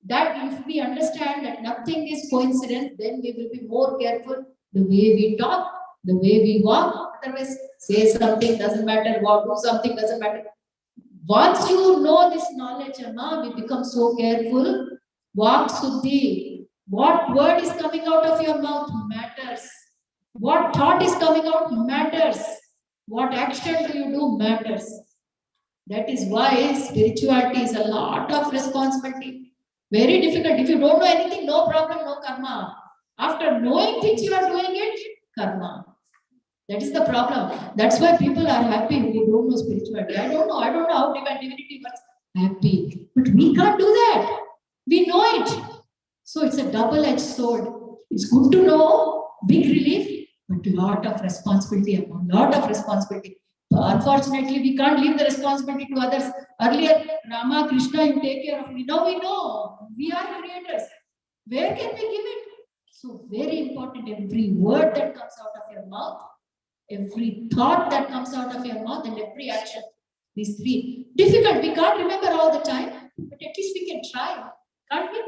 That if we understand that nothing is coincidence, then we will be more careful the way we talk, the way we walk. Otherwise, say something doesn't matter, do something doesn't matter. Once you know this knowledge, we become so careful. Walk Suddhi. What word is coming out of your mouth matters. What thought is coming out matters. What action do you do matters. That is why spirituality is a lot of responsibility. Very difficult. If you don't know anything, no problem, no karma. After knowing things, you are doing it, karma. That is the problem. That's why people are happy who don't know spirituality. I don't know how divine divinity works. Happy. But we can't do that. We know it. So it's a double-edged sword. It's good to know, big relief, but a lot of responsibility, Unfortunately, we can't leave the responsibility to others. Earlier, Rama, Krishna, you take care of me. Now we know. We are creators. Where can we give it? So very important, every word that comes out of your mouth, every thought that comes out of your mouth, and every action. These three. Difficult. We can't remember all the time, but at least we can try. Can't we?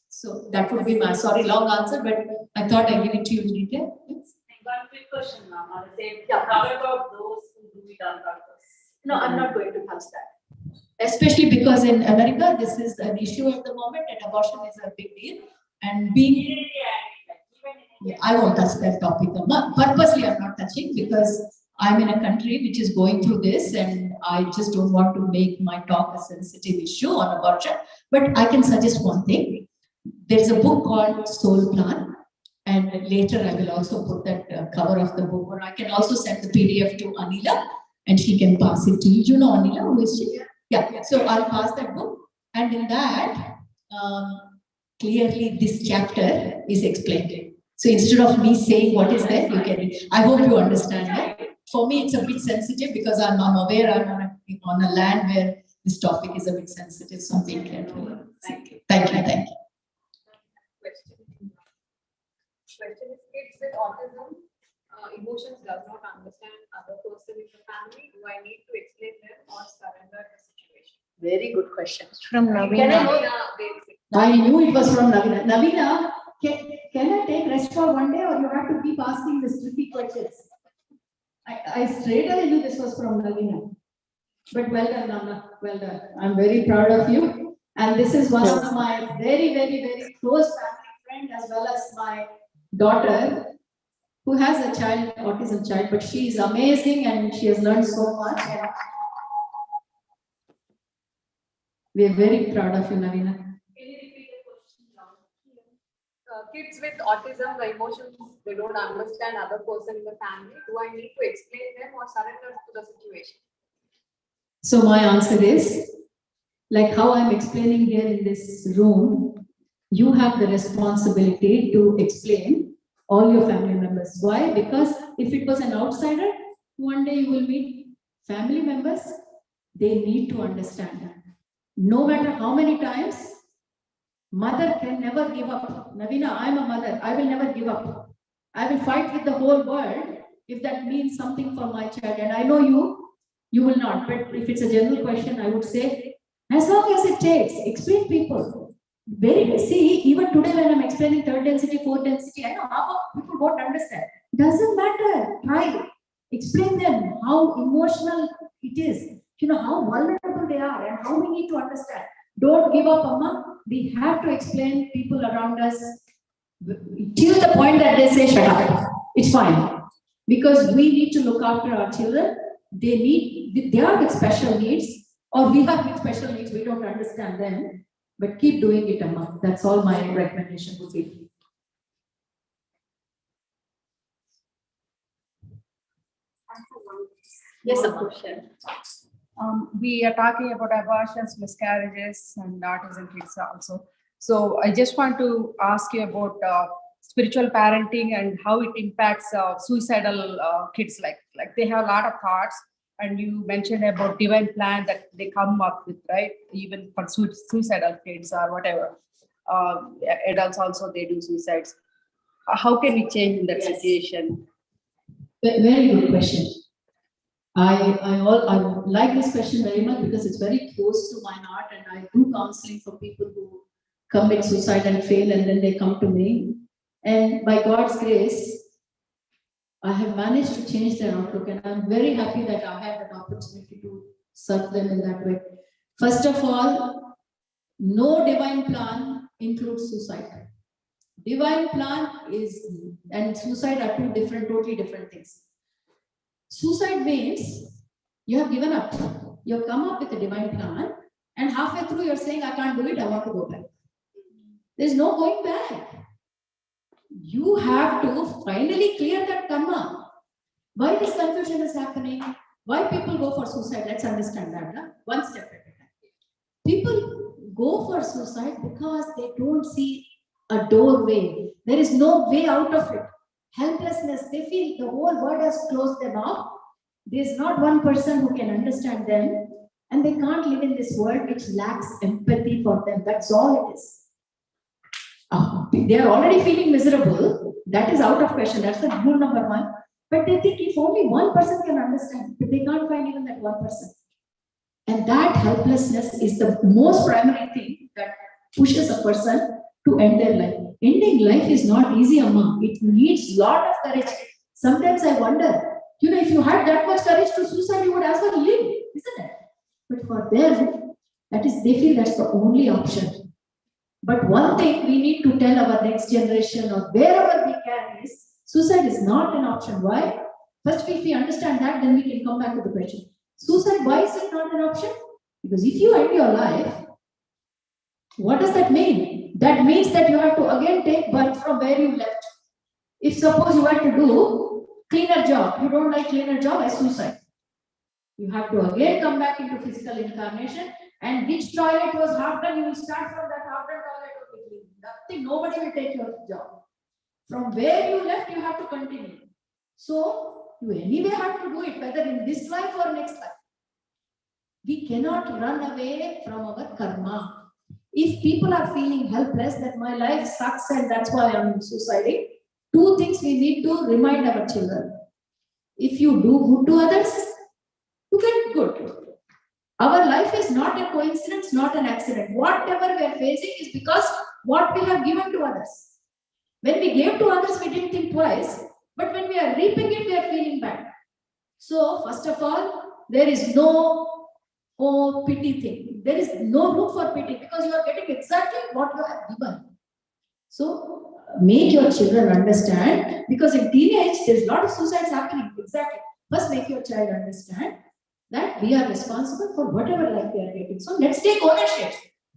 So that would be my, sorry, long answer, but I thought I'd give it to you in detail. Yes. One quick question, ma'am. On the same, how about those who do it on purpose? No, I'm not going to touch that. Especially because in America, this is an issue at the moment, and abortion is a big deal. And being, I won't touch that topic. Purposely, I'm not touching because I'm in a country which is going through this, and I just don't want to make my talk a sensitive issue on abortion, but I can suggest one thing. There's a book called Soul Plan, and later I will also put that cover of the book, or I can also send the PDF to Anila, and she can pass it to you. You know Anila, who is she? Yeah, so I'll pass that book, and in that, clearly this chapter is explained. So instead of me saying what is there, you can, I hope you understand that. For me, it's a bit sensitive because I'm aware I'm on a land where this topic is a bit sensitive, so I'm being careful. Thank you. Thank you. Thank you. Question is, kids with autism, emotions does not understand other person in the family. Do I need to explain them or surrender the situation? Very good question. From Navina. I knew it was from Navina. Navina, can I take rest for one day, or you have to keep asking these tricky questions? I straight away knew this was from Navina. But well done, Nana. Well done. I'm very proud of you. And this is one of my very, very, very close family friend, as well as my daughter, who has a child, autism child, but she is amazing and she has learned so much. And we are very proud of you, Navina. Can you repeat the question now? Kids with autism, the emotions, they don't understand other person in the family. Do I need to explain them or surrender to the situation? So my answer is, like how I'm explaining here in this room, you have the responsibility to explain all your family members. Why? Because if it was an outsider, one day you will meet family members, they need to understand. No matter how many times, mother can never give up. Navina, I'm a mother, I will never give up. I will fight with the whole world if that means something for my child. And I know you will not. But if it's a general question, I would say, as long as it takes, explain people. See, even today when I'm explaining third density, fourth density, I know how people won't understand. Doesn't matter. Try. Explain them how emotional it is. You know, how vulnerable they are and how we need to understand. Don't give up, Amma. We have to explain people around us till the point that they say, shut up. It's fine. Because we need to look after our children. They are with special needs, or we have with special needs, we don't understand them. But keep doing it, Amma. That's all my recommendation would be. Yes, Amma. We are talking about abortions, miscarriages, and autism kids also. So I just want to ask you about spiritual parenting and how it impacts suicidal kids. Like they have a lot of thoughts, and you mentioned about divine plan that they come up with, right? Even for suicidal kids or whatever. Adults also, they do suicides. How can we change in that situation? Very good question. I like this question very much because it's very close to my heart, and I do counseling for people who commit suicide and fail, and then they come to me. And by God's grace, I have managed to change their outlook, and I'm very happy that I had an opportunity to serve them in that way. First of all, no divine plan includes suicide. Divine plan and suicide are two totally different things. Suicide means you have given up. You have come up with a divine plan, and halfway through you're saying, I can't do it, I want to go back. There's no going back. You have to finally clear that karma. Why this confusion is happening? Why people go for suicide? Let's understand that. One step at a time. People go for suicide because they don't see a doorway. There is no way out of it. Helplessness. They feel the whole world has closed them off. There's not one person who can understand them, and they can't live in this world which lacks empathy for them. That's all it is. They are already feeling miserable. That is out of question. That's the rule number one. But they think if only one person can understand, but they can't find even that one person. And that helplessness is the most primary thing that pushes a person to end their life. Ending life is not easy, Amma. It needs a lot of courage. Sometimes I wonder, if you had that much courage to suicide, you would as well live, isn't it? But for them, they feel that's the only option. But one thing we need to tell our next generation or wherever we can is suicide is not an option. Why? First, if we understand that, then we can come back to the question. Suicide, why is it not an option? Because if you end your life, what does that mean? That means that you have to again take birth from where you left. If suppose you have to do cleaner job, you don't like cleaner job as suicide. You have to again come back into physical incarnation, and which toilet was half done, you will start from that half done toilet. Nothing, nobody will take your job. From where you left, you have to continue. So you anyway have to do it, whether in this life or next life. We cannot run away from our karma. If people are feeling helpless, that my life sucks and that's why I'm suiciding, two things we need to remind our children. If you do good to others, you get good. Our life is not a coincidence, not an accident. Whatever we are facing is because what we have given to others. When we gave to others, we didn't think twice. But when we are reaping it, we are feeling bad. So, first of all, there is no pity thing. There is no room for pity because you are getting exactly what you have given. So, make your children understand, because in teenage, there's a lot of suicides happening. Exactly. First, make your child understand that we are responsible for whatever life we are getting. So, let's take ownership.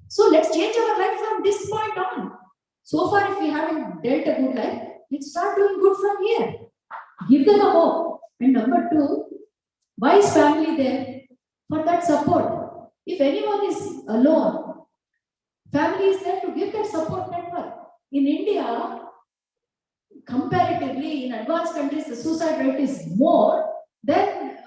So, let's change our life from this point on. So far, if we haven't dealt a good life, let's start doing good from here. Give them a hope. And number two, why is family there? For that support. If anyone is alone, family is there to give that support network. In India, comparatively, in advanced countries, the suicide rate is more than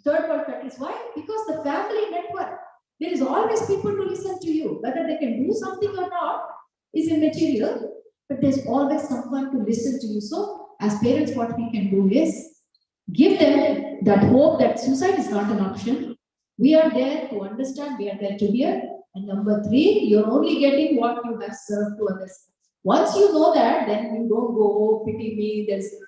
third world countries. Why? Because the family network, there is always people to listen to you. Whether they can do something or not is immaterial, but there's always someone to listen to you. So, as parents, what we can do is give them that hope that suicide is not an option. We are there to understand, we are there to hear. And number three, you're only getting what you have served to others. Once you know that, then you don't go, oh, pity me.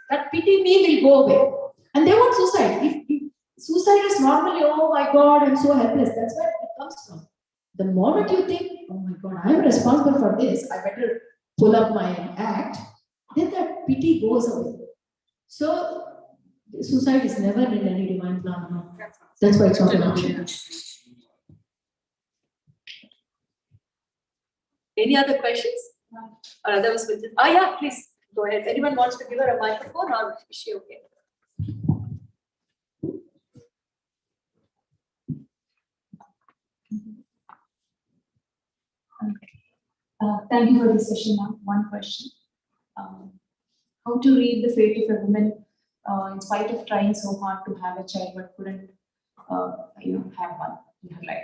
That pity me will go away. And they want suicide. If suicide is normally, oh my God, I'm so helpless. That's where it comes from. The moment you think, oh my God, I'm responsible for this, I better pull up my act, then that pity goes away. So, suicide is never in any divine plan. No. That's why it's not an option. Any other questions? Or others will just, yeah, please go ahead. Anyone wants to give her a microphone, or is she okay? Thank you for this session, ma'am. One question. How to read the fate of a woman in spite of trying so hard to have a child but couldn't have one in her life?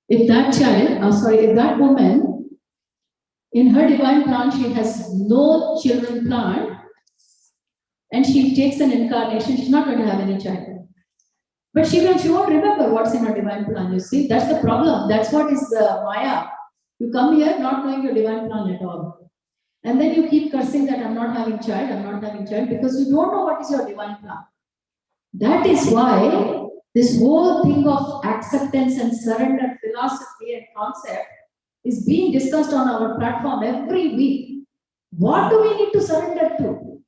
If that child, if that woman, in her divine plan, she has no children planned, and she takes an incarnation, she's not going to have any child. But she won't remember what's in her divine plan, you see. That's the problem. That's what is Maya. You come here not knowing your divine plan at all. And then you keep cursing that I'm not having child, because you don't know what is your divine plan. That is why this whole thing of acceptance and surrender philosophy and concept is being discussed on our platform every week. What do we need to surrender to?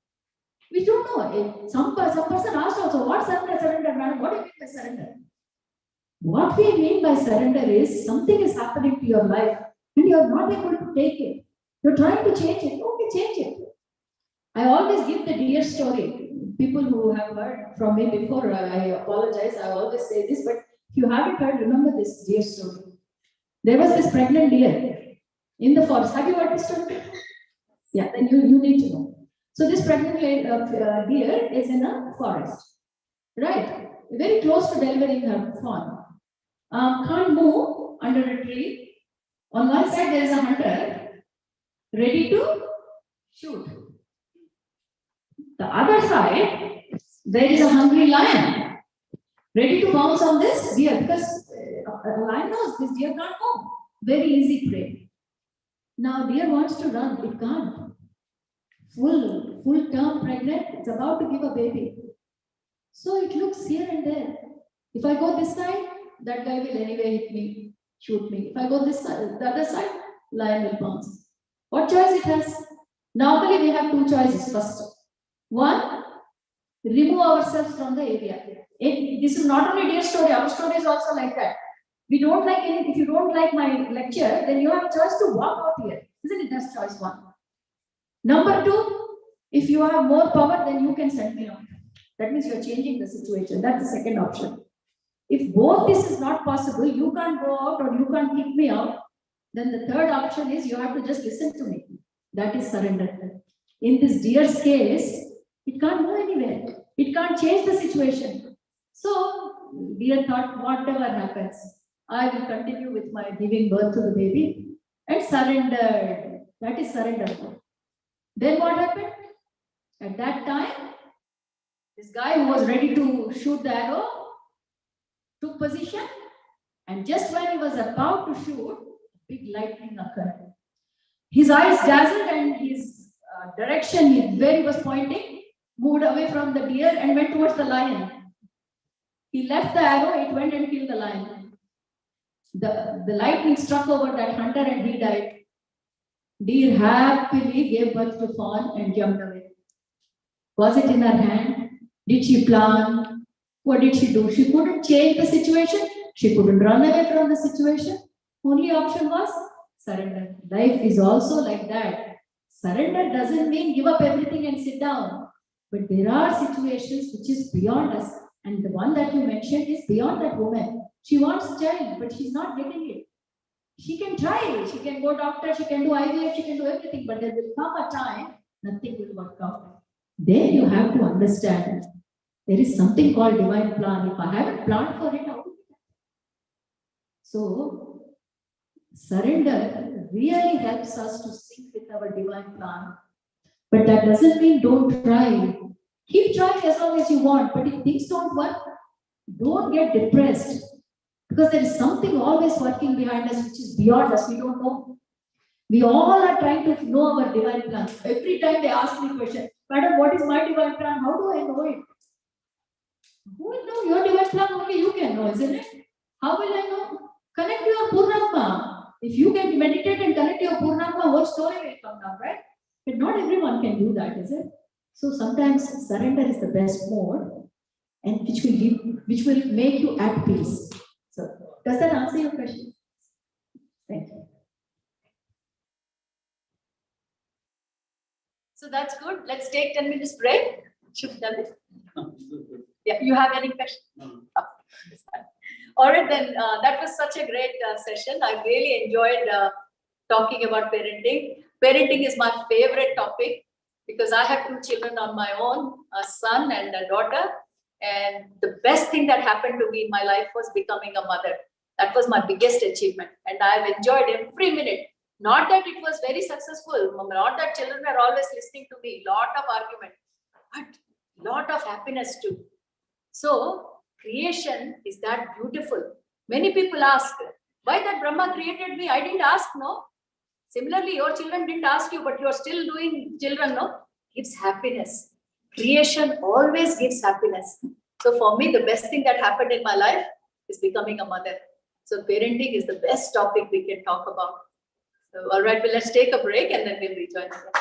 We don't know. Some person asked also, what surrender, madam? What do you mean by surrender? What we mean by surrender is something is happening to your life and you are not able to take it. You're trying to change it. Okay, change it. I always give the deer story. People who have heard from me before, I apologize. I always say this, but if you haven't heard, remember this deer story. There was this pregnant deer in the forest. Have you heard this story? Yeah, then you need to know. So this pregnant deer is in a forest, right? Very close to delivering her fawn. Can't move under a tree. On one side there is a hunter ready to shoot. The other side there is a hungry lion ready to pounce on this deer, because a lion knows this deer can't move. Very easy prey. Now deer wants to run, it can't. Full term pregnant, it's about to give a baby. So it looks here and there. If I go this side, that guy will anyway hit me, shoot me. If I go this side, the other side, lion will pounce. What choice it has? Normally, we have two choices. First, one, remove ourselves from the area. This is not only dear story, our story is also like that. We don't like any, if you don't like my lecture, then you have a choice to walk out here. Isn't it? That's choice one. Number two, if you have more power, then you can send me out. That means you're changing the situation. That's the second option. If both this is not possible, you can't go out or you can't kick me out, then the third option is you have to just listen to me. That is surrender. In this dear's case, it can't go anywhere. It can't change the situation. So, dear thought, whatever happens, I will continue with my giving birth to the baby and surrender. That is surrender. Then what happened? At that time, this guy who was ready to shoot the arrow took position, and just when he was about to shoot, big lightning occurred. His eyes dazzled and his direction where he was pointing moved away from the deer and went towards the lion. He left the arrow, it went and killed the lion. The lightning struck over that hunter and he died. Deer happily gave birth to fawn and jumped away. Was it in her hand? Did she plan? What did she do? She couldn't change the situation. She couldn't run away from the situation. Only option was surrender. Life is also like that. Surrender doesn't mean give up everything and sit down. But there are situations which is beyond us. And the one that you mentioned is beyond that woman. She wants a child, but she's not getting it. She can try. She can go doctor, she can do IVF, she can do everything. But there will come a time, nothing will work out. Then you have to understand there is something called divine plan. If I haven't planned for it, how will it happen? So, surrender really helps us to sync with our divine plan. But that doesn't mean don't try. Keep trying as long as you want. But if things don't work, don't get depressed. Because there is something always working behind us which is beyond us. We don't know. We all are trying to know our divine plan. Every time they ask me a question, Madam, what is my divine plan? How do I know it? Who will know your divine plan? Only you can know, isn't it? How will I know? Connect to your Purnatma. If you can meditate and connect to your Purnatma, whole story will come down, right? But not everyone can do that, is it? So sometimes surrender is the best mode, and which will make you at peace. So does that answer your question? Thank you. So that's good. Let's take 10 minutes break. Should we done this? Yeah, you have any questions? Oh, all right, then that was such a great session. I really enjoyed talking about parenting. Parenting is my favorite topic because I have two children on my own, a son and a daughter. And the best thing that happened to me in my life was becoming a mother. That was my biggest achievement. And I've enjoyed every minute. Not that it was very successful, not that children were always listening to me, lot of argument, but lot of happiness too. So creation is that beautiful. Many people ask, why that Brahma created me? I didn't ask, no. Similarly, your children didn't ask you, but you're still doing children, no? Gives happiness. Creation always gives happiness. So for me, the best thing that happened in my life is becoming a mother. So parenting is the best topic we can talk about. So, all right, well, let's take a break and then we'll rejoin again.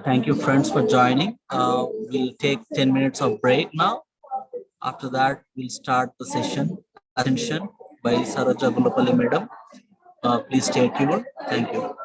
Thank you, friends, for joining. We'll take 10 minutes of break now. After that, we'll start the session, Ascension by Saroja Gullapalli Madam. Please stay tuned. Thank you.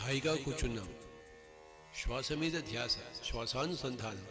హాయిగా కూర్చున్నాం. శ్వాస మీద ధ్యాస, శ్వాసానుసంధానం.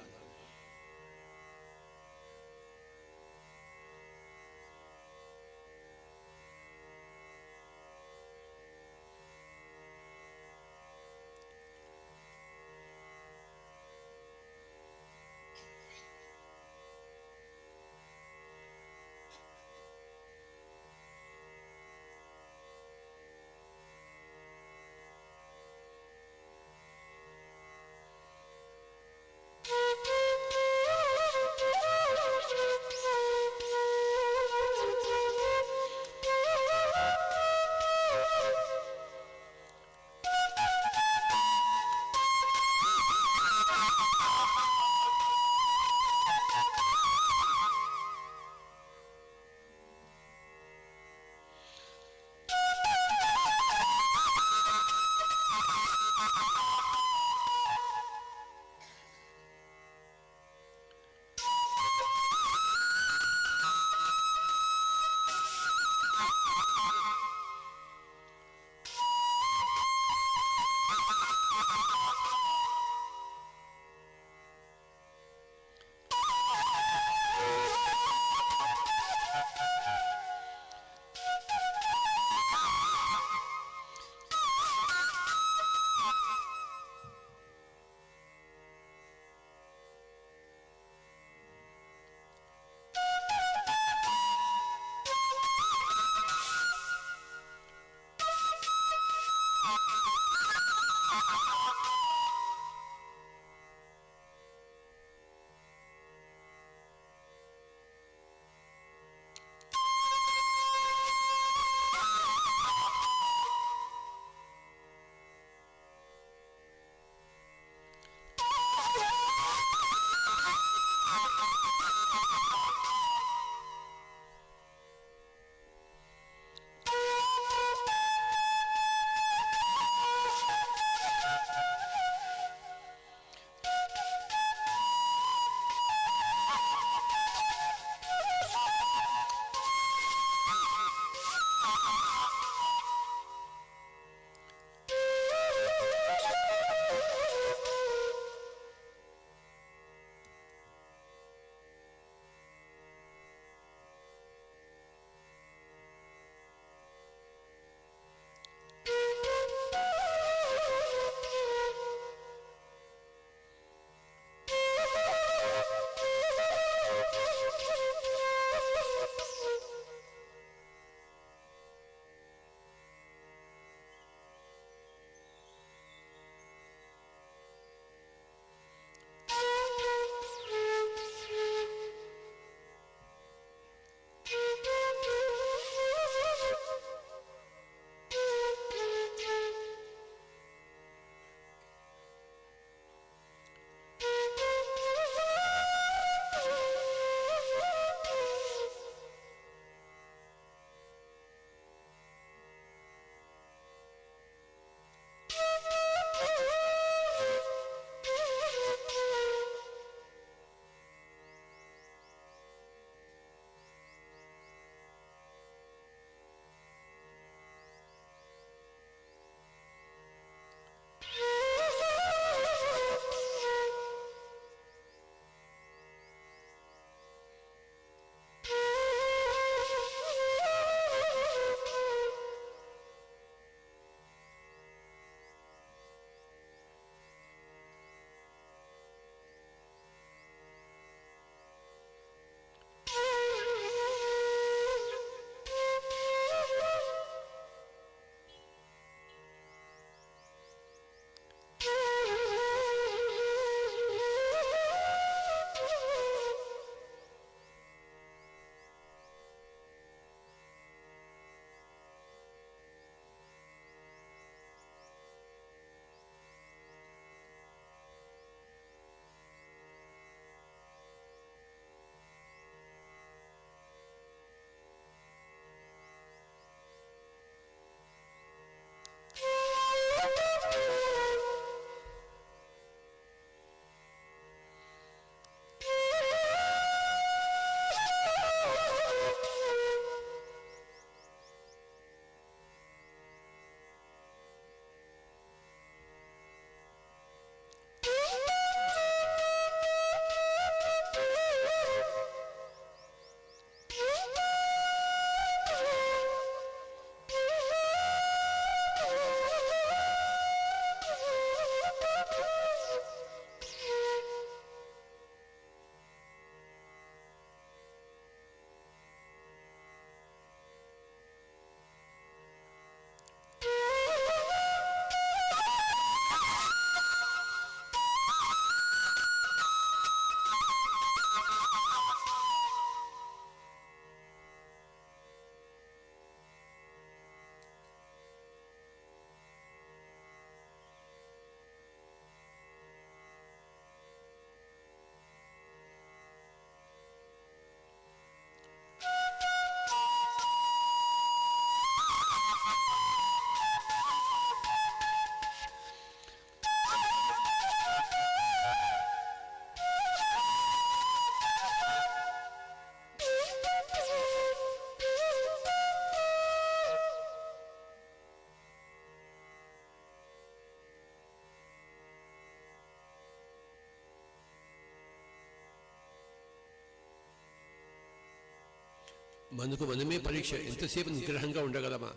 మనకు మనమే పరీక్ష. ఎంతసేపు నిగ్రహంగా ఉండగలమా?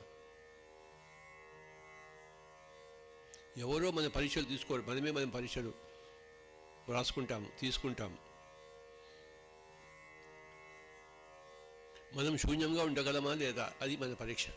ఎవరో మన పరీక్షలు తీసుకోరు, మనమే మనం పరీక్షలు రాసుకుంటాము, తీసుకుంటాము. మనం శూన్యంగా ఉండగలమా లేదా, అది మన పరీక్ష.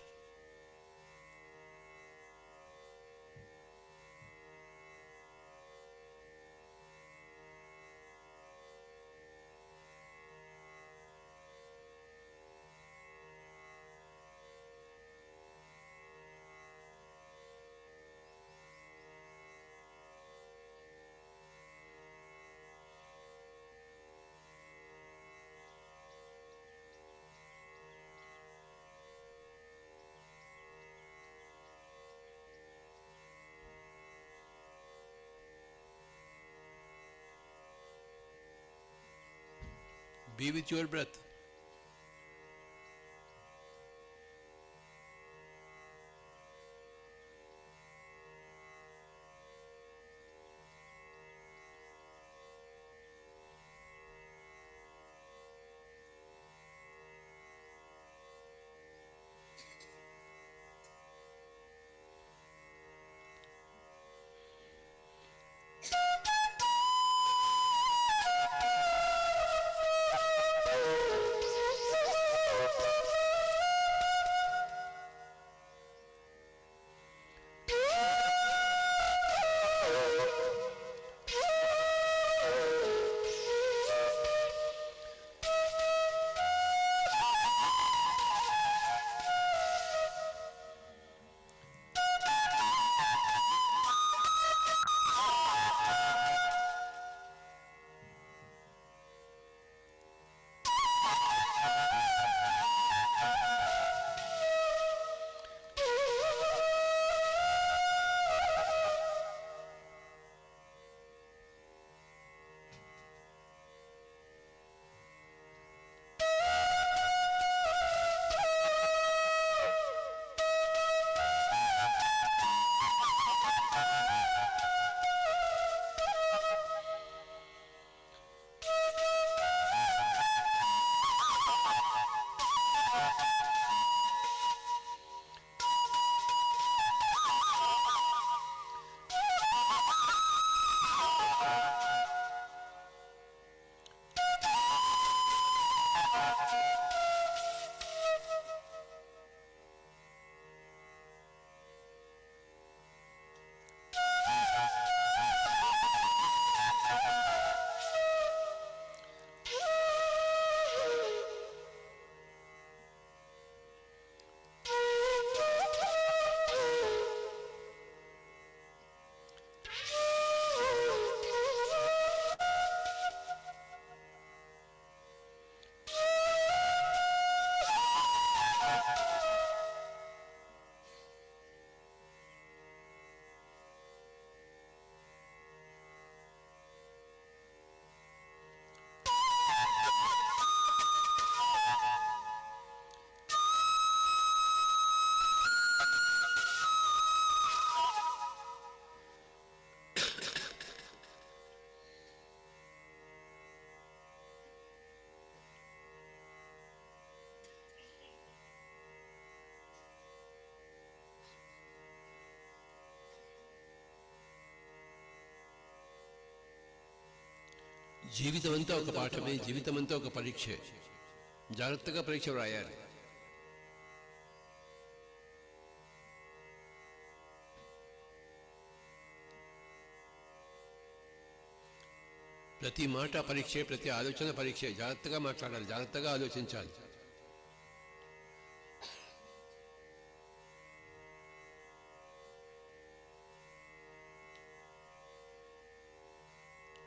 Be with your breath. జీవితమంతా ఒక పాఠమే, జీవితమంతా ఒక పరీక్షే. జాగ్రత్తగా పరీక్ష వ్రాయాలి. ప్రతి మాట పరీక్షే, ప్రతి ఆలోచన పరీక్షే. జాగ్రత్తగా మాట్లాడాలి, జాగ్రత్తగా ఆలోచించాలి.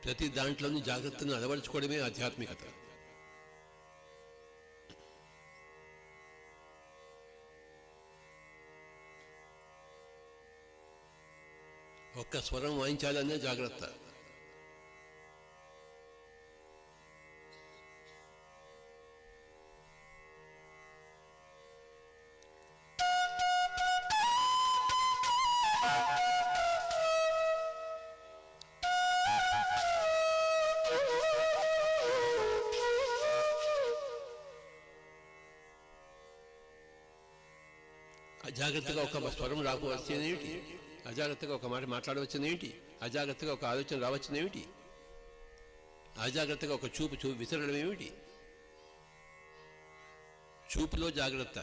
ప్రతి దాంట్లోని జాగ్రత్తను అలవరుచుకోవడమే ఆధ్యాత్మికత. ఒక్క స్వరం వాయించాలనే జాగ్రత్త. అజాగ్రత్తగా ఒక స్వరం రాకు వచ్చేదేమిటి? అజాగ్రత్తగా ఒక మాట మాట్లాడవచ్చునేమిటి? అజాగ్రత్తగా ఒక ఆలోచన రావచ్చునేమిటి? అజాగ్రత్తగా ఒక చూపు విసరడం ఏమిటి? చూపులో జాగ్రత్త,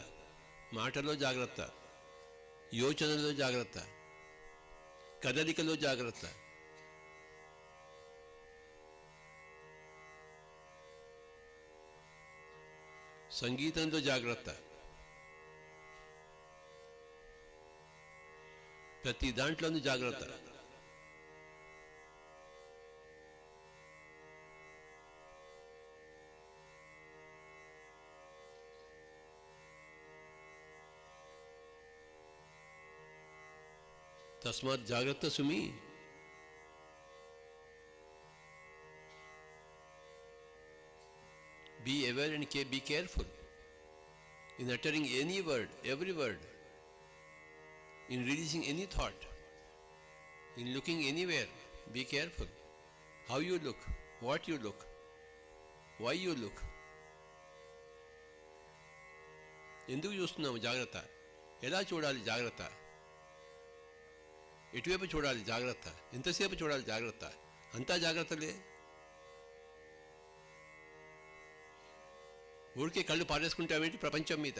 మాటలో జాగ్రత్త, యోచనలో జాగ్రత్త, కదలికలో జాగ్రత్త. సంగీతంలో జాగ్రత్త. ప్రతి దాంట్లోనూ జాగ్రత్త. తస్మాత్ జాగ్రత్త సుమి. Be aware and be careful in uttering any word, every word, in releasing any thought, in looking anywhere. Be careful how you look, what you look, why you look. ఎందుకు చూస్తున్నాము జాగ్రత్త? ఎలా చూడాలి జాగ్రత్త? ఎటువైపు చూడాలి జాగ్రత్త? ఎంతసేపు చూడాలి జాగ్రత్త? అంతా జాగ్రత్తలే. ఊరికే కళ్ళు పారేసుకుంటావేంటి ప్రపంచం మీద?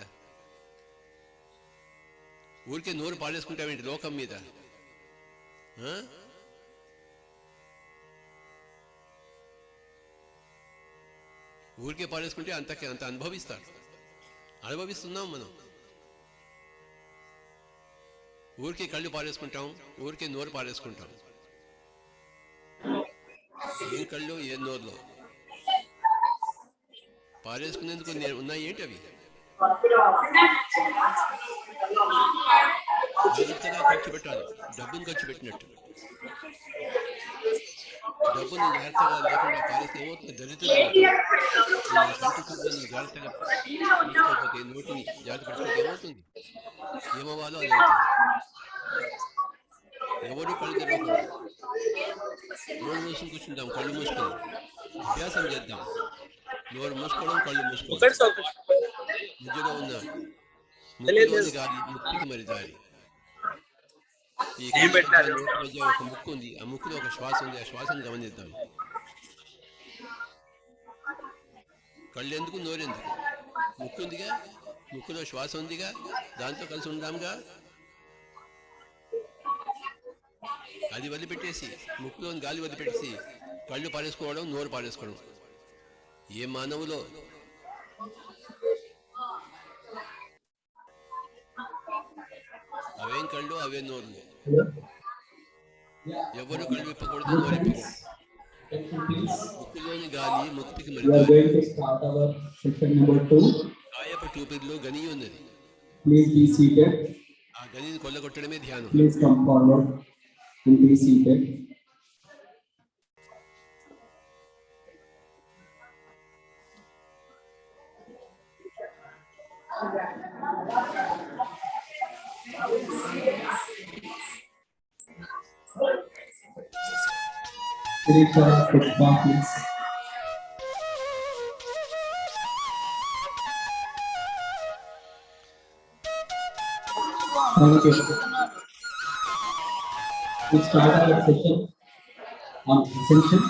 ఊరికే నోరు పారేసుకుంటావేంటి లోకం మీద? ఊరికే పారేసుకుంటే అంత అనుభవిస్తున్నాం మనం. ఊరికే కళ్ళు పారేసుకుంటాం, ఊరికే నోరు పారేసుకుంటాం. ఏం కళ్ళు ఏం నోరులో పారేసుకునేందుకు ఉన్నాయి ఏంటి అవి? జాగ్రత్తగా ఖర్చు పెట్టాలి, డబ్బును ఖర్చు పెట్టినట్టు. డబ్బుని జాగ్రత్తగా లేకుండా పారేస్తే ఏమవుతుంది? దరిద్రం. జాగ్రత్తగా తీసుకోకపోతే, నోటిని జాగ్రత్త పడుతుంటే ఏమవుతుంది? ఏమవ్వాలో అది అవుతుంది. ఎవరు కళ్ళు తెరవకుండా నోరు మూసుకుని కూర్చుంటాం, కళ్ళు మూసుకొని అభ్యాసం చేద్దాం. నోరు మూసుకోవడం, కళ్ళు మూసుకోవడం. మధ్యలో ఉన్న ముక్కులోని గాలి, ముక్కుకి మరి దారి. ఈ నోటి మధ్య ఒక ముక్కు ఉంది, ఆ ముక్కులో ఒక శ్వాస ఉంది, ఆ శ్వాసను గమనిద్దాం. కళ్ళు ఎందుకు, నోరెందుకు? ముక్కు ఉందిగా, ముక్కులో శ్వాస ఉందిగా, దాంతో కలిసి ఉందాంగా. అది వదిలిపెట్టేసి, ముక్కులోని గాలి వదిలిపెట్టేసి కళ్ళు పారేసుకోవడం, నోరు పారేసుకోవడం. ఏ మానవులో అవేం కళ్ళు, అవే నోరులు. ఎవరు కళ్ళు విప్పకూడదు, నోరు విప్పకూడదు. ముక్కులోని గాలి ముక్తికి మరి గాయపు టూపిలో గని ఉన్నది. ఆ గనిని కొల్లగొట్టడమే ధ్యానం. Thank you. We start our session on Ascension.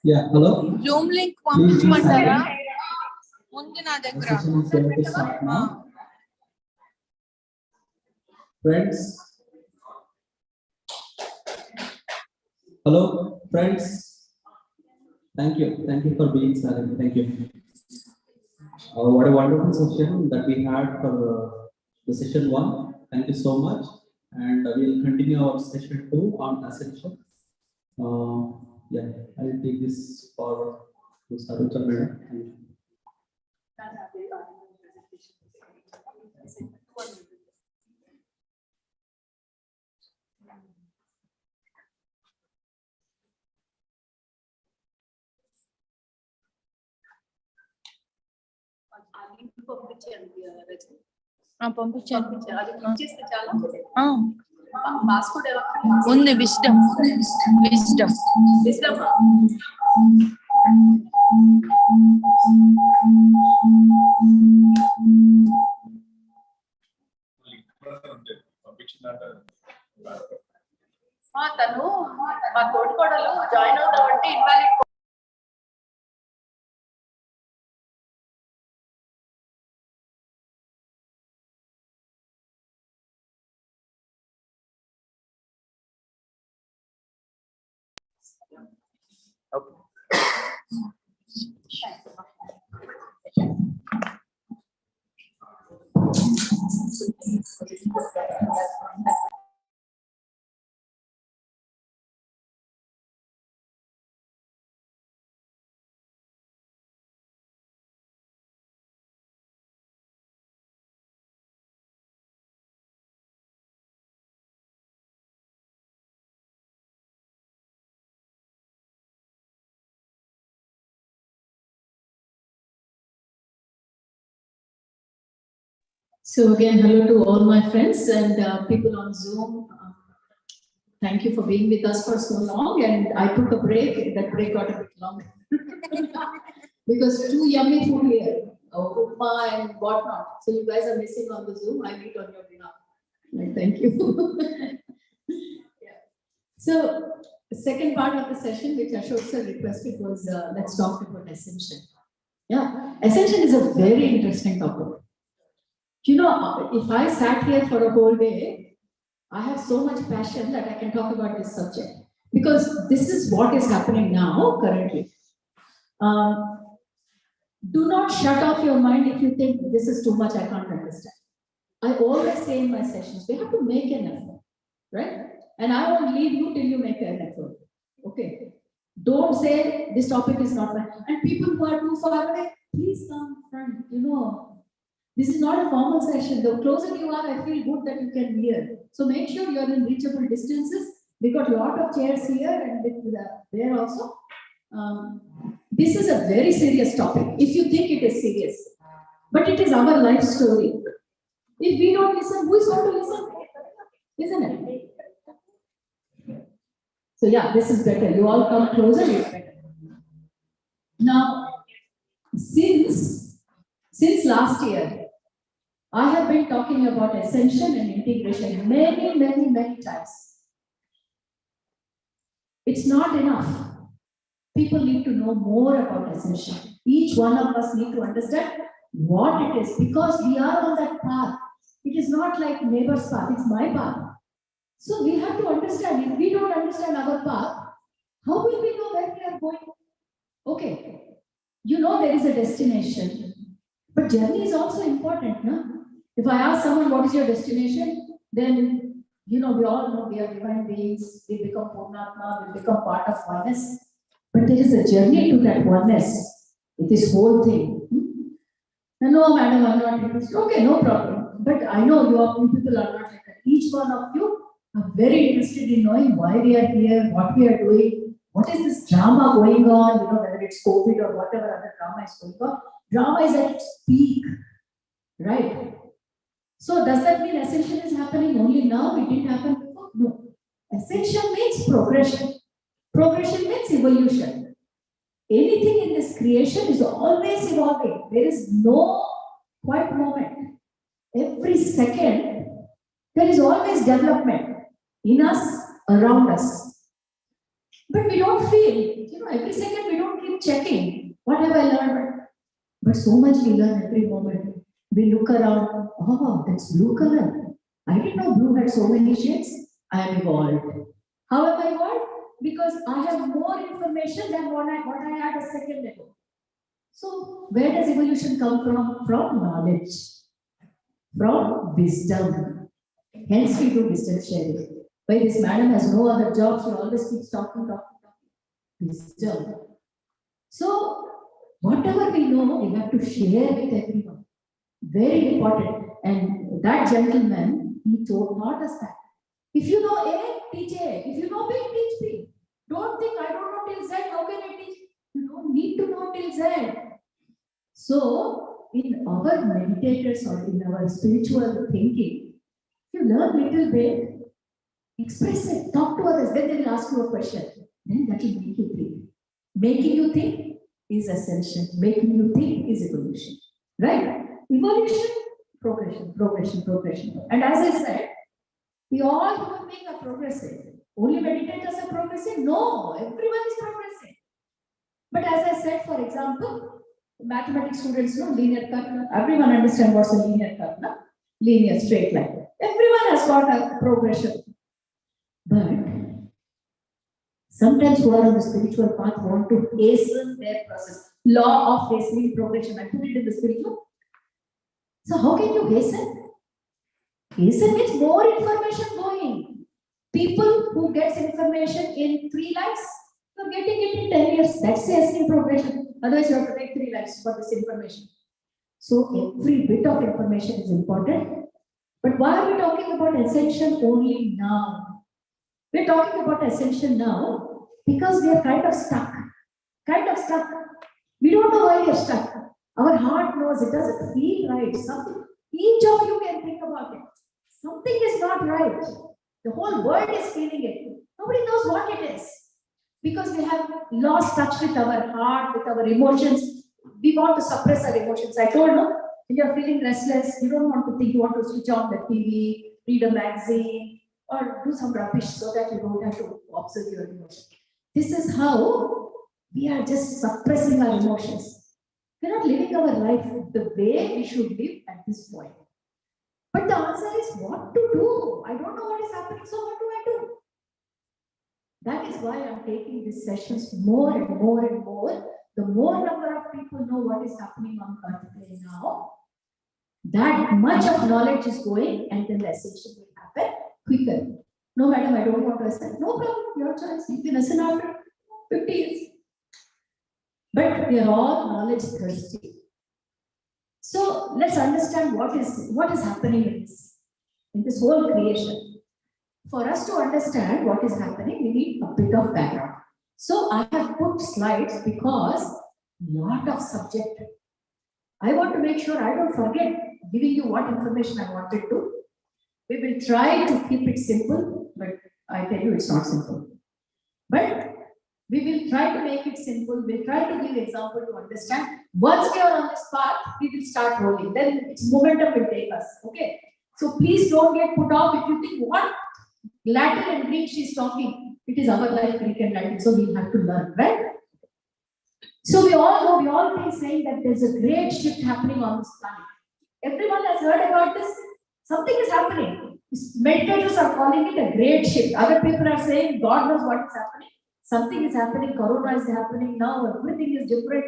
Yeah, hello. Zoom link పంపించమంటారా? ఉంది నా దగ్గర. Friends. Hello, friends. Thank you for being silent. Thank you. What a wonderful session that we had for the session 1. Thank you so much, and we will continue our session 2 on Ascension. Yeah, I will take this forward. to Saroja Madam. Thank you. పంపించాను అది చేస్తే చాలా ఉంది wisdom తను మా తోటికోడలు join అవుతామంటే invalid So again, hello to all my friends and people on Zoom. Thank you for being with us for so long. And I took a break. That break got a bit long because too yummy food here, upma and whatnot. So you guys are missing on the Zoom. I meet on your behalf. Thank you. Yeah. So the second part of the session, which Ashok sir requested, was let's talk about Ascension. Yeah, Ascension is a very interesting topic. You know, if I sat here for a whole day, I have so much passion that I can talk about this subject because this is what is happening now currently. Do not shut off your mind if you think this is too much, I can't understand. I always say in my sessions, we have to make an effort, right? And I won't leave you till you make an effort. Okay. Don't say this topic is not right. And people who are too far away, please come front, you know. This is not a formal session. The closer you are, I feel good that you can hear. So make sure you are in reachable distances. We got a lot of chairs here and there also. This is a very serious topic. If you think it is serious, but it is our life story. If we don't listen, who is going to listen? Isn't it? So yeah, this is better. You all come closer, it's better. Now, since last year, I have been talking about ascension and integration many times. It's not enough. People need to know more about ascension. Each one of us need to understand what it is because we are on that path. It is not like neighbor's path, it's my path. So we have to understand. If we don't understand our path, how will we know where we are going? Okay, you know there is a destination, but journey is also important, no? If I ask someone what is your destination, then you know we all know we are divine beings, we become Purnatma, we become part of oneness. But there is a journey to that oneness, with this whole thing. No, madam, I'm not interested. Okay, no problem. But I know you people are not like that. Each one of you are very interested in knowing why we are here, what we are doing, what is this drama going on, you know, whether it's COVID or whatever other drama is going on. Drama is at its peak, right? So does that mean ascension is happening only now? It didn't happen before? No. Ascension means progression. Progression means evolution. Anything in this creation is always evolving. There is no quiet moment. Every second, there is always development in us, around us. But we don't feel, you know, every second we don't keep checking. What have I learned? But so much we learn every moment. We look around, oh, that's blue color. I didn't know blue had so many shades. I am evolved. How am I evolved? Because I have more information than what I had a second ago. So where does evolution come from? From knowledge, from wisdom. Hence we do wisdom sharing. Why this madam has no other job, she always keeps talking. Wisdom. So Whatever we know, we have to share with everyone. Very important. And that gentleman, he taught us that. If you know A, teach A. If you know B, teach B. Don't think I don't know till Z, how can I teach? You don't need to know till Z. So, in our meditators or in our spiritual thinking, you learn little bit, express it, talk to others, then they will ask you a question. Then that will make you think. Making you think is ascension. Making you think is evolution. Right? Evolution, progression, progression, progression. And as I said, we all human beings are progressive. Only meditators are progressive? No, everyone is progressive. But as I said, for example, mathematics students know linear curve. Everyone understands what's a linear curve, no? Linear straight line. Everyone has got a progression. But sometimes who are on the spiritual path want to hasten their process. Law of hastening progression. I put it in the spiritual. So how can you hasten? Hasten means more information going. People who gets information in 3 lives, you're getting it in 10 years. That's hastening progression. Otherwise, you have to take 3 lives for this information. So every bit of information is important. But why are we talking about ascension only now? We're talking about ascension now because we are kind of stuck. We don't know why we are stuck. Our heart knows it doesn't feel right. Something, each of you can think about it. Something is not right. The whole world is feeling it. Nobody knows what it is. Because we have lost touch with our heart, with our emotions. We want to suppress our emotions. I told you, when you're feeling restless, you don't want to think, you want to switch on the TV, read a magazine, or do some rubbish so that you don't have to observe your emotions. This is how we are just suppressing our emotions. We're not living our life the way we should live at this point. But the answer is what to do. I don't know what is happening, so what do I do? That is why I'm taking these sessions more and more and more. The more number of people know what is happening on earth today now, that much of knowledge is going, and then the ascension will happen quicker. No, madam, I don't want to ascend. No problem, your choice. You can ascend after 50 years. But we are all knowledge thirsty. So let's understand what is happening in this whole creation. For us to understand what is happening, we need a bit of background. So I have put slides because lot of subject. I want to make sure I don't forget giving you what information I wanted to. We will try to keep it simple, but I tell you it's not simple. But we will try to make it simple. We'll try to give example to understand. Once we are on this path, we will start rolling. Then its momentum will take us. Okay. So please don't get put off if you think what Latin and Greek she's talking. It is our life, Greek and Latin. So we have to learn, right? So we all know, we all been saying that there's a great shift happening on this planet. Everyone has heard about this. Something is happening. Meditators are calling it a great shift. Other people are saying, God knows what is happening. Something is happening. Corona is happening now. Everything is different.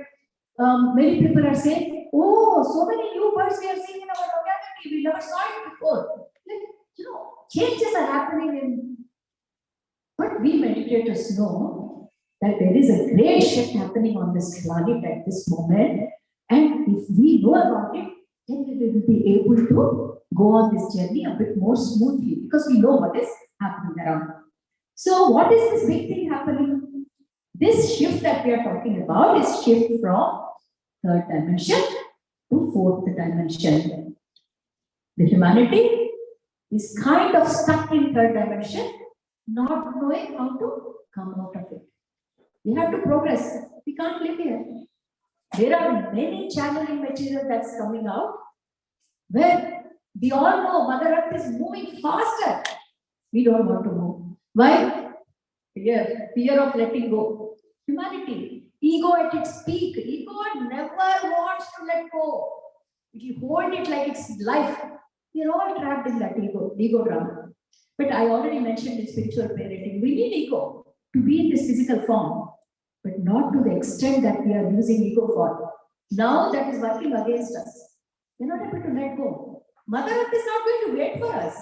Many people are saying, oh, so many new words we are seeing in our locality. We never saw it before. Like, changes are happening. But we meditators know that there is a great shift happening on this planet at this moment. And if we know about it, then we will be able to go on this journey a bit more smoothly because we know what is happening around. So what is this big thing happening? This shift that we are talking about is shift from 3rd dimension to 4th dimension. The humanity is kind of stuck in 3rd dimension, not knowing how to come out of it. We have to progress. We can't live here. There are many channeling material that's coming out where we all know Mother Earth is moving faster. We don't want to move. Why? Fear of letting go. Humanity, ego at its peak. Ego never wants to let go. It will hold it like it's life. We're all trapped in that ego drama. But I already mentioned in spiritual parenting, we need ego to be in this physical form, but not to the extent that we are using ego for. Now that is working against us. We're not able to let go. Mother Earth is not going to wait for us.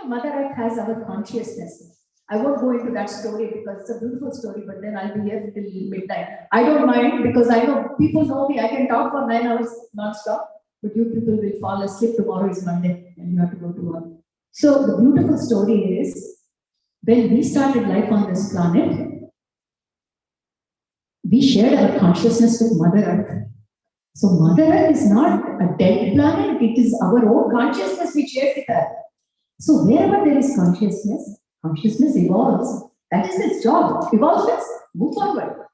Mother Earth has our consciousness. I won't go into that story because it's a beautiful story, but then I'll be here till midnight. I don't mind because I know people know me. I can talk for 9 hours non-stop, but you people will fall asleep. Tomorrow is Monday and you have to go to work. So the beautiful story is when we started life on this planet, we shared our consciousness with Mother Earth. So Mother Earth is not a dead planet, it is our own consciousness we share with her. So wherever there is consciousness, consciousness evolves. That is its job. Evolves means move forward.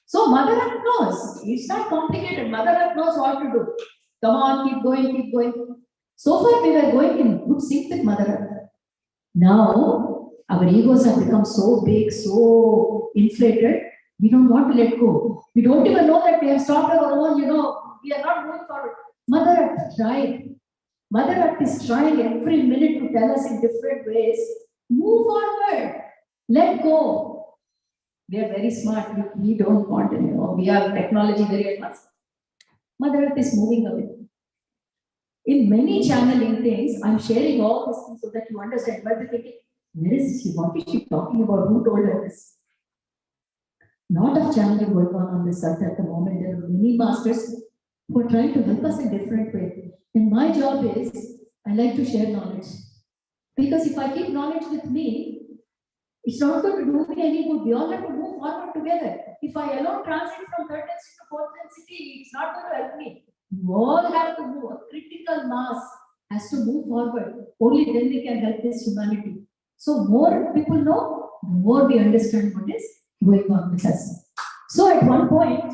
So Mother Earth knows. It's not complicated. Mother Earth knows what to do. Come on, keep going, keep going. So far we were going in good sync with Mother Earth. Now our egos have become so big, so inflated, we don't want to let go. We don't even know that we have stopped our own, we are not moving forward. Mother Earth tried. Mother Earth is trying every minute to tell us in different ways, move forward, let go. We are very smart. We don't want to, we have technology very advanced. Mother Earth is moving away. In many channeling things, I'm sharing all these things so that you understand. But you're thinking, where is she? What is she talking about? Who told her this? Lot of channeling going on this earth at the moment. There are many masters who are trying to help us in different ways. And my job is, I like to share knowledge. Because if I keep knowledge with me, it's not going to do me any good. We all have to move forward together. If I alone transit from third density to fourth density, it's not going to help me. You all have to move. A critical mass has to move forward. Only then we can help this humanity. So more people know, the more we understand what is going on with us. So at one point,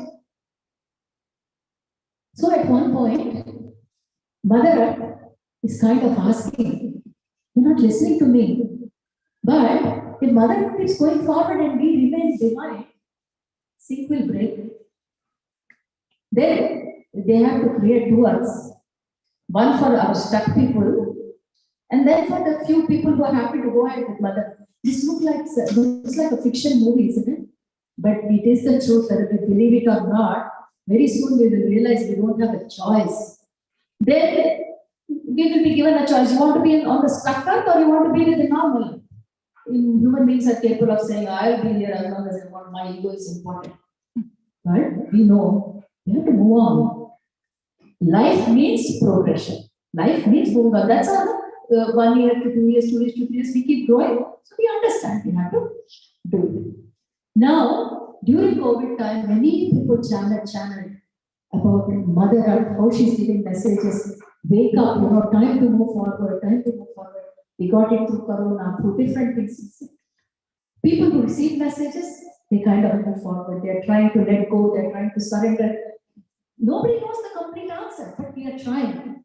Mother Earth is kind of asking, you're not listening to me. But if Mother Earth is going forward and we remain divine, sync will break. Then they have to create two earths. One for our stuck people, and then for the few people who are happy to go ahead with Mother. This looks like a fiction movie, isn't it? But it is the truth, whether we believe it or not. Very soon we will realize we don't have a choice. Then we will be given a choice. You want to be on the stuck earth or you want to be with the normal? Human beings are capable of saying, I'll be here as long as I want, my ego is important. Right? We know we have to move on. Life needs progression. Life needs moving on. That's how 1 year to 2 years, 2 years to 3 years, we keep growing. So we understand we have to do it. Now, during COVID time, many people channeled about Mother Earth, how she's giving messages. Wake up, time to move forward, time to move forward. We got it through Corona, through different things. People who receive messages, they kind of move forward. They're trying to let go, they're trying to surrender. Nobody knows the complete answer, but we are trying.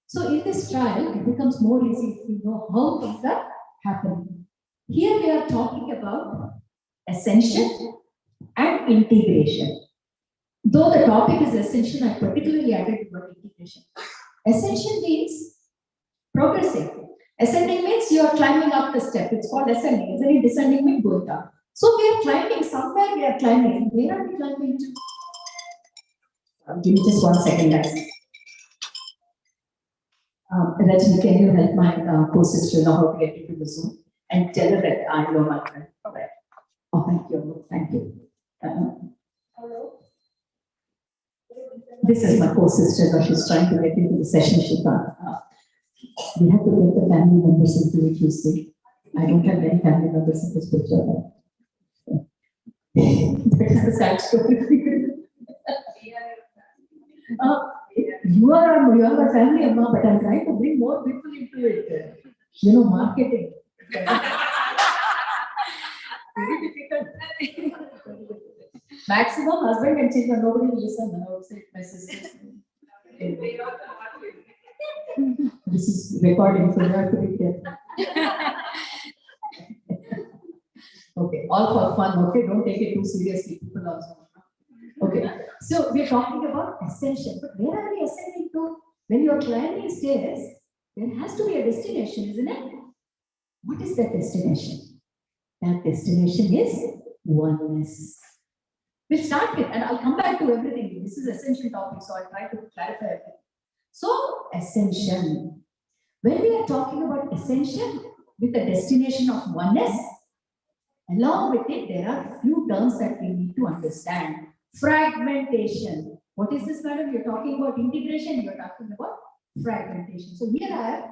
So in this trial, it becomes more easy if we know how things are happening. Here we are talking about ascension and integration. Though the topic is ascension, I particularly added the word integration. Ascension means progressing. Ascending means you are climbing up the step. It's called ascending. Isn't it? Descending means going down. So we are climbing somewhere. We are climbing. Where are we climbing to? Give me just 1 second, guys. Rajni, can you help my co-sister know how to get into the Zoom and tell her that I know my friend? Okay. Oh, thank you. Thank you. Hello. This is my co-sister, but she's trying to get into the session. She can't. We have to get the family members into it, you see. I don't have many family members in this picture. That is the sad story. You are my family, Amma, but I'm trying to bring more people into it. Marketing. Very difficult. Maximum husband and children, nobody will listen. I would say my sisters. This is recording, so you have to be careful. Okay, all for fun. Okay, don't take it too seriously. People also. Okay, so we're talking about ascension, but where are we ascending to? When you're climbing stairs, there has to be a destination, isn't it? What is that destination? That destination is oneness. We'll start with, and I'll come back to everything. This is essential topic, so I'll try to clarify everything. So, ascension. When we are talking about ascension, with a destination of oneness. Along with it, there are few terms that we need to understand. Fragmentation. What is this, madam? You're talking about integration, you're talking about fragmentation. So here I have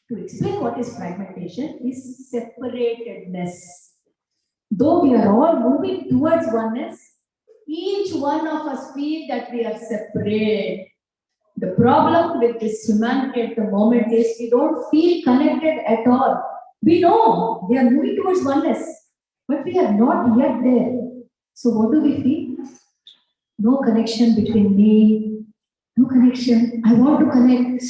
to explain what is fragmentation is separatedness. Though we are all moving towards oneness, each one of us feel that we are separate. The problem with this humanity at the moment is we don't feel connected at all. We know we are moving towards oneness, but we are not yet there. So what do we feel? No connection between me, no connection. I want to connect.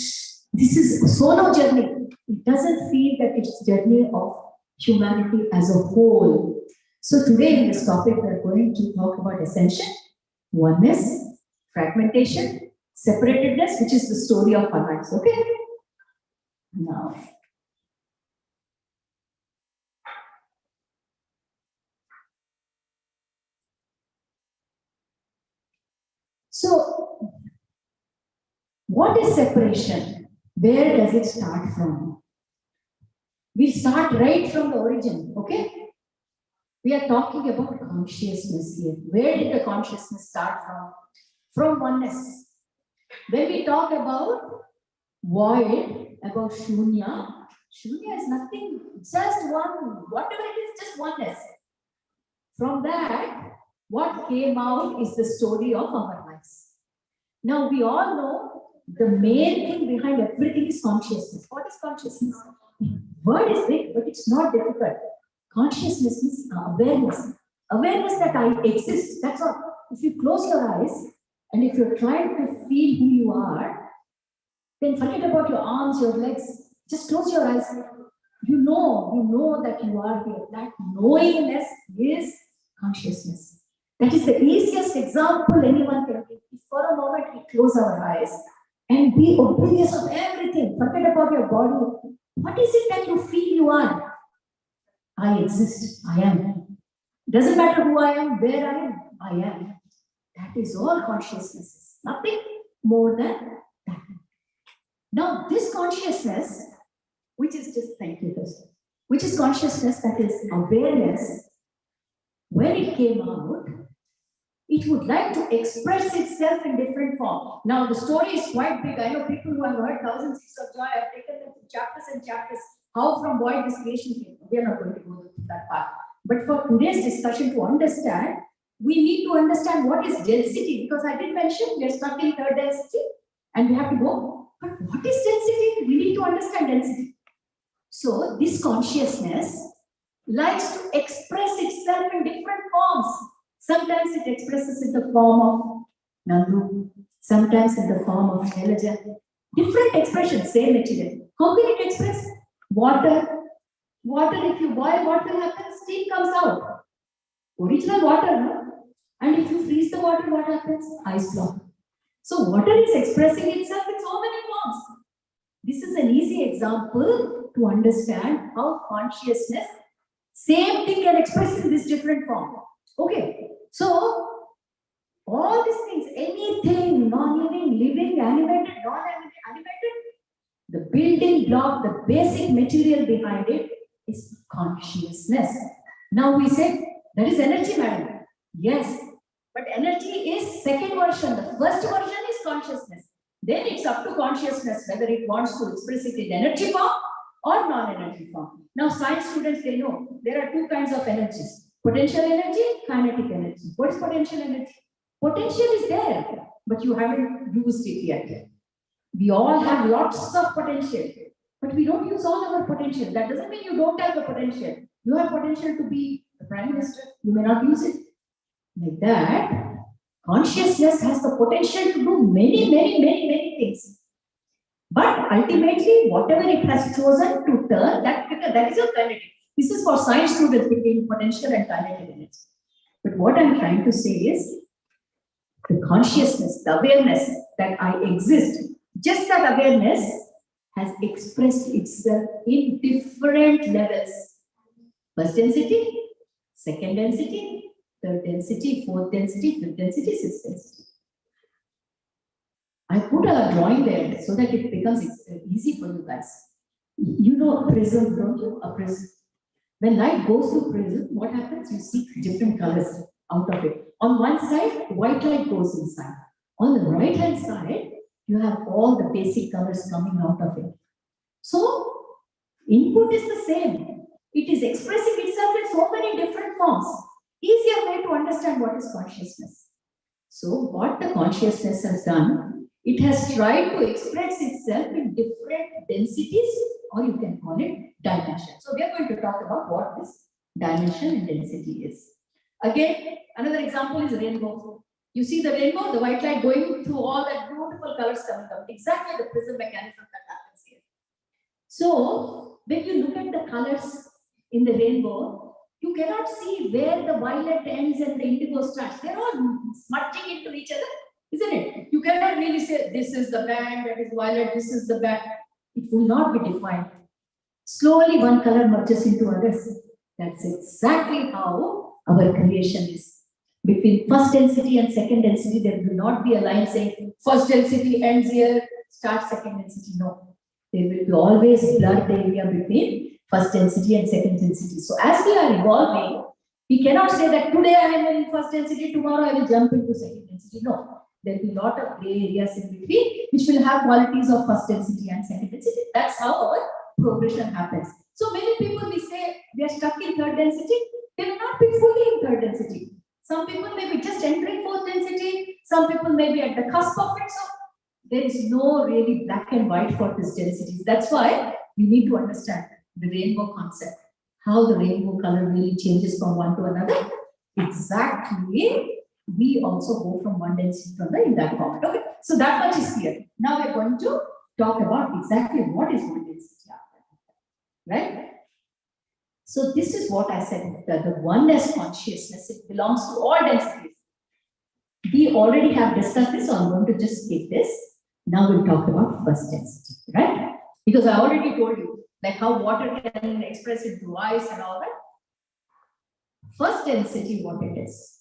This is a solo journey. It doesn't feel that it's journey of humanity as a whole. So today in this topic, we are going to talk about ascension, oneness, fragmentation, separatedness, which is the story of our lives. Okay? Now, so what is separation? Where does it start from? We start right from the origin, okay? We are talking about consciousness here. Where did the consciousness start from? From oneness. When we talk about void, about shunya, shunya is nothing, just one, whatever it is, just oneness. From that, what came out is the story of our lives. Now we all know the main thing behind everything is consciousness. What is consciousness? Word is big, but it's not difficult. Consciousness means awareness. Awareness that I exist, that's all. If you close your eyes and if you're trying to feel who you are, then forget about your arms, your legs. Just close your eyes. You know that you are here. That knowingness is consciousness. That is the easiest example anyone can give. If for a moment we close our eyes and be oblivious of everything, forget about your body. What is it that you feel you are? I exist, I am. Doesn't matter who I am, where I am. That is all consciousness. Nothing more than that. Now, this consciousness, which is just, thank you, which is consciousness, that is awareness, when it came out, it would like to express itself in different form. Now, the story is quite big. I know people who have heard Thousand Seeds of Joy have taken them to chapters and chapters, how from void this creation came. We are not going to go to that part. But for today's discussion to understand, we need to understand what is density, because I did mention we are stuck in third density and we have to go. But what is density? We need to understand density. So this consciousness likes to express itself in different forms. Sometimes it expresses in the form of Nandu, sometimes in the form of Shailaja. Different expressions, same material. How can it express? Water. Water, if you boil, what will happen? Steam comes out. Original water, no? And if you freeze the water, what happens? Ice block. So water is expressing itself in so many forms. This is an easy example to understand how consciousness, same thing can express in this different form. Okay, so all these things, anything, non-living, living, animated, non-animated, the building block, the basic material behind it is consciousness. Now we say, that is energy, madam. Yes, but energy is second version. The first version is consciousness. Then it's up to consciousness whether it wants to express it in energy form or non-energy form. Now science students, they know there are two kinds of energies. Potential energy, kinetic energy. What is potential energy? Potential is there, but you haven't used it yet. We all have lots of potential, but we don't use all our potential. That doesn't mean you don't have the potential. You have potential to be the Prime Minister. You may not use it. Like that, consciousness has the potential to do many things. But ultimately, whatever it has chosen to turn, that is your kinetic. This is for science students between potential and kinetic energy. But what I'm trying to say is, the consciousness, the awareness that I exist, just that awareness has expressed itself in different levels. First density, second density, third density, fourth density, fifth density, sixth density. I put a drawing there so that it becomes easy for you guys. You know a prism, don't you? A prism. When light goes through prism, what happens? You see different colors out of it. On one side, white light goes inside. On the right hand side, you have all the basic colors coming out of it. So, input is the same. It is expressing itself in so many different forms. Easier way to understand what is consciousness. So, what the consciousness has done, it has tried to express itself in different densities, or you can call it dimension. So, we are going to talk about what this dimension and density is. Again, another example is rainbow. You see the rainbow, the white light going through all that beautiful colors coming out. Exactly the prism mechanism that happens here. So, when you look at the colors in the rainbow, you cannot see where the violet ends and the indigo starts. They're all smudging into each other, isn't it? You cannot really say this is the band, that is violet, this is the band. It will not be defined. Slowly one color merges into others. That's exactly how our creation is. Between first density and second density, there will not be a line saying first density ends here, starts second density. No. There will be always blurred area between first density and second density. So as we are evolving, we cannot say that today I am in first density, tomorrow I will jump into second density. No. There will be a lot of gray areas in between, which will have qualities of first density and second density. That's how our progression happens. So many people, we say they are stuck in third density. They will not be fully in third density. Some people may be just entering fourth density. Some people may be at the cusp of it. So there is no really black and white for these densities. That's why we need to understand the rainbow concept. How the rainbow color really changes from one to another. Exactly. We also go from one density to another in that format. Okay. So that much is clear. Now we're going to talk about exactly what is one density. Right? So this is what I said, the oneness consciousness, it belongs to all densities. We already have discussed this, so I'm going to just skip this. Now we'll talk about first density, right? Because I already told you, like how water can express into ice and all that. First density, what it is.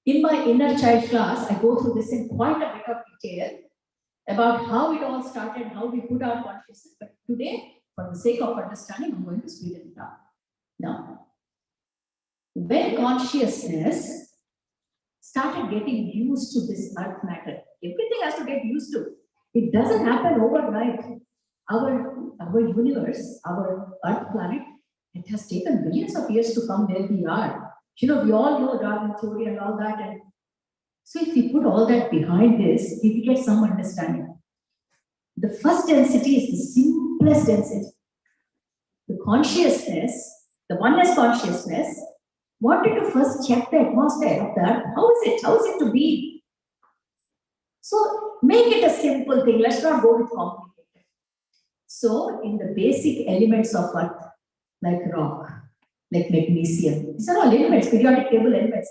In my inner child class, I go through this in quite a bit of detail about how it all started, how we put our consciousness. But today, for the sake of understanding, I'm going to speed it down. Now, when consciousness started getting used to this earth matter, everything has to get used to. It doesn't happen overnight. Our universe, our earth planet, it has taken billions of years to come where we are. You know, we all know Darwin theory and all that. And so if we put all that behind this, we get some understanding. The first density is the simplest density. The consciousness, the oneness consciousness, wanted to first check the atmosphere of that. How is it? How is it to be? So make it a simple thing. Let's not go with complicated. So in the basic elements of earth, like rock, like magnesium, these are all elements, periodic table elements.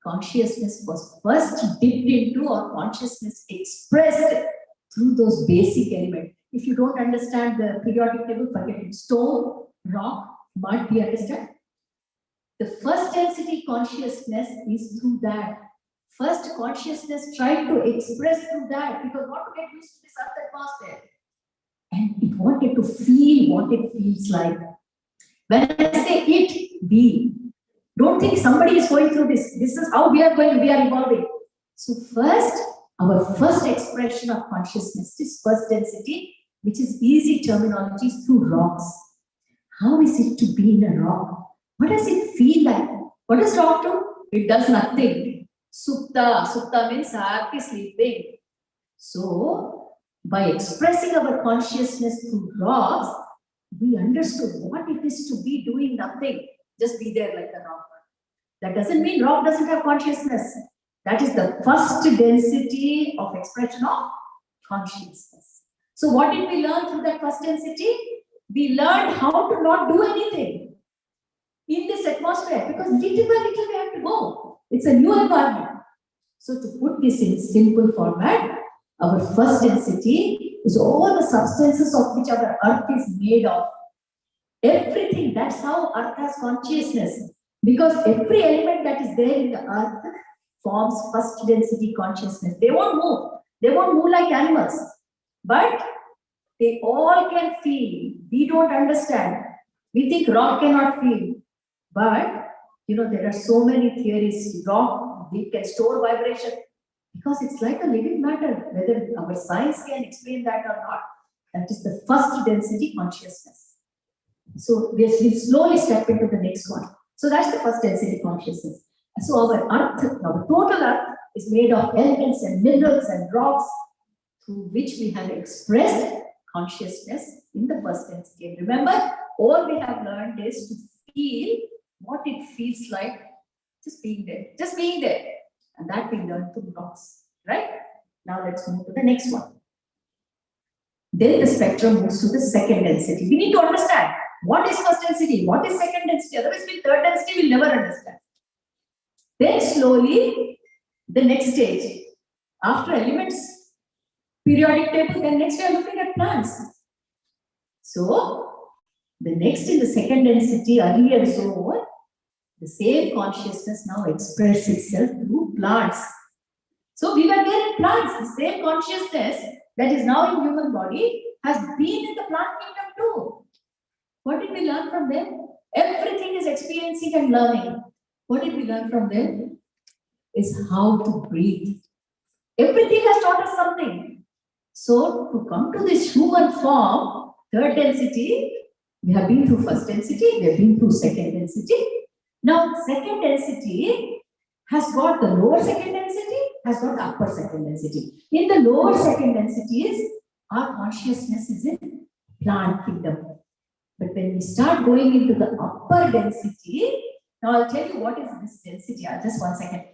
Consciousness was first dipped into, or consciousness expressed through those basic elements. If you don't understand the periodic table, forget it. Stone, rock, mud, we understand. The first density consciousness is through that. First consciousness tried to express through that because what to get used to this earth atmosphere. And it wanted to feel what it feels like. When I say it, be. Don't think somebody is going through this. This is how we are going, we are evolving. So first, our first expression of consciousness is first density, which is easy terminology, is through rocks. How is it to be in a rock? What does it feel like? What does rock do? It does nothing. Supta. Supta means happy sleeping. So, by expressing our consciousness through rocks, we understood what it is to be doing nothing. Just be there like a rock. That doesn't mean rock doesn't have consciousness. That is the first density of expression of consciousness. So what did we learn through that first density? We learned how to not do anything in this atmosphere because little by little we have to go. It's a new environment. So to put this in simple format, our first density is all the substances of which our earth is made of. Everything, that's how earth has consciousness. Because every element that is there in the earth forms first density consciousness. They won't move. They won't move like animals. But They all can feel. We don't understand. We think rock cannot feel. But, there are so many theories. Rock, we can store vibration because it's like a living matter, whether our science can explain that or not. That is the first density consciousness. So we'll slowly step into the next one. So that's the first density consciousness. So our total earth is made of elements and minerals and rocks through which we have expressed consciousness in the first density. And remember, all we have learned is to feel what it feels like just being there. And that we learned through rocks, right? Now let's move to the next one. Then the spectrum moves to the second density. We need to understand what is first density, what is second density. Otherwise, third density we'll never understand. Then slowly, the next stage, after elements, periodic table, then next we are looking at plants. So, the next in the second density, earlier zone, the same consciousness now expresses itself through plants. So, we were there in plants. The same consciousness that is now in human body has been in the plant kingdom too. What did we learn from them? Everything is experiencing and learning. What did we learn from them? Is how to breathe. Everything has taught us something. So, to come to this human form, third density, we have been through first density, we have been through second density. Now, second density has got the lower second density, has got the upper second density. In the lower second densities, our consciousness is in plant kingdom. But when we start going into the upper density, now I'll tell you what is this density. Just 1 second.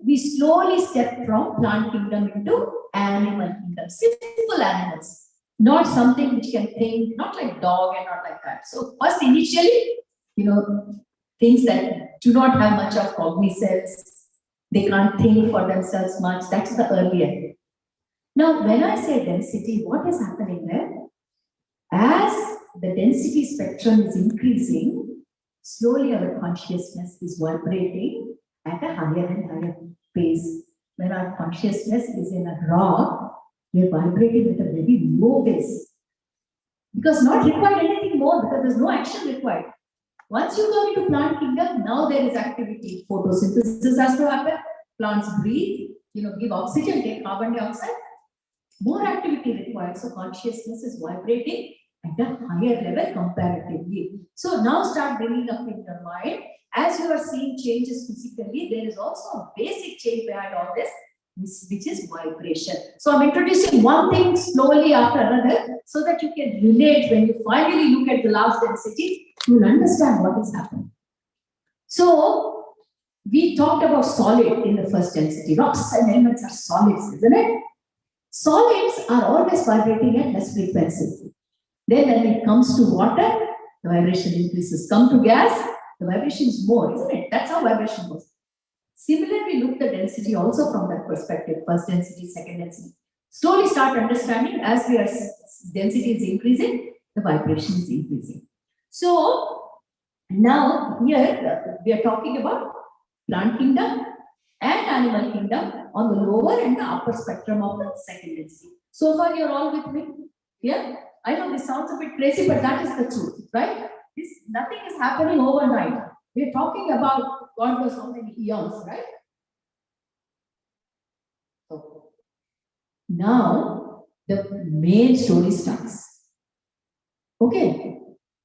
We slowly step from plant kingdom into animal kingdom. Simple animals. Not something which can think, not like dog and not like that. So first initially, things that do not have much of cognizance, they can't think for themselves much. That's the earlier. Now, when I say density, what is happening there? As the density spectrum is increasing, slowly our consciousness is vibrating at a higher and higher pace. When our consciousness is in a rock, we are vibrating at a very low pace. Because not required anything more, because there's no action required. Once you go into plant kingdom, now there is activity. Photosynthesis has to happen. Plants breathe, give oxygen, take carbon dioxide. More activity required. So consciousness is vibrating at a higher level comparatively. So now start bringing up in your mind. As you are seeing changes physically, there is also a basic change behind all this, which is vibration. So I'm introducing one thing slowly after another so that you can relate. When you finally look at the last density, you will understand what is happening. So we talked about solid in the first density. Rocks and elements are solids, isn't it? Solids are always vibrating at less frequency. Then when it comes to water, the vibration increases. Come to gas, the vibration is more, isn't it? That's how vibration goes. Similarly, look the density also from that perspective. First density, second density. Slowly start understanding as your density is increasing, the vibration is increasing. So now here we are talking about plant kingdom and animal kingdom on the lower and the upper spectrum of the second density. So far you're all with me? Yeah? I know this sounds a bit crazy, but that is the truth, right? Nothing is happening overnight. We're talking about God knows how many eons, right? So now the main story starts. Okay,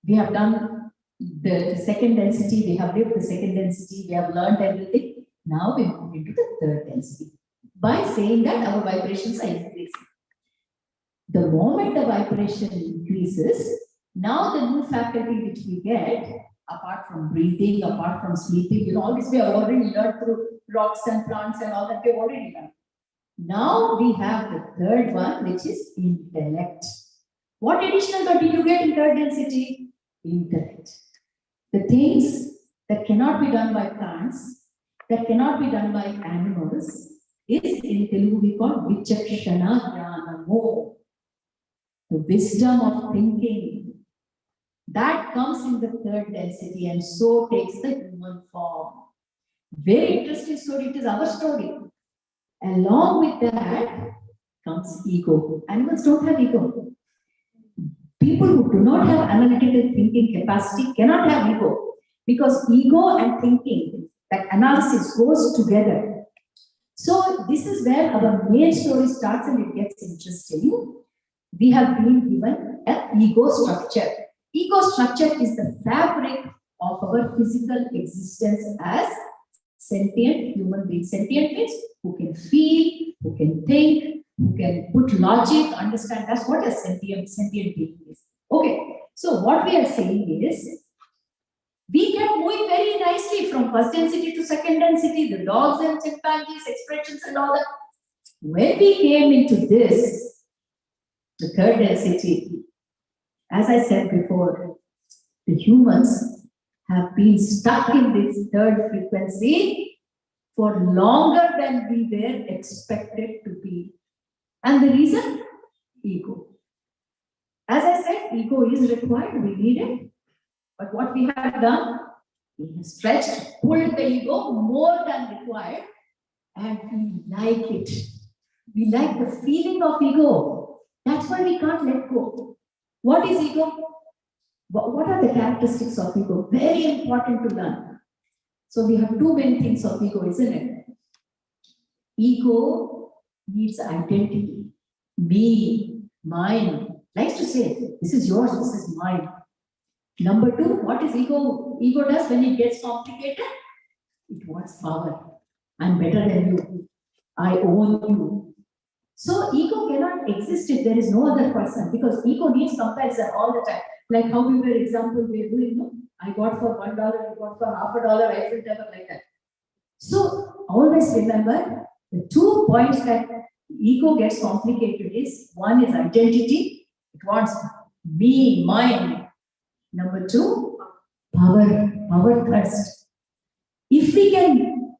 we have done the second density, we have lived the second density, we have learned everything. Now we move into the third density. By saying that our vibrations are increasing. The moment the vibration increases, now the new faculty which we get, apart from breathing, apart from sleeping, all this we have already learned through rocks and plants and all that we have already learned. Now we have the third one, which is intellect. What additional did you get in third density? Intellect. The things that cannot be done by plants, that cannot be done by animals, is in Telugu we call Vichakshana Jnanamo. The wisdom of thinking. That comes in the third density and so takes the human form. Very interesting story. It is our story. Along with that comes ego. Animals don't have ego. People who do not have analytical thinking capacity cannot have ego, because ego and thinking, that analysis goes together. So this is where our main story starts and it gets interesting. We have been given an ego structure. Ego structure is the fabric of our physical existence as sentient human beings. Sentient means who can feel, who can think, who can put logic, understand. That's what a sentient being is. Okay, so what we are saying is, we get moving very nicely from first density to second density, the dogs and chimpanzees, expressions and all that. When we came into this, the third density, as I said before, the humans have been stuck in this third frequency for longer than we were expected to be. And the reason? Ego. As I said, ego is required, we need it. But what we have done, we have stretched, pulled the ego more than required, and we like it. We like the feeling of ego. That's why we can't let go. What is ego? What are the characteristics of ego? Very important to learn. So we have two main things of ego, isn't it? Ego needs identity. Me, mine. Likes to say, this is yours, this is mine. Number two, what is ego? Ego does when it gets complicated? It wants power. I'm better than you. I own you. So ego cannot exist if there is no other person, because ego needs comparison all the time. Like how we were example we are doing, no? I got for $1, you got for $50, I felt ever like that. So always remember the 2 points that ego gets complicated is, one is identity, it wants me, mine. Number two, power thirst. If we can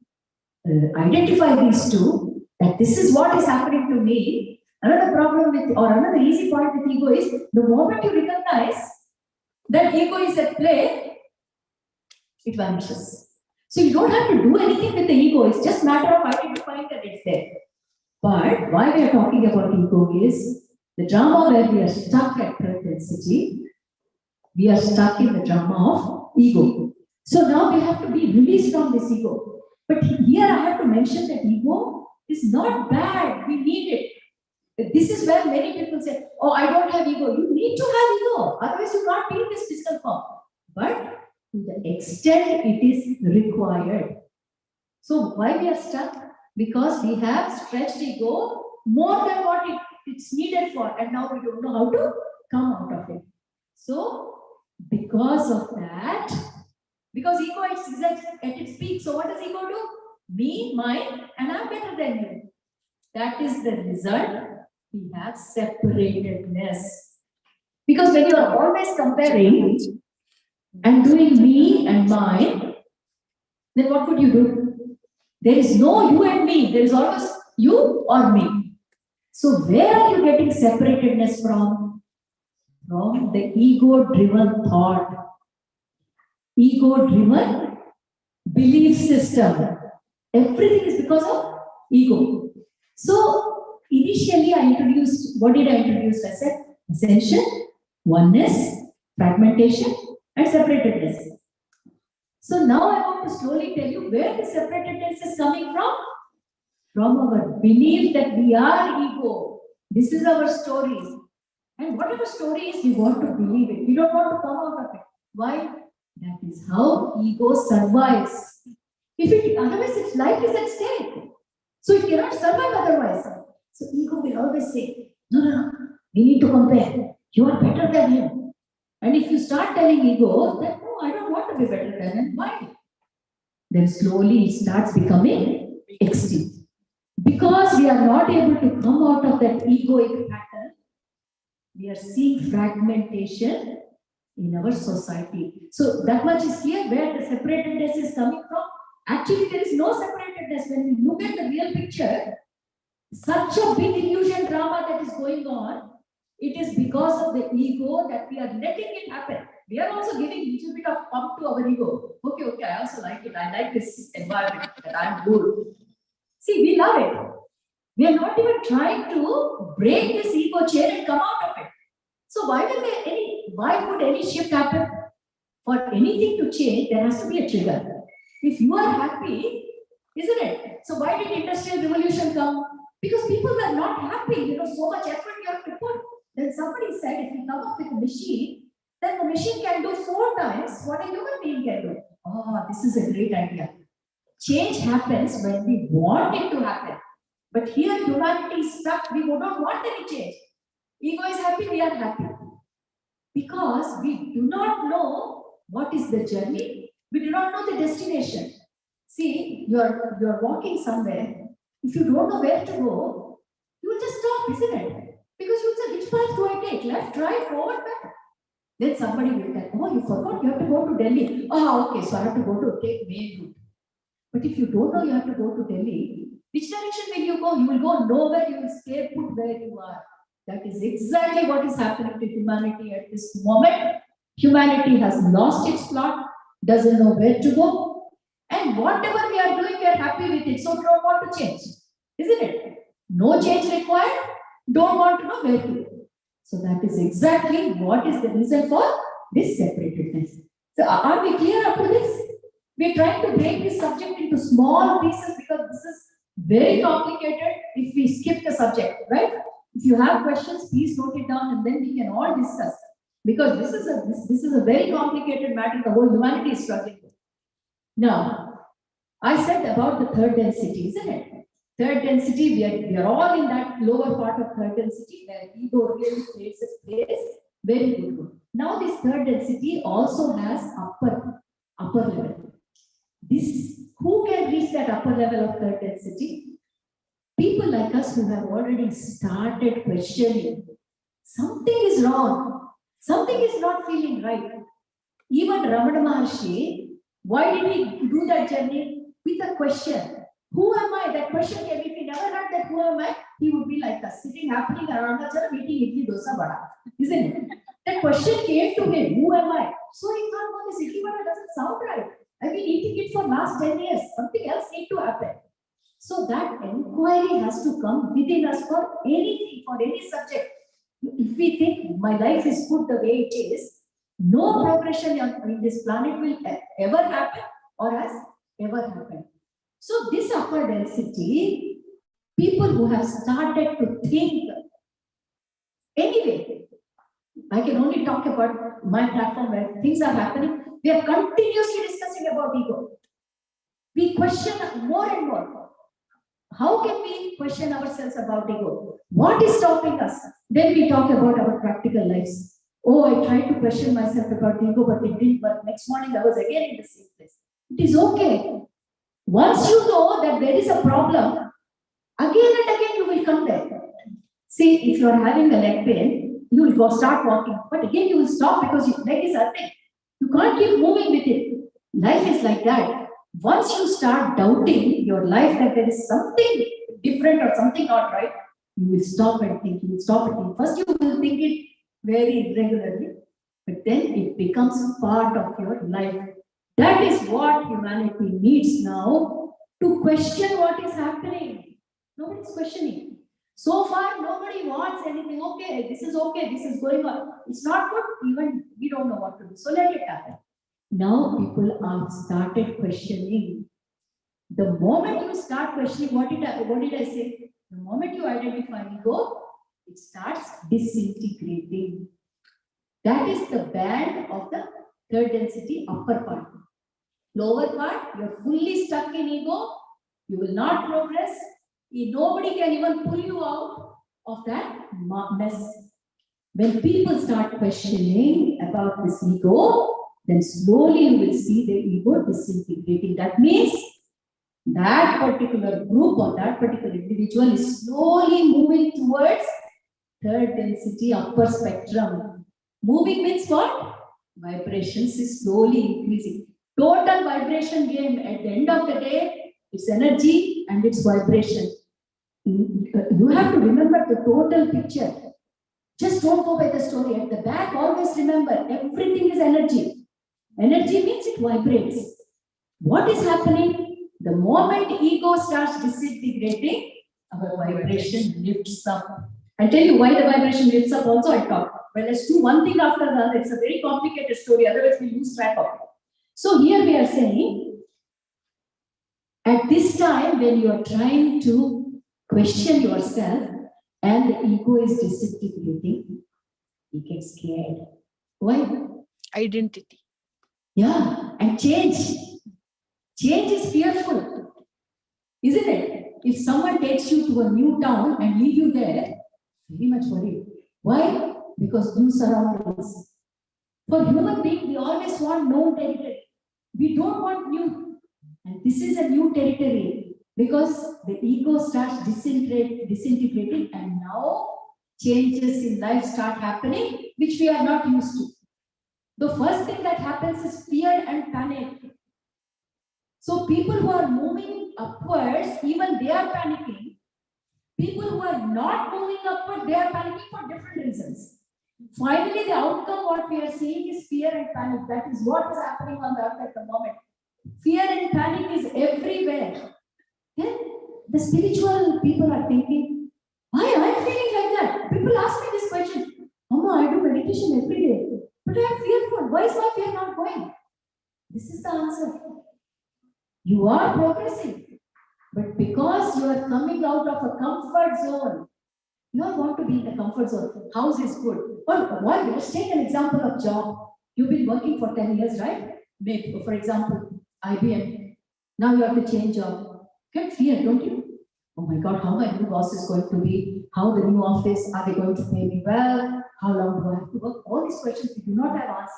identify these two, that this is what is happening to me, another problem with, or another easy point with ego is, the moment you recognize that ego is at play, it vanishes. So you don't have to do anything with the ego, it's just a matter of identifying that it's there. But why we are talking about ego is, the drama where we are stuck at third density, we are stuck in the drama of ego. So now we have to be released from this ego. But here I have to mention that ego is not bad. We need it. This is where many people say, oh, I don't have ego. You need to have ego. Otherwise you can't be in this physical form. But to the extent it is required. So why we are stuck? Because we have stretched ego more than what it's needed for. And now we don't know how to come out of it. So because of that, because ego is at its peak, so what does ego do? Me, mine, and I'm better than you. That is the result. We have separatedness. Because when you are always comparing and doing me and mine, then what would you do? There is no you and me. There is always you or me. So where are you getting separatedness from? From the ego-driven thought, ego-driven belief system. Everything is because of ego. So initially I introduced, what did I introduce? I said ascension, oneness, fragmentation, and separatedness. So now I want to slowly tell you where the separatedness is coming from. From our belief that we are ego. This is our story. And whatever story is, we want to believe it. We don't want to come out of it. Why? That is how ego survives. If it, otherwise its life is at stake. So it cannot survive otherwise. So ego will always say, no, we need to compare. You are better than him. And if you start telling ego that, no, I don't want to be better than him, why? Then slowly it starts becoming extinct. Because we are not able to come out of that egoic pattern, we are seeing fragmentation in our society. So that much is clear where the separatedness is coming from. Actually, there is no separatedness. When we look at the real picture, such a big illusion drama that is going on, it is because of the ego that we are letting it happen. We are also giving a little bit of pump to our ego. Okay, I also like it. I like this environment that I'm good. See, we love it. We are not even trying to break this ego chain and come out of it. So why would any shift happen? For anything to change, there has to be a trigger. If you are happy, isn't it? So why did Industrial Revolution come? Because people were not happy. So much effort you have to put. Then somebody said, if you come up with a machine, then the machine can do 4 times what a human being can do. Oh, this is a great idea. Change happens when we want it to happen. But here humanity is stuck. We don't want any change. Ego is happy, we are happy. Because we do not know what is the journey. We do not know the destination. See, you're walking somewhere. If you don't know where to go, you will just stop, isn't it? Because you say, which path do I take? Left, right, forward, back. Then somebody will tell, oh, you forgot, you have to go to Delhi. Oh, okay, so I have to go to take main route. But if you don't know you have to go to Delhi, which direction will you go? You will go nowhere, you will stay put where you are. That is exactly what is happening to humanity at this moment. Humanity has lost its plot, doesn't know where to go. And whatever we are doing, we are happy with it. So don't want to change, isn't it? No change required, don't want to know where to go. So that is exactly what is the reason for this separatedness. So are we clear up to this? We are trying to break this subject into small pieces because this is very complicated if we skip the subject, right? If you have questions, please note it down and then we can all discuss. Because this is a very complicated matter the whole humanity is struggling with. Now, I said about the third density, isn't it? Third density, we are all in that lower part of third density where ego really plays its place. Very good. Now this third density also has upper level. Who can reach that upper level of third density? People like us who have already started questioning. Something is wrong. Something is not feeling right. Even Ramana Maharshi, why did he do that journey? With a question. Who am I? That question came. If he never had that who am I, he would be like us, sitting happily around us and eating idli dosa vada. Isn't it? That question came to him. Who am I? So he thought, well, this idli vada doesn't sound right. I've been eating it for last 10 years. Something else needs to happen. So that inquiry has to come within us for anything, for any subject. If we think my life is good the way it is, no progression in this planet will ever happen or has ever happened. So this upper density, people who have started to think, anyway, I can only talk about my platform where things are happening. We are continuously discussing about ego. We question more and more. How can we question ourselves about ego? What is stopping us? Then we talk about our practical lives. Oh, I tried to question myself about ego, but it didn't work. Next morning, I was again in the same place. It is okay. Once you know that there is a problem, again and again you will come there. See, if you are having a leg pain, you will go start walking, but again you will stop because your leg is hurting. You can't keep moving with it. Life is like that. Once you start doubting your life that there is something different or something not right, you will stop and think. You will stop and think. First, you will think it very irregularly, but then it becomes part of your life. That is what humanity needs now, to question what is happening. Nobody is questioning. So far, nobody wants anything. Okay, this is going on. It's not good. Even we don't know what to do. So let it happen. Now people are started questioning. The moment you start questioning, what did I say? The moment you identify ego, it starts disintegrating. That is the band of the third density upper part. Lower part, you're fully stuck in ego. You will not progress. Nobody can even pull you out of that mess. When people start questioning about this ego, then slowly you will see the ego disintegrating. That means that particular group or that particular individual is slowly moving towards third density upper spectrum. Moving means what? Vibrations is slowly increasing. Total vibration game at the end of the day, it's energy and it's vibration. You have to remember the total picture. Just don't go by the story. At the back, always remember, everything is energy. Energy means it vibrates. What is happening? The moment ego starts disintegrating, our vibration lifts up. I'll tell you why the vibration lifts up also, I'll talk. Well, let's do one thing after the other. It's a very complicated story, otherwise we lose track of it. So here we are saying, at this time when you are trying to question yourself and the ego is disintegrating, you get scared. Why? Identity. Yeah, and change. Change is fearful, isn't it? If someone takes you to a new town and leave you there, very much worried. Why? Because new surroundings. For human beings, we always want known territory. We don't want new. And this is a new territory because the ego starts disintegrating and now changes in life start happening, which we are not used to. The first thing that happens is fear and panic. So people who are moving upwards, even they are panicking. People who are not moving upward, they are panicking for different reasons. Finally, the outcome, what we are seeing is fear and panic. That is what is happening on the earth at the moment. Fear and panic is everywhere. Then the spiritual people are thinking, why am I feeling like that? People ask me this question, Mama, I do meditation every day, but I am fearful. Why is my fear not going? This is the answer. You are progressing, but because you are coming out of a comfort zone, you don't want to be in the comfort zone. House is good. Well, why? Let's take an example of job. You've been working for 10 years, right? Maybe, for example, IBM. Now you have to change job. Get fear, don't you? Oh my God, how my new boss is going to be? How the new office? Are they going to pay me well? How long do I have to work? All these questions we do not have answers.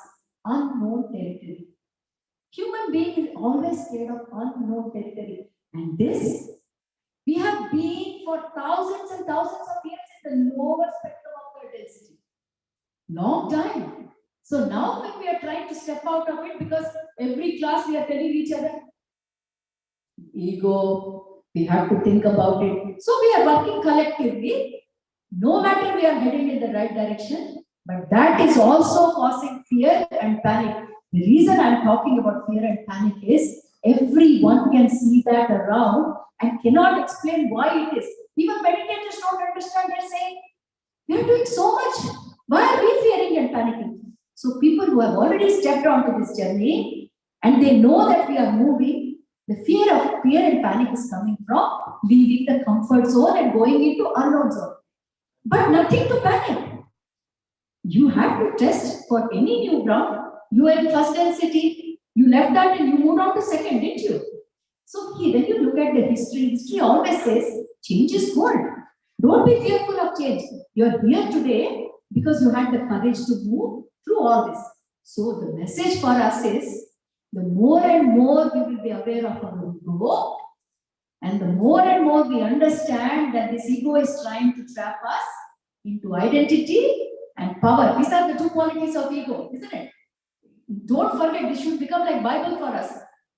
Unknown territory. Human being is always scared of unknown territory. And this, we have been for thousands and thousands of years in the lower spectrum of our density. Long time. So now when we are trying to step out of it, because every class we are telling each other, ego, we have to think about it. So we are working collectively. No matter we are heading in the right direction, but that is also causing fear and panic. The reason I am talking about fear and panic is everyone can see that around and cannot explain why it is. Even meditators don't understand. They're saying, we are doing so much. Why are we fearing and panicking? So people who have already stepped onto this journey and they know that we are moving, the fear and panic is coming from leaving the comfort zone and going into unknown zone. But nothing to panic. You have to test for any new ground. You were in first density, you left that and you moved on to second, didn't you? So when you look at the history always says change is good. Don't be fearful of change. You are here today because you had the courage to move through all this. So the message for us is the more and more we will be aware of our ego, and the more and more we understand that this ego is trying to trap us into identity and power. These are the two qualities of ego, isn't it? Don't forget, this should become like Bible for us.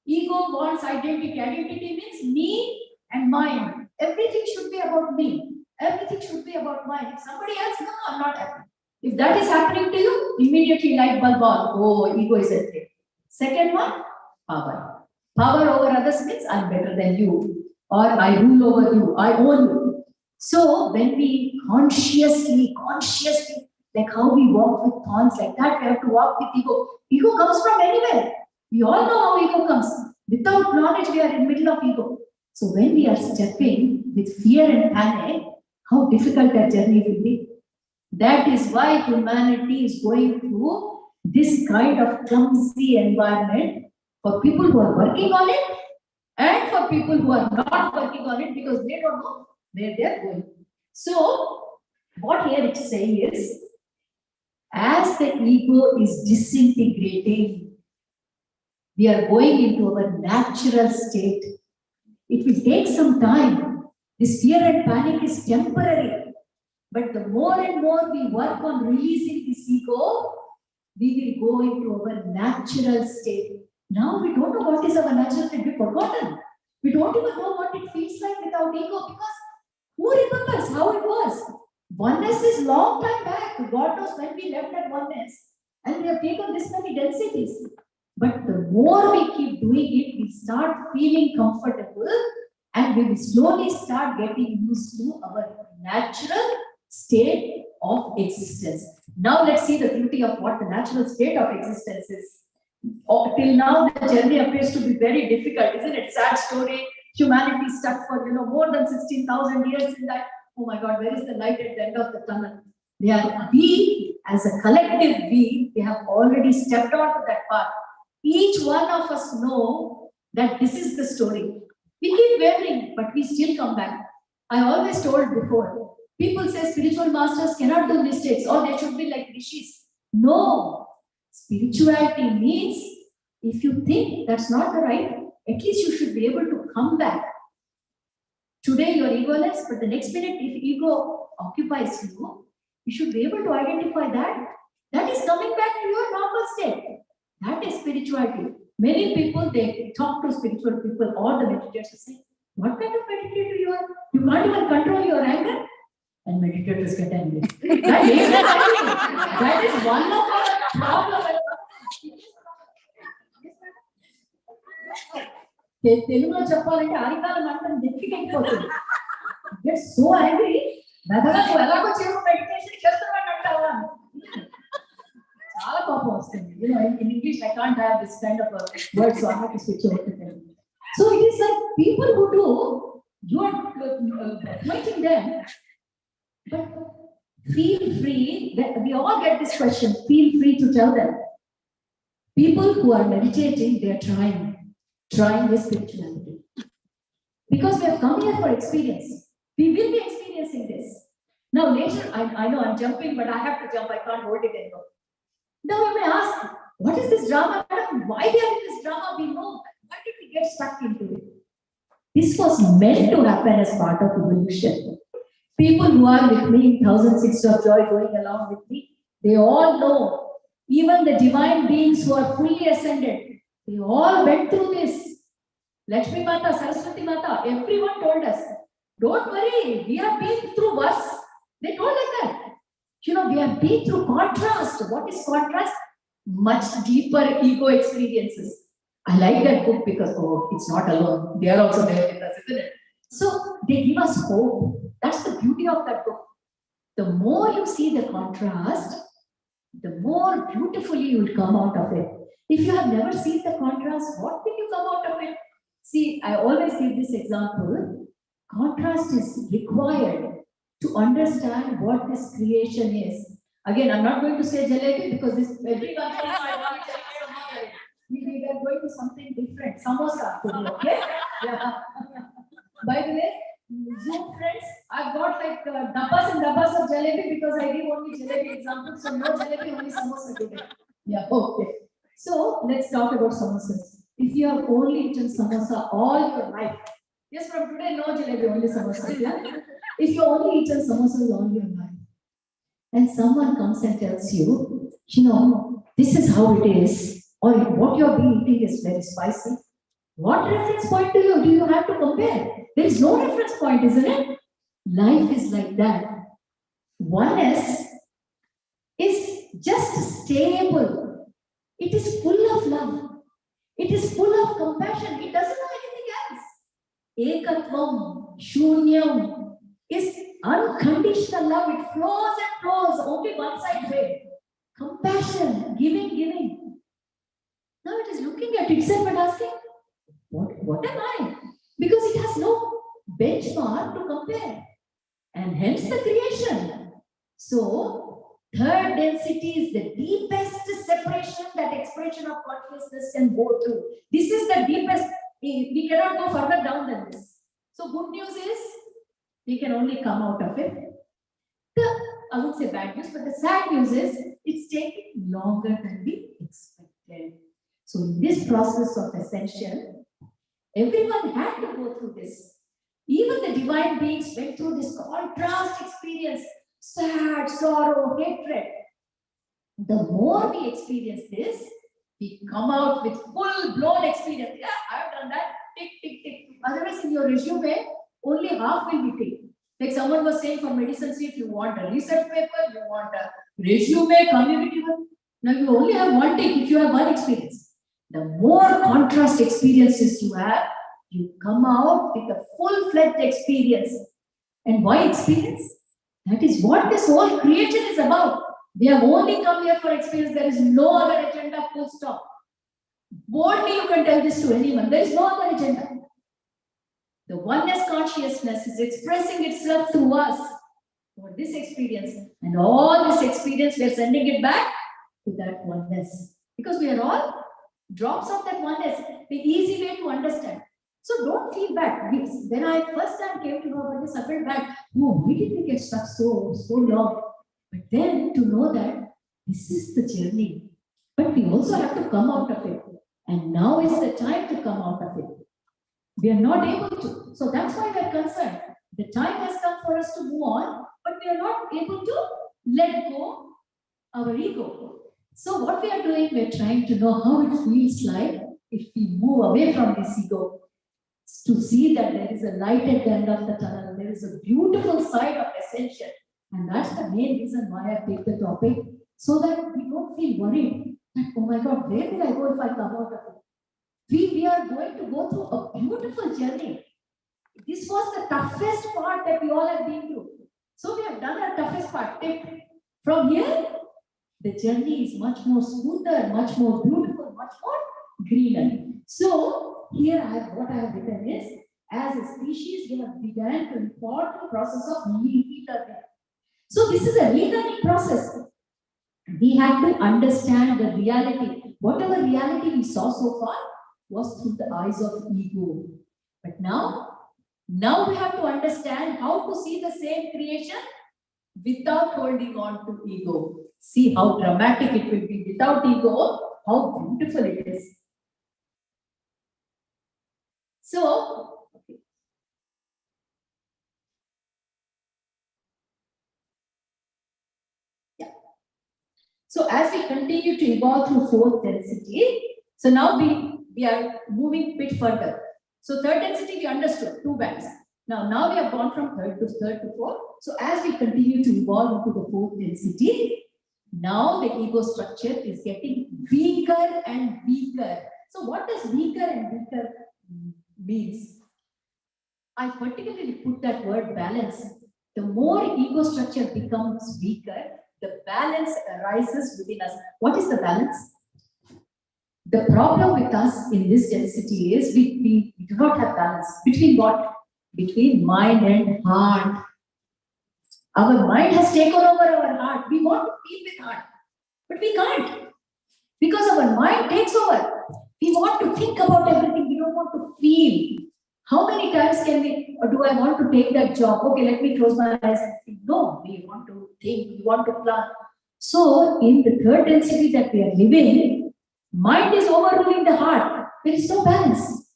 Ego wants identity. Identity means me and mine. Everything should be about me. Everything should be about mine. If somebody else, no, I'm not happy. If that is happening to you, immediately light bulb on. Oh, ego is a thing. Second one, power. Power over others means I'm better than you, or I rule over you, I own you. So when we consciously, like how we walk with thorns, like that we have to walk with ego. Ego comes from anywhere. We all know how ego comes. Without knowledge, we are in the middle of ego. So when we are stepping with fear and panic, how difficult that journey will be. That is why humanity is going through this kind of clumsy environment for people who are working on it and for people who are not working on it because they don't know where they are going. So what here it's saying is, as the ego is disintegrating, we are going into our natural state. It will take some time. This fear and panic is temporary. But the more and more we work on releasing this ego, we will go into our natural state. Now we don't know what is our natural state. We've forgotten. We don't even know what it feels like without ego, because who remembers how it was? Oneness is long time back. God knows when we left that oneness, and we have taken this many densities. But the more we keep doing it, we start feeling comfortable and we will slowly start getting used to our natural state of existence. Now let's see the beauty of what the natural state of existence is. Till now, the journey appears to be very difficult, isn't it? Sad story. Humanity stuck for more than 16,000 years in that. Oh my God, where is the light at the end of the tunnel? We, as a collective we have already stepped onto that path. Each one of us know that this is the story. We keep wavering, but we still come back. I always told before, people say spiritual masters cannot do mistakes or they should be like rishis. No. Spirituality means if you think that's not the right, at least you should be able to come back. Today you're egoless, but the next minute if ego occupies you, you should be able to identify that. That is coming back to your normal state. That is spirituality. Many people, they talk to spiritual people, all the meditators say, what kind of meditator you are? You can't even control your anger? And meditators get angry. That is one of our problems. Telugulo cheppalante arikala mantam dekkikaipotundi. Get so angry. Nadaga elago cheru meditation chestunnaru antava. Chala koopam vastundi. In English I can't have this kind of a word, so I have to switch over to Telugu. So it is like people who do, you are pointing them, but feel free. We all get this question. Feel free to tell them. People who are meditating, they are trying this spirituality. Because we have come here for experience. We will be experiencing this. Now later, I know I'm jumping, but I have to jump. I can't hold it anymore. Now you may ask, what is this drama? Why we are in this drama? We know. Why did we get stuck into it? This was meant to happen as part of evolution. People who are with me in 1006 of joy going along with me, they all know, even the divine beings who are fully ascended, they all went through this. Lakshmi Mata, Saraswati Mata, everyone told us, don't worry, we have been through worse. They told us that. We have been through contrast. What is contrast? Much deeper ego experiences. I like that book because, it's not alone. They are also there with us, isn't it? So they give us hope. That's the beauty of that book. The more you see the contrast, the more beautifully you will come out of it. If you have never seen the contrast, what will you come out of it? See, I always give this example. Contrast is required to understand what this creation is. Again, I'm not going to say jalebi because this everyone we are going to something different. Samosa, okay? Yeah. By the way, Zoom friends, I've got like dabbas and dabbas of jalebi because I give only jalebi examples. So no jalebi, only samosa today. Yeah, okay. So let's talk about samosas. If you have only eaten samosa all your life, yes, from today, no jalebi, only samosa. Yeah? If you only eaten samosas all your life, and someone comes and tells you, this is how it is, or what you're eating is very spicy, what reference point do you have to compare? There is no reference point, isn't it? Life is like that. Oneness is just stable. It is full of love. It is full of compassion. It doesn't know anything else. Ekatvam, shunyam is unconditional love. It flows and flows, only one side way. Compassion, giving. Now it is looking at itself and asking, what am I? Because it has no benchmark to compare. And hence the creation. So, third density is the deepest separation that expression of consciousness can go through. This is the deepest. We cannot go further down than this. So, good news is, we can only come out of it. I would say bad news, but the sad news is, it's taking longer than we expected. So, in this process of ascension, everyone had to go through this. Even the divine beings went through this contrast experience, sad, sorrow, hatred. The more we experience this, we come out with full-blown experience. Yeah, I've done that. Tick, tick, tick. Otherwise, in your resume, only half will be ticked. Like someone was saying for medicine seat, you want a research paper, you want a resume, community work. Now you only have one tick if you have one experience. The more contrast experiences you have, you come out with a full-fledged experience. And why experience? That is what this whole creation is about. We have only come here for experience. There is no other agenda, full stop. Boldly you can tell this to anyone. There is no other agenda. The oneness consciousness is expressing itself through us for this experience. And all this experience, we are sending it back to that oneness. Because we are all drops of that oneness. The easy way to understand. So don't feel bad. When I first time came to know about this, I felt bad. Oh, why did we get stuck so long? But then to know that this is the journey. But we also have to come out of it. And now is the time to come out of it. We are not able to. So that's why we are concerned. The time has come for us to move on, but we are not able to let go our ego. So what we are doing, we are trying to know how it feels like if we move away from this ego, to see that there is a light at the end of the tunnel. There is a beautiful side of Ascension. And that's the main reason why I picked the topic, so that we don't feel worried that, oh my God, where will I go if I come out of it? We are going to go through a beautiful journey. This was the toughest part that we all have been through. So we have done our toughest part. From here, the journey is much more smoother, much more beautiful, much more greener. So here what I have written is, as a species, we have begun to import the process of relearning. So this is a relearning process. We have to understand the reality. Whatever reality we saw so far was through the eyes of ego. But now we have to understand how to see the same creation without holding on to ego. See how dramatic it will be without ego, how beautiful it is. So, so as we continue to evolve through fourth density, so now we are moving a bit further. So third density we understood, 2 bands. Now we have gone from third to fourth. So as we continue to evolve into the fourth density, now the ego structure is getting weaker and weaker. So what does weaker and weaker means? I particularly put that word balance. The more ego structure becomes weaker, the balance arises within us. What is the balance? The problem with us in this density is we do not have balance. Between what? Between mind and heart. Our mind has taken over our heart. We want to feel with heart, but we can't. Because our mind takes over. We want to think about everything. We don't want to feel. How many times do I want to take that job? Okay, let me close my eyes and think. No, we want to think, we want to plan. So in the third density that we are living, mind is overruling the heart. There is no balance.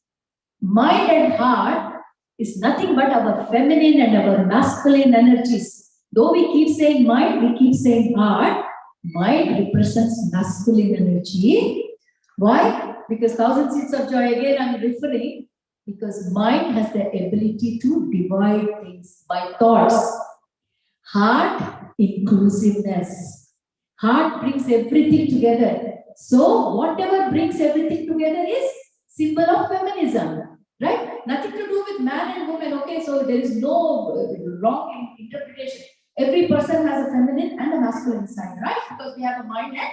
Mind and heart is nothing but our feminine and our masculine energies. Though we keep saying mind, we keep saying heart. Mind represents masculine energy. Why? Because 1,000 Seeds of Joy, again I'm referring, because mind has the ability to divide things by thoughts. Heart, inclusiveness. Heart brings everything together. So whatever brings everything together is symbol of feminism, right? Nothing to do with man and woman. Okay, so there is no wrong interpretation. Every person has a feminine and a masculine side, right? Because we have a mind and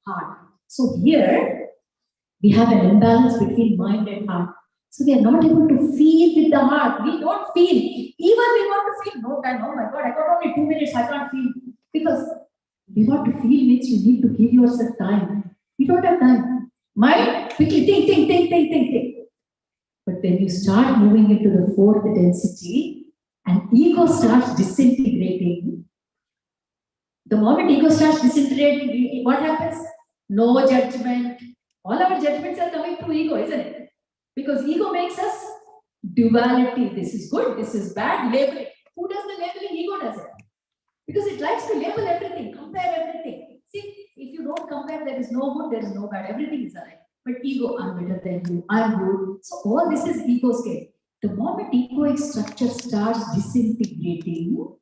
heart. So here we have an imbalance between mind and heart. So we are not able to feel with the heart. We don't feel. Even we want to feel. No time. Oh my God, I got only 2 minutes. I can't feel. Because we want to feel means you need to give yourself time. We don't have time. Mind, quickly think. But when you start moving into the fourth density and ego starts disintegrating, the moment ego starts disintegrating, what happens? No judgment. All our judgments are coming through ego, isn't it? Because ego makes us duality. This is good, this is bad, labeling. Who does the labeling? Ego does it. Because it likes to label everything, compare everything. See, if you don't compare, there is no good, there is no bad, everything is alright. But ego, I'm better than you, I'm good. So all this is ego scale. The moment egoic structure starts disintegrating,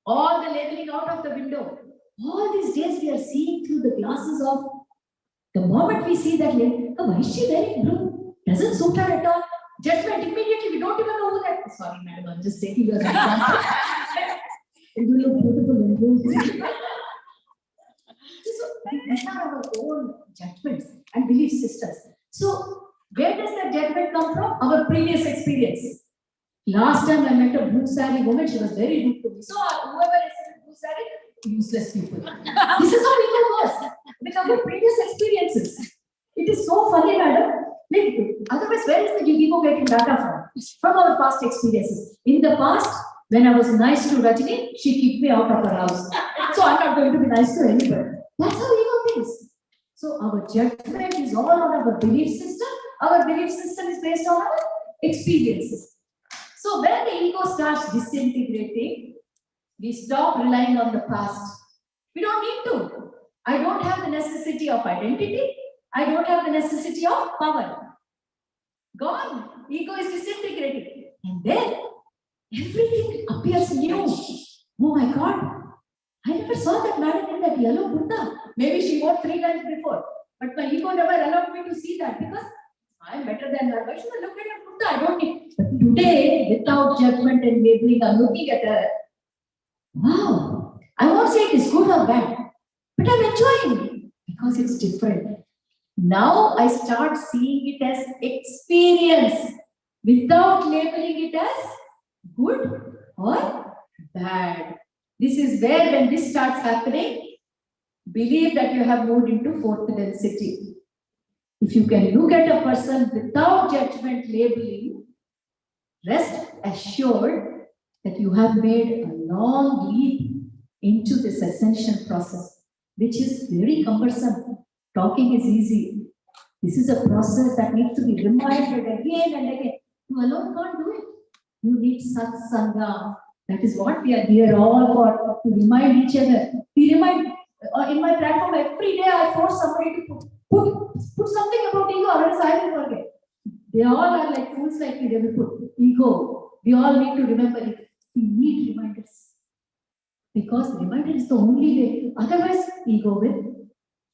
all the labeling out of the window. All these days we are seeing through the glasses of, the moment we see that label, oh, why is she wearing blue? Doesn't suit her at all. Judgment, immediately we don't even know who that is. Sorry, madam, I'm just taking you as an example. You look beautiful in blue. So we have our own judgments and belief systems. So where does that judgment come from? Our previous experience. Last time I met a blue saree woman, she was very rude to me. So whoever is in blue saree, useless people. This is how ego goes with our previous experiences. It is so funny, madam. Like, otherwise, where is the ego getting data from? From our past experiences. In the past, when I was nice to Rajini, she kicked me out of her house. So I'm not going to be nice to anybody. That's how ego thinks. So our judgment is all on our belief system. Our belief system is based on our experiences. So when the ego starts disintegrating, we stop relying on the past. We don't need to. I don't have the necessity of identity. I don't have the necessity of power. Gone. Ego is disintegrating. And then everything appears new. Oh my God. I never saw that madam in that yellow kurta. Maybe she wore 3 times before. But my ego never allowed me to see that because I'm better than her. Why should I look at her kurta? I don't need. But today, without judgment and labeling, I'm looking at her. Wow. I won't say it is good or bad. But I'm enjoying it because it's different. Now I start seeing it as experience without labeling it as good or bad. This is where, when this starts happening, believe that you have moved into fourth density. If you can look at a person without judgment labeling, rest assured that you have made a long leap into this ascension process, which is very cumbersome. Talking is easy. This is a process that needs to be reminded again and again. You alone can't do it. You need satsanga. That is what we are here all for, to remind each other. We remind, in my platform, every day I force somebody to put something about ego, otherwise I will forget. They all are like fools like me, they will put ego. We all need to remember it. We need reminders. Because reminder is the only way. Otherwise, ego will.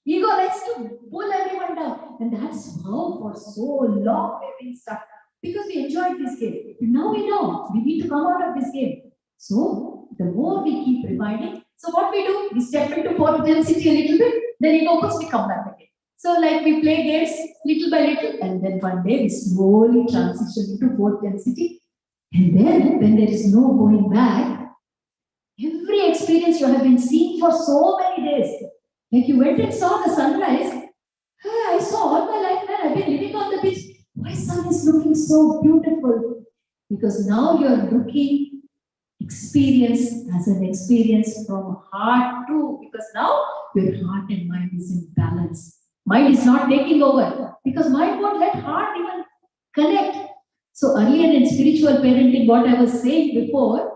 Ego likes to pull everyone down. And that's how for so long we've been stuck. Because we enjoyed this game. And now we know we need to come out of this game. So the more we keep reminding, so what we do, we step into fourth density a little bit, then ego goes, we come back again. So like we play games little by little, and then one day we slowly transition into fourth density. And then when there is no going back, every experience you have been seeing for so many days, like you went and saw the sunrise, hey, I saw all my life, man, I've been living on the beach. Why sun is looking so beautiful? Because now you are looking experience as an experience from heart too, because now your heart and mind is in balance. Mind is not taking over because mind won't let heart even connect. So earlier in spiritual parenting, what I was saying before,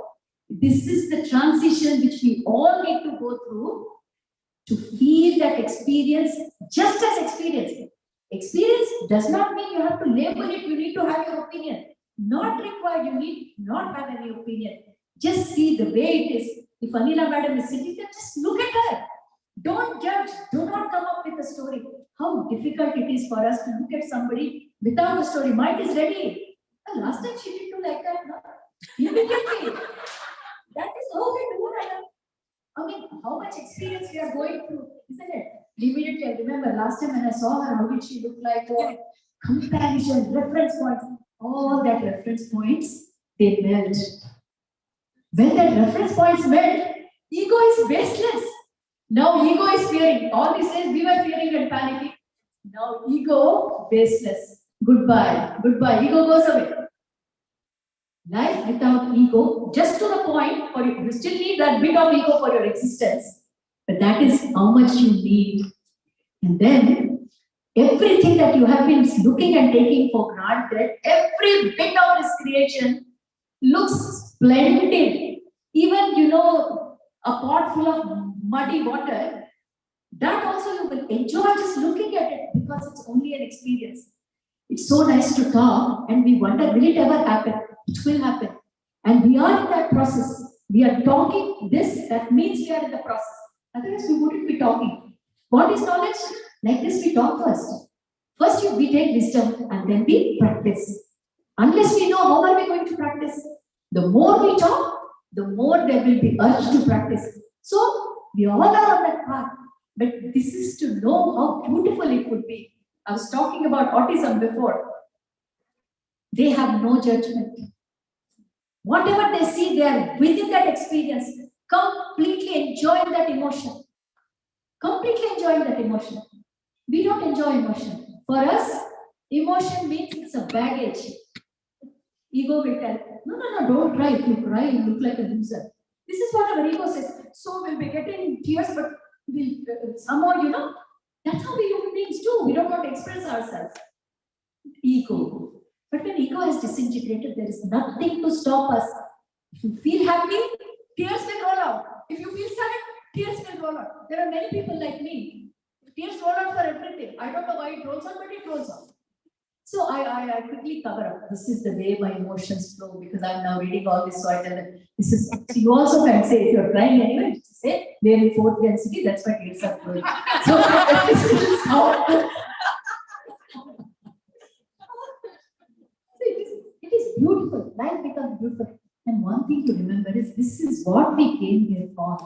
this is the transition which we all need to go through to feel that experience just as experience. Experience does not mean you have to label it, you need to have your opinion. Not required, you need not have any opinion. Just see the way it is. If Anila Madam is sitting there, just look at her. Don't judge. Do not come up with a story. How difficult it is for us to look at somebody without a story. Mind is ready. And last time she did do like that, no? Immediately. That is how we do it. I mean, how much experience we are going through, isn't it? Immediately, I remember last time when I saw her, how did she look like? Comparison, reference points. All that reference points, they melt. When that reference points melt, ego is baseless. Now ego is fearing. All these days we were fearing and panicking. Now ego baseless. Goodbye. Goodbye. Ego goes away. Life without ego, just to the point, for you still need that bit of ego for your existence. But that is how much you need. And then everything that you have been looking and taking for granted, every bit of this creation looks splendid. Even, you know, a pot full of muddy water, that also you will enjoy just looking at it because it's only an experience. It's so nice to talk and we wonder, will it ever happen? It will happen. And we are in that process. We are talking this, that means we are in the process. Otherwise, we wouldn't be talking. What is knowledge? Like this, we talk first. First, we take wisdom and then we practice. Unless we know how are we going to practice, the more we talk, the more there will be urge to practice. So we all are on that path. But this is to know how beautiful it could be. I was talking about autism before. They have no judgment. Whatever they see, they are within that experience, completely enjoying that emotion. Completely enjoying that emotion. We don't enjoy emotion. For us, emotion means it's a baggage. Ego will tell, no, don't cry. If you cry, you look like a loser. This is what our ego says. So we'll be getting tears, but we'll somehow, that's how we human beings do. We don't want to express ourselves. Ego. But when ego has disintegrated, there is nothing to stop us. If you feel happy, tears will roll out. If you feel sad, tears will roll out. There are many people like me. Tears roll out for everything. I don't know why it rolls out, but it rolls out. So I quickly cover up. This is the way my emotions flow because I'm now reading all this. So I tell them, this is, so you also can say, if you're crying anyway, just say, we're in 4th density, that's why tears are flowing. So this is how. It is beautiful. Life becomes beautiful. And one thing to remember is this is what we came here for.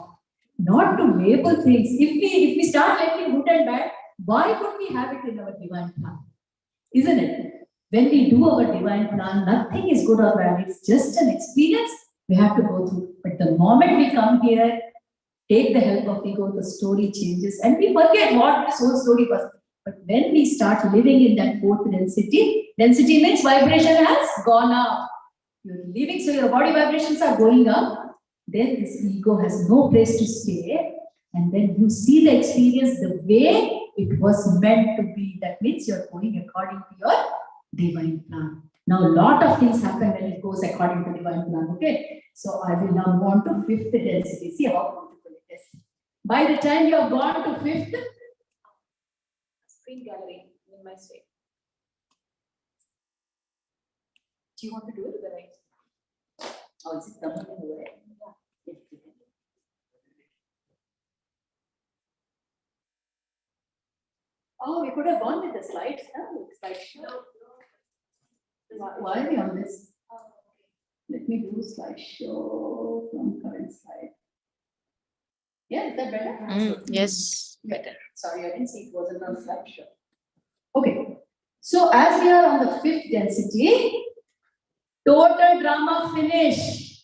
Not to label things. If we start labeling good and bad, why would we have it in our divine plan? Isn't it? When we do our divine plan, nothing is good or bad. It's just an experience we have to go through. But the moment we come here, take the help of ego, the story changes and we forget what this whole story was. But when we start living in that 4th density means vibration has gone up. You're living, so your body vibrations are going up. Then this ego has no place to stay. And then you see the experience the way it was meant to be. That means you're going according to your divine plan. Now, a lot of things happen when it goes according to divine plan. Okay. So I will now go on to 5th density. See how beautiful it is. By the time you have gone to 5th, screen gallery in my state. Do you want to do it to the right? Oh, is it coming in the way? Yeah. Oh, we could have gone with the slides. No, slideshow. Why are we on this? Let me do slideshow from current slide. Yeah, is that better? Yes, better. Sorry, I didn't see it wasn't on slideshow. Okay. So as we are on the 5th density, total drama finish.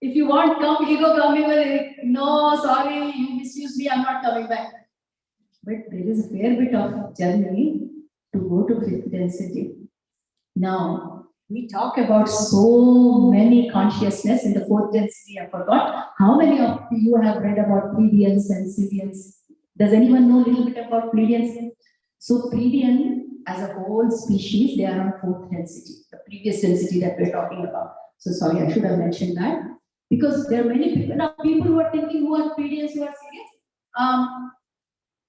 If you want, come, ego, come here. No, sorry, you misused me, I'm not coming back. But there is a fair bit of journey to go to 5th density. Now, we talk about so many consciousness in the 4th density. I forgot. How many of you have read about plebeians and Scythians? Does anyone know a little bit about plebeians? So plebeian as a whole species, they are on 4th density, the previous density that we're talking about. So sorry, I should have mentioned that. Because there are many people, now people who are thinking who are plebeians, who are Scythians.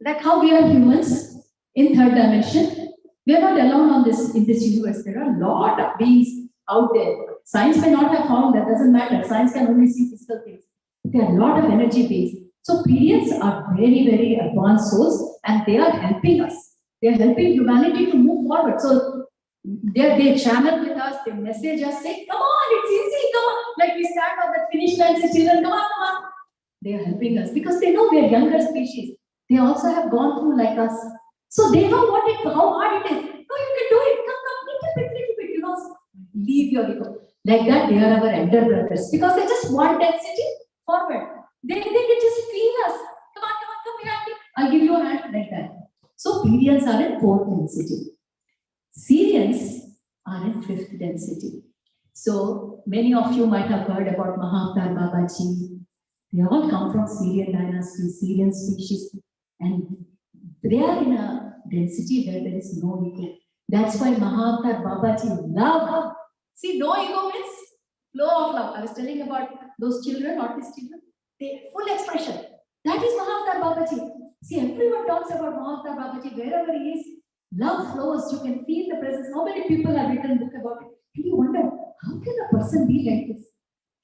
Like how we are humans in 3rd dimension, we are not alone on this in this universe. There are a lot of beings out there. Science may not have found that, doesn't matter. Science can only see physical things. But there are a lot of energy beings. So plebeians are very, very advanced souls and they are helping us. They are helping humanity to move forward. So they channel with us, they message us, say, come on, it's easy, come on. Like we stand on the finish line, say, children, come on, come on. They are helping us because they know we are younger species. They also have gone through like us. So they know how hard it is. No, you can do it. Come, little bit, leave your ego. Like that, they are our elder brothers. Because they just want density forward. They can just feel us. Come here. I'll give you a hand like that. So plebeians are in 4th density. Syrians are in 5th density. So many of you might have heard about Mahavtar Babaji. They all come from Syrian dynasty, Syrian species. And they are in a density where there is no ego. That's why Mahavtar Babaji love. See, no ego means flow of love. I was telling about those children, autistic children. They full expression. That is Mahavtar Babaji. See, everyone talks about Mahavtar Babaji. Wherever he is, love flows. You can feel the presence. How many people have written a book about it? And you wonder, how can a person be like this?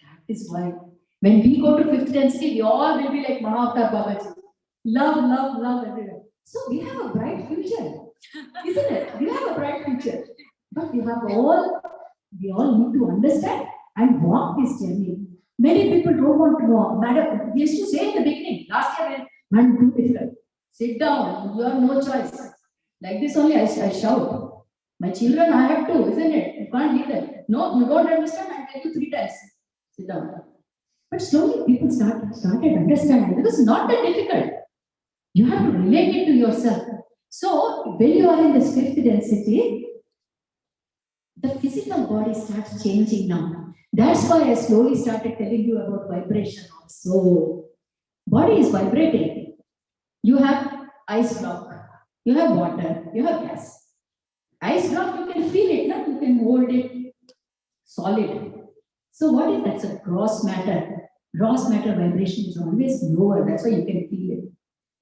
That is why. When we go to 5th density, we all will be like Mahavtar Babaji. Love, love, love everywhere. So we have a bright future, isn't it? We have a bright future. But we all need to understand and walk this journey. Many people don't want to know. Madam, we used to say in the beginning, last year, man, too difficult. Sit down, you have no choice. Like this only I shout. My children, I have to, isn't it? You can't leave them. No, you don't understand, I'll tell you 3 times. Sit down. But slowly people started understanding. It was not that difficult. You have to relate it to yourself. So when you are in this 5th density, the physical body starts changing now. That's why I slowly started telling you about vibration also. Body is vibrating. You have ice block, you have water, you have gas. Ice block, you can feel it, no? You can hold it solid. So what is that? It's a gross matter. Gross matter vibration is always lower. That's why you can feel it.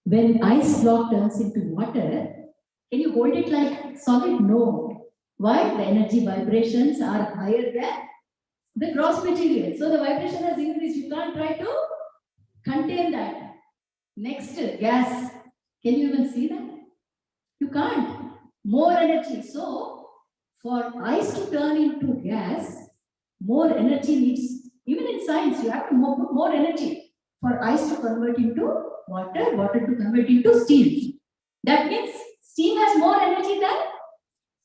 When ice block turns into water, can you hold it like solid? No. Why? The energy vibrations are higher than the gross material. So the vibration has increased. You can't try to contain that. Next, gas. Can you even see that? You can't. More energy. So for ice to turn into gas, more energy needs, even in science, you have to put more energy for ice to convert into water, water to convert into steam. That means steam has more energy than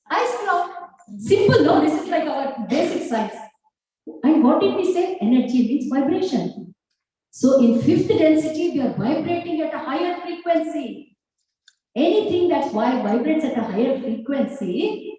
ice block. Simple, no? This is like our basic science. And what did we say? Energy means vibration. So in 5th density, we are vibrating at a higher frequency. Anything that's vibrates at a higher frequency,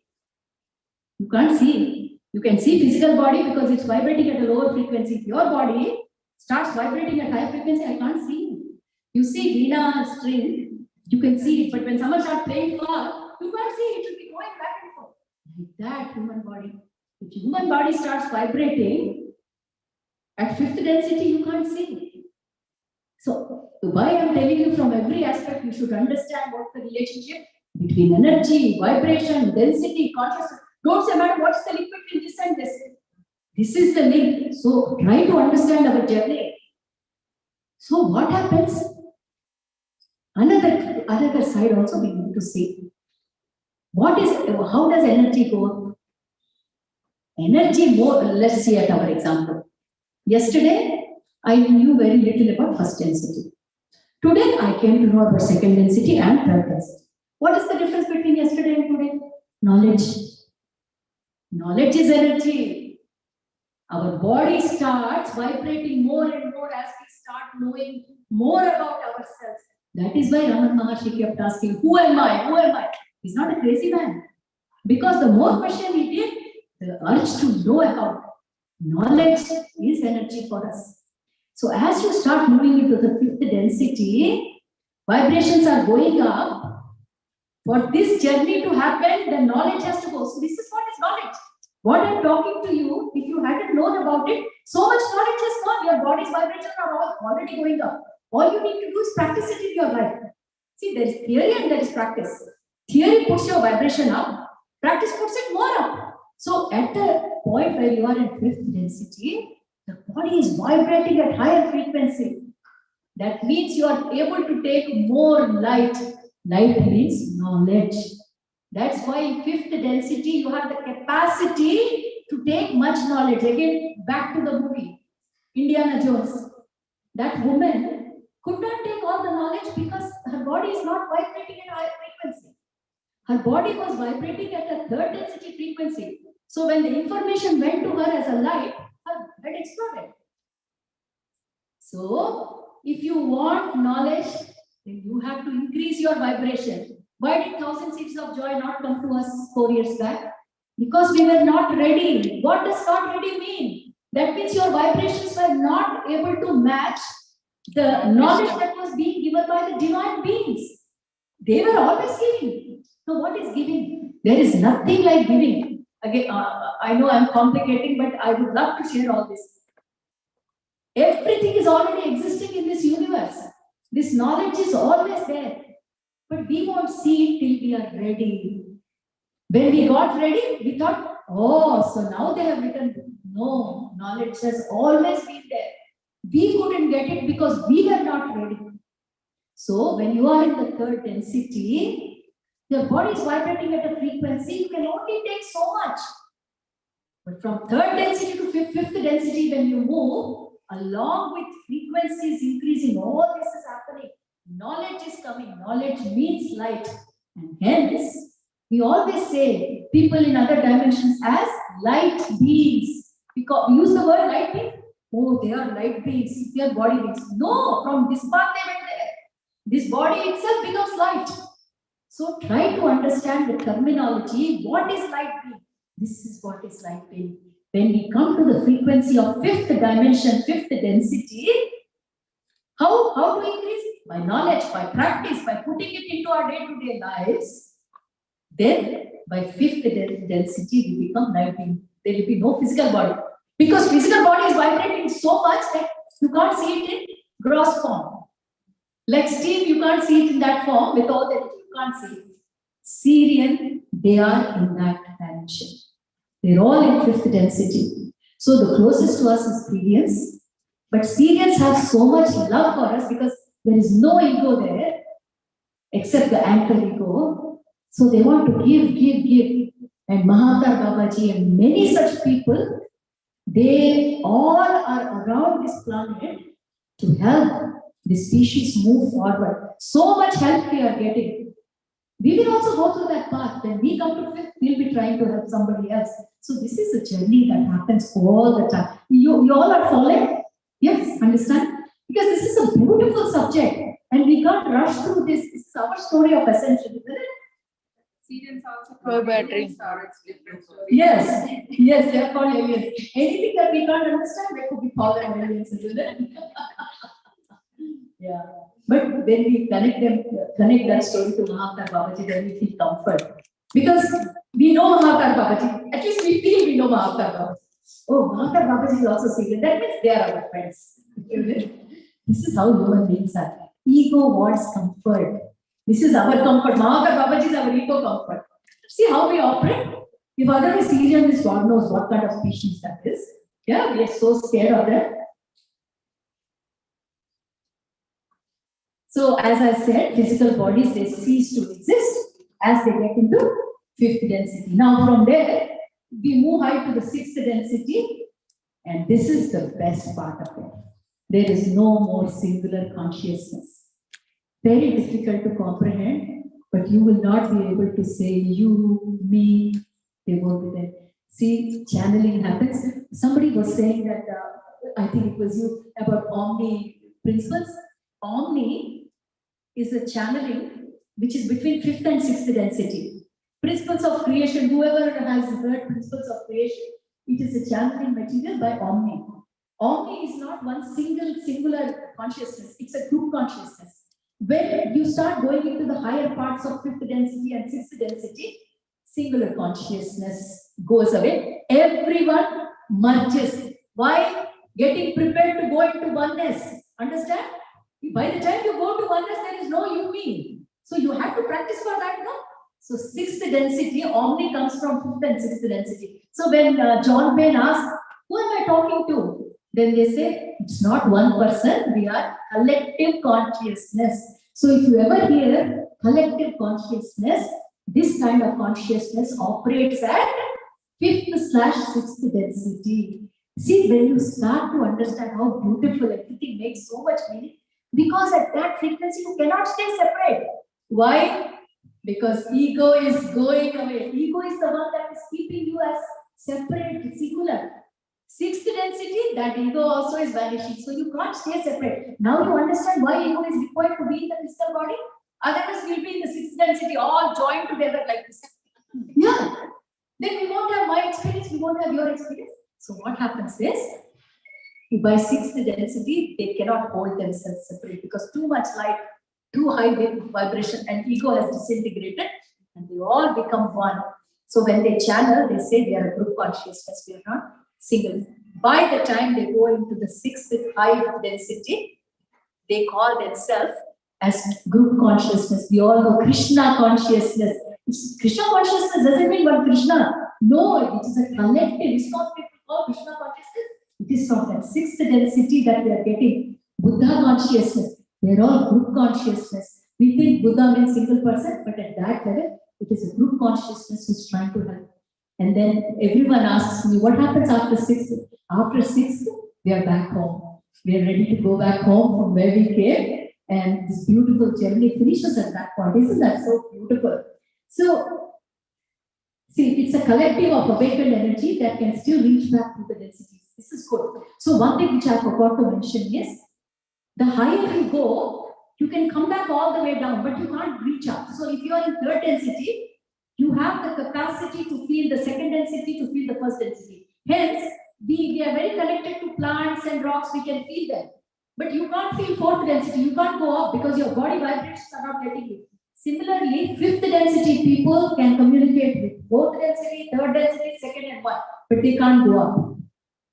you can't see. You can see physical body because it's vibrating at a lower frequency. If your body starts vibrating at higher frequency, I can't see you. You see Veena string, you can see it, but when someone starts playing far, you can't see it. It will be going back and forth. Like that, human body. If human body starts vibrating at 5th density, you can't see it. So why I'm telling you from every aspect, you should understand what's the relationship between energy, vibration, density, consciousness. Don't say, madam, what's the link between this and this? This is the link. So try to understand our journey. So what happens? Another side also we need to see. How does energy go? Energy more, let's see at our example. Yesterday, I knew very little about 1st density. Today, I came to know about 2nd density and 3rd density. What is the difference between yesterday and today? Knowledge. Knowledge is energy. Our body starts vibrating more and more as we start knowing more about ourselves. That is why Raman Maharshi kept asking, who am I? Who am I? He's not a crazy man. Because the more question he did, the urge to know about knowledge is energy for us. So as you start moving into the 5th density, vibrations are going up. For this journey to happen, the knowledge has to go. So this is what is knowledge. What I'm talking to you, if you hadn't known about it, so much knowledge has gone. Your body's vibrations are all already going up. All you need to do is practice it in your life. See, there is theory and there is practice. Theory puts your vibration up. Practice puts it more up. So at the point where you are in 5th density, the body is vibrating at higher frequency. That means you are able to take more light. Light means knowledge. That's why in 5th density, you have the capacity to take much knowledge. Again, back to the movie, Indiana Jones. That woman could not take all the knowledge because her body is not vibrating at higher frequency. Her body was vibrating at a 3rd density frequency. So when the information went to her as a light, her head exploded. So if you want knowledge, then you have to increase your vibration. Why did 1000 Seeds of Joy not come to us 4 years back? Because we were not ready. What does not ready mean? That means your vibrations were not able to match the knowledge that was being given by the divine beings. They were always giving. So what is giving? There is nothing like giving. Again, I know I'm complicating, but I would love to share all this. Everything is already existing in this universe. This knowledge is always there. But we won't see it till we are ready. When we got ready, we thought, oh, so now they have written. No, knowledge has always been there. We couldn't get it because we were not ready. So when you are in the 3rd density, your body is vibrating at a frequency, you can only take so much. But from 3rd density to 5th density, when you move, along with frequencies increasing, all this is happening. Knowledge is coming. Knowledge means light. And hence, we always say people in other dimensions as light beings. We use the word light being. Oh, they are light beings, they are body beings. No, from this path they went there. This body itself becomes light. So try to understand the terminology. What is light being? This is what is light being. When we come to the frequency of fifth dimension, fifth density, how to increase? By knowledge, by practice, by putting it into our day-to-day lives. Then by fifth density, we become light being. There will be no physical body. Because physical body is vibrating so much that you can't see it in gross form. Like steam, you can't see it in that form. With all that, you can't see it. Syrian, they are in that dimension. They're all in fifth density. So the closest to us is Syrians. But Syrians have so much love for us because there is no ego there, except the anchor ego. So they want to give. And Mahatma Babaji and many such people, they all are around this planet to help the species move forward. So much help we are getting. We will also go through that path. When we come to fifth, we'll be trying to help somebody else. So this is a journey that happens all the time. You all are following? Yes, understand? Because this is a beautiful subject and we can't rush through this. This is our story of ascension, isn't it? Syrians also Low battery. It's different story. Yes, they are called aliens. Anything that we can't understand, they could be called aliens, isn't it? Yeah. But when we connect that story to Mahatma Babaji, then we feel comfort. Because we know Mahatma Babaji. At least we feel we know Mahatma Babaji. Oh, Mahatma Babaji is also Syrian. That means they are our friends. This is how human beings are. Ego wants comfort. This is our comfort. Mahatma Babaji is our ego comfort. See how we operate? If otherwise Syrian is, God knows what kind of species that is. Yeah, we are so scared of them. So as I said, physical bodies, they cease to exist as they get into fifth density. Now from there, we move high to the sixth density, and this is the best part of it. There is no more singular consciousness. Very difficult to comprehend, but you will not be able to say you, me, they won't be there. See, channeling happens. Somebody was saying that, I think it was you, about Omni principles. Omni is a channeling which is between fifth and sixth density. Principles of creation, whoever has heard principles of creation, it is a channeling material by Omni. Omni is not one singular consciousness, it's a group consciousness. When you start going into the higher parts of fifth density and sixth density, singular consciousness goes away. Everyone merges. Why? Getting prepared to go into oneness. Understand? By the time you go to oneness, there is no you, me. So you have to practice for that, no? So sixth density, Omni comes from fifth and sixth density. So when John Payne asks, who am I talking to? Then they say, it's not one person, we are collective consciousness. So if you ever hear collective consciousness, this kind of consciousness operates at fifth/sixth density. See, when you start to understand how beautiful everything makes so much meaning, because at that frequency you cannot stay separate. Why? Because ego is going away. Ego is the one that is keeping you as separate, singular. Sixth density, that ego also is vanishing. So you can't stay separate. Now you understand why ego is required to be in the physical body? Otherwise we'll be in the sixth density, all joined together like this. Yeah. Then we won't have my experience, we won't have your experience. So what happens is, by sixth density, they cannot hold themselves separate because too much light, too high vibration, and ego has disintegrated, and they all become one. So when they channel, they say they are a group consciousness, we are not single. By the time they go into the sixth high density, they call themselves as group consciousness. We all know Krishna consciousness. Krishna consciousness doesn't mean one Krishna. No, it is a collective. It's not people call Krishna consciousness. It is from that sixth density that we are getting. Buddha consciousness. They're all group consciousness. We think Buddha means single person, but at that level, it is a group consciousness who's trying to help. And then everyone asks me, what happens after sixth? After sixth, we are back home. We are ready to go back home from where we came, and this beautiful journey finishes at that point. Isn't that so beautiful? So, see, it's a collective of awakened energy that can still reach back to the densities. This is good. So, one thing which I forgot to mention is, the higher you go, you can come back all the way down, but you can't reach up. So, if you are in third density, you have the capacity to feel the second density, to feel the first density. Hence, we are very connected to plants and rocks, we can feel them. But you can't feel fourth density, you can't go up because your body vibrations are not letting you. Similarly, fifth density people can communicate with fourth density, third density, second and one, but they can't go up.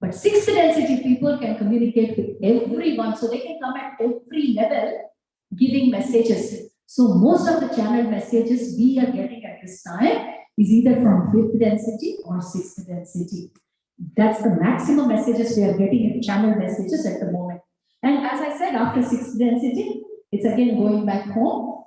But sixth density people can communicate with everyone, so they can come at every level giving messages. So most of the channel messages we are getting at this time is either from fifth density or sixth density. That's the maximum messages we are getting in channel messages at the moment. And as I said, after sixth density, it's again going back home.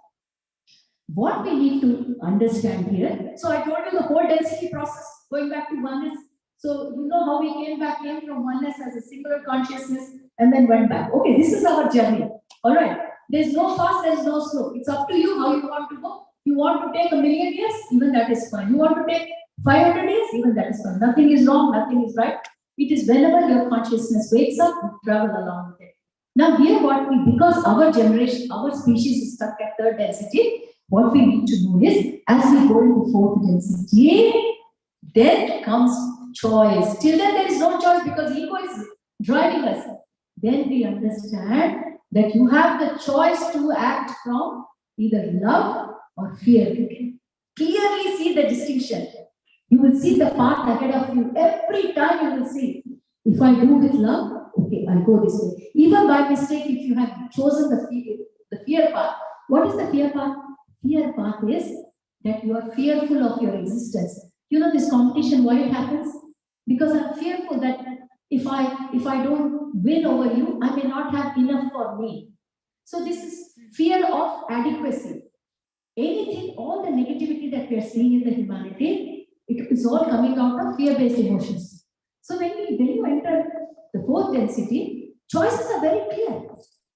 What we need to understand here, so I told you the whole density process, going back to oneness. So you know how we came from oneness as a singular consciousness and then went back. Okay, this is our journey. All right. There's no fast, there's no slow. It's up to you how you want to go. You want to take 1,000,000 years, even that is fine. You want to take 500 years, even that is fine. Nothing is wrong, nothing is right. It is whenever your consciousness wakes up, you travel along with it. Now here because our generation, our species is stuck at third density, what we need to do is, as we go into fourth density, then comes choice. Till then there is no choice because ego is driving us. Then we understand that you have the choice to act from either love or fear. You can clearly see the distinction. You will see the path ahead of you. Every time you will see, if I do with love, okay, I'll go this way. Even by mistake, if you have chosen the fear path, what is the fear path? Fear path is that you are fearful of your existence. You know this competition, why it happens? Because I'm fearful that if I don't win over you, I may not have enough for me. So this is fear of adequacy. Anything, all the negativity that we are seeing in the humanity, it is all coming out of fear-based emotions. So when you enter the fourth density, choices are very clear.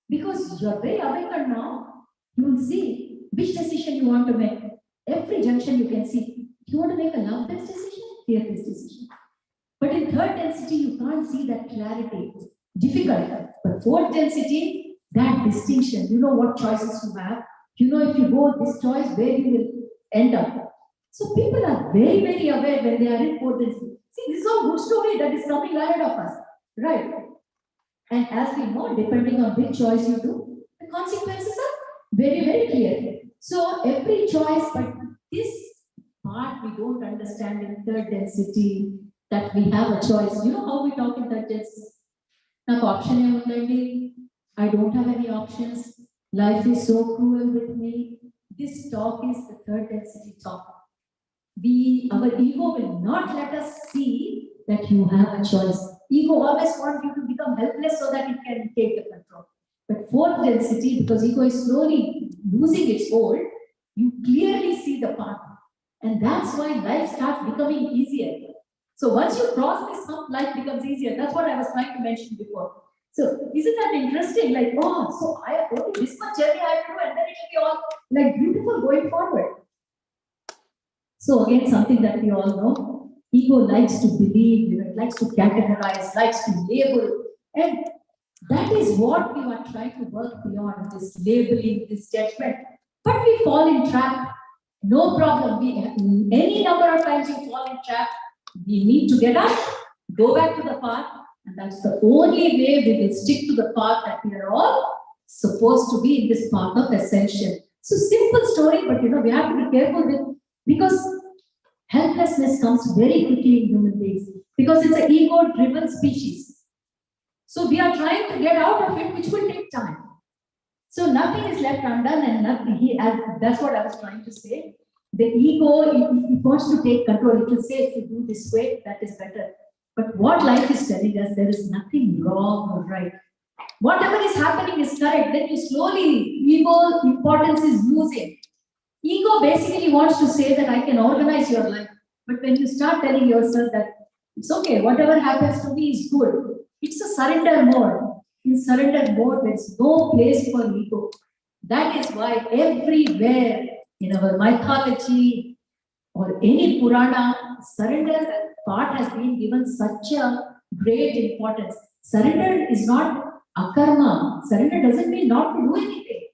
Because you are very awakened now, you will see which decision you want to make. Every junction you can see. You want to make a love-based decision, fear-based decision. But in third density, you can't see that clarity. Difficult. But fourth density, that distinction, you know what choices you have. You know if you go this choice, where you will end up. So people are very, very aware when they are in fourth density. See, this is a good story that is coming ahead of us. Right? And as we know, depending on which choice you do, the consequences are very, very clear. So every choice, but this part we don't understand in third density, that we have a choice. You know how we talk in third density? Now, option I don't have any options. Life is so cruel with me. This talk is the third density talk. Our ego will not let us see that you have a choice. Ego always wants you to become helpless so that it can take the control. But fourth density, because ego is slowly losing its hold, you clearly see the path. And that's why life starts becoming easier. So once you cross this hump, life becomes easier. That's what I was trying to mention before. So isn't that interesting? Like, oh, so I have only this much journey I have to do, and then it will be all like beautiful going forward. So again, something that we all know, ego likes to believe, it likes to categorize, likes to label, and that is what we are trying to work beyond, this labeling, this judgment. But we fall in trap. No problem. Any number of times you fall in trap, we need to get up, go back to the path, and that's the only way we will stick to the path that we are all supposed to be in this path of ascension. So simple story, but we have to be careful with, because helplessness comes very quickly in human beings, because it's an ego-driven species. So we are trying to get out of it, which will take time. So nothing is left undone, and nothing. That's what I was trying to say. The ego, it wants to take control. It will say, if you do this way, that is better. But what life is telling us, there is nothing wrong or right. Whatever is happening is correct. Then you slowly, ego importance is losing. Ego basically wants to say that I can organize your life. But when you start telling yourself that it's okay, whatever happens to me is good, it's a surrender mode. In surrender mode, there's no place for ego. That is why everywhere in our mythology or any Purana, surrender part has been given such a great importance. Surrender is not akarma. Surrender doesn't mean not to do anything.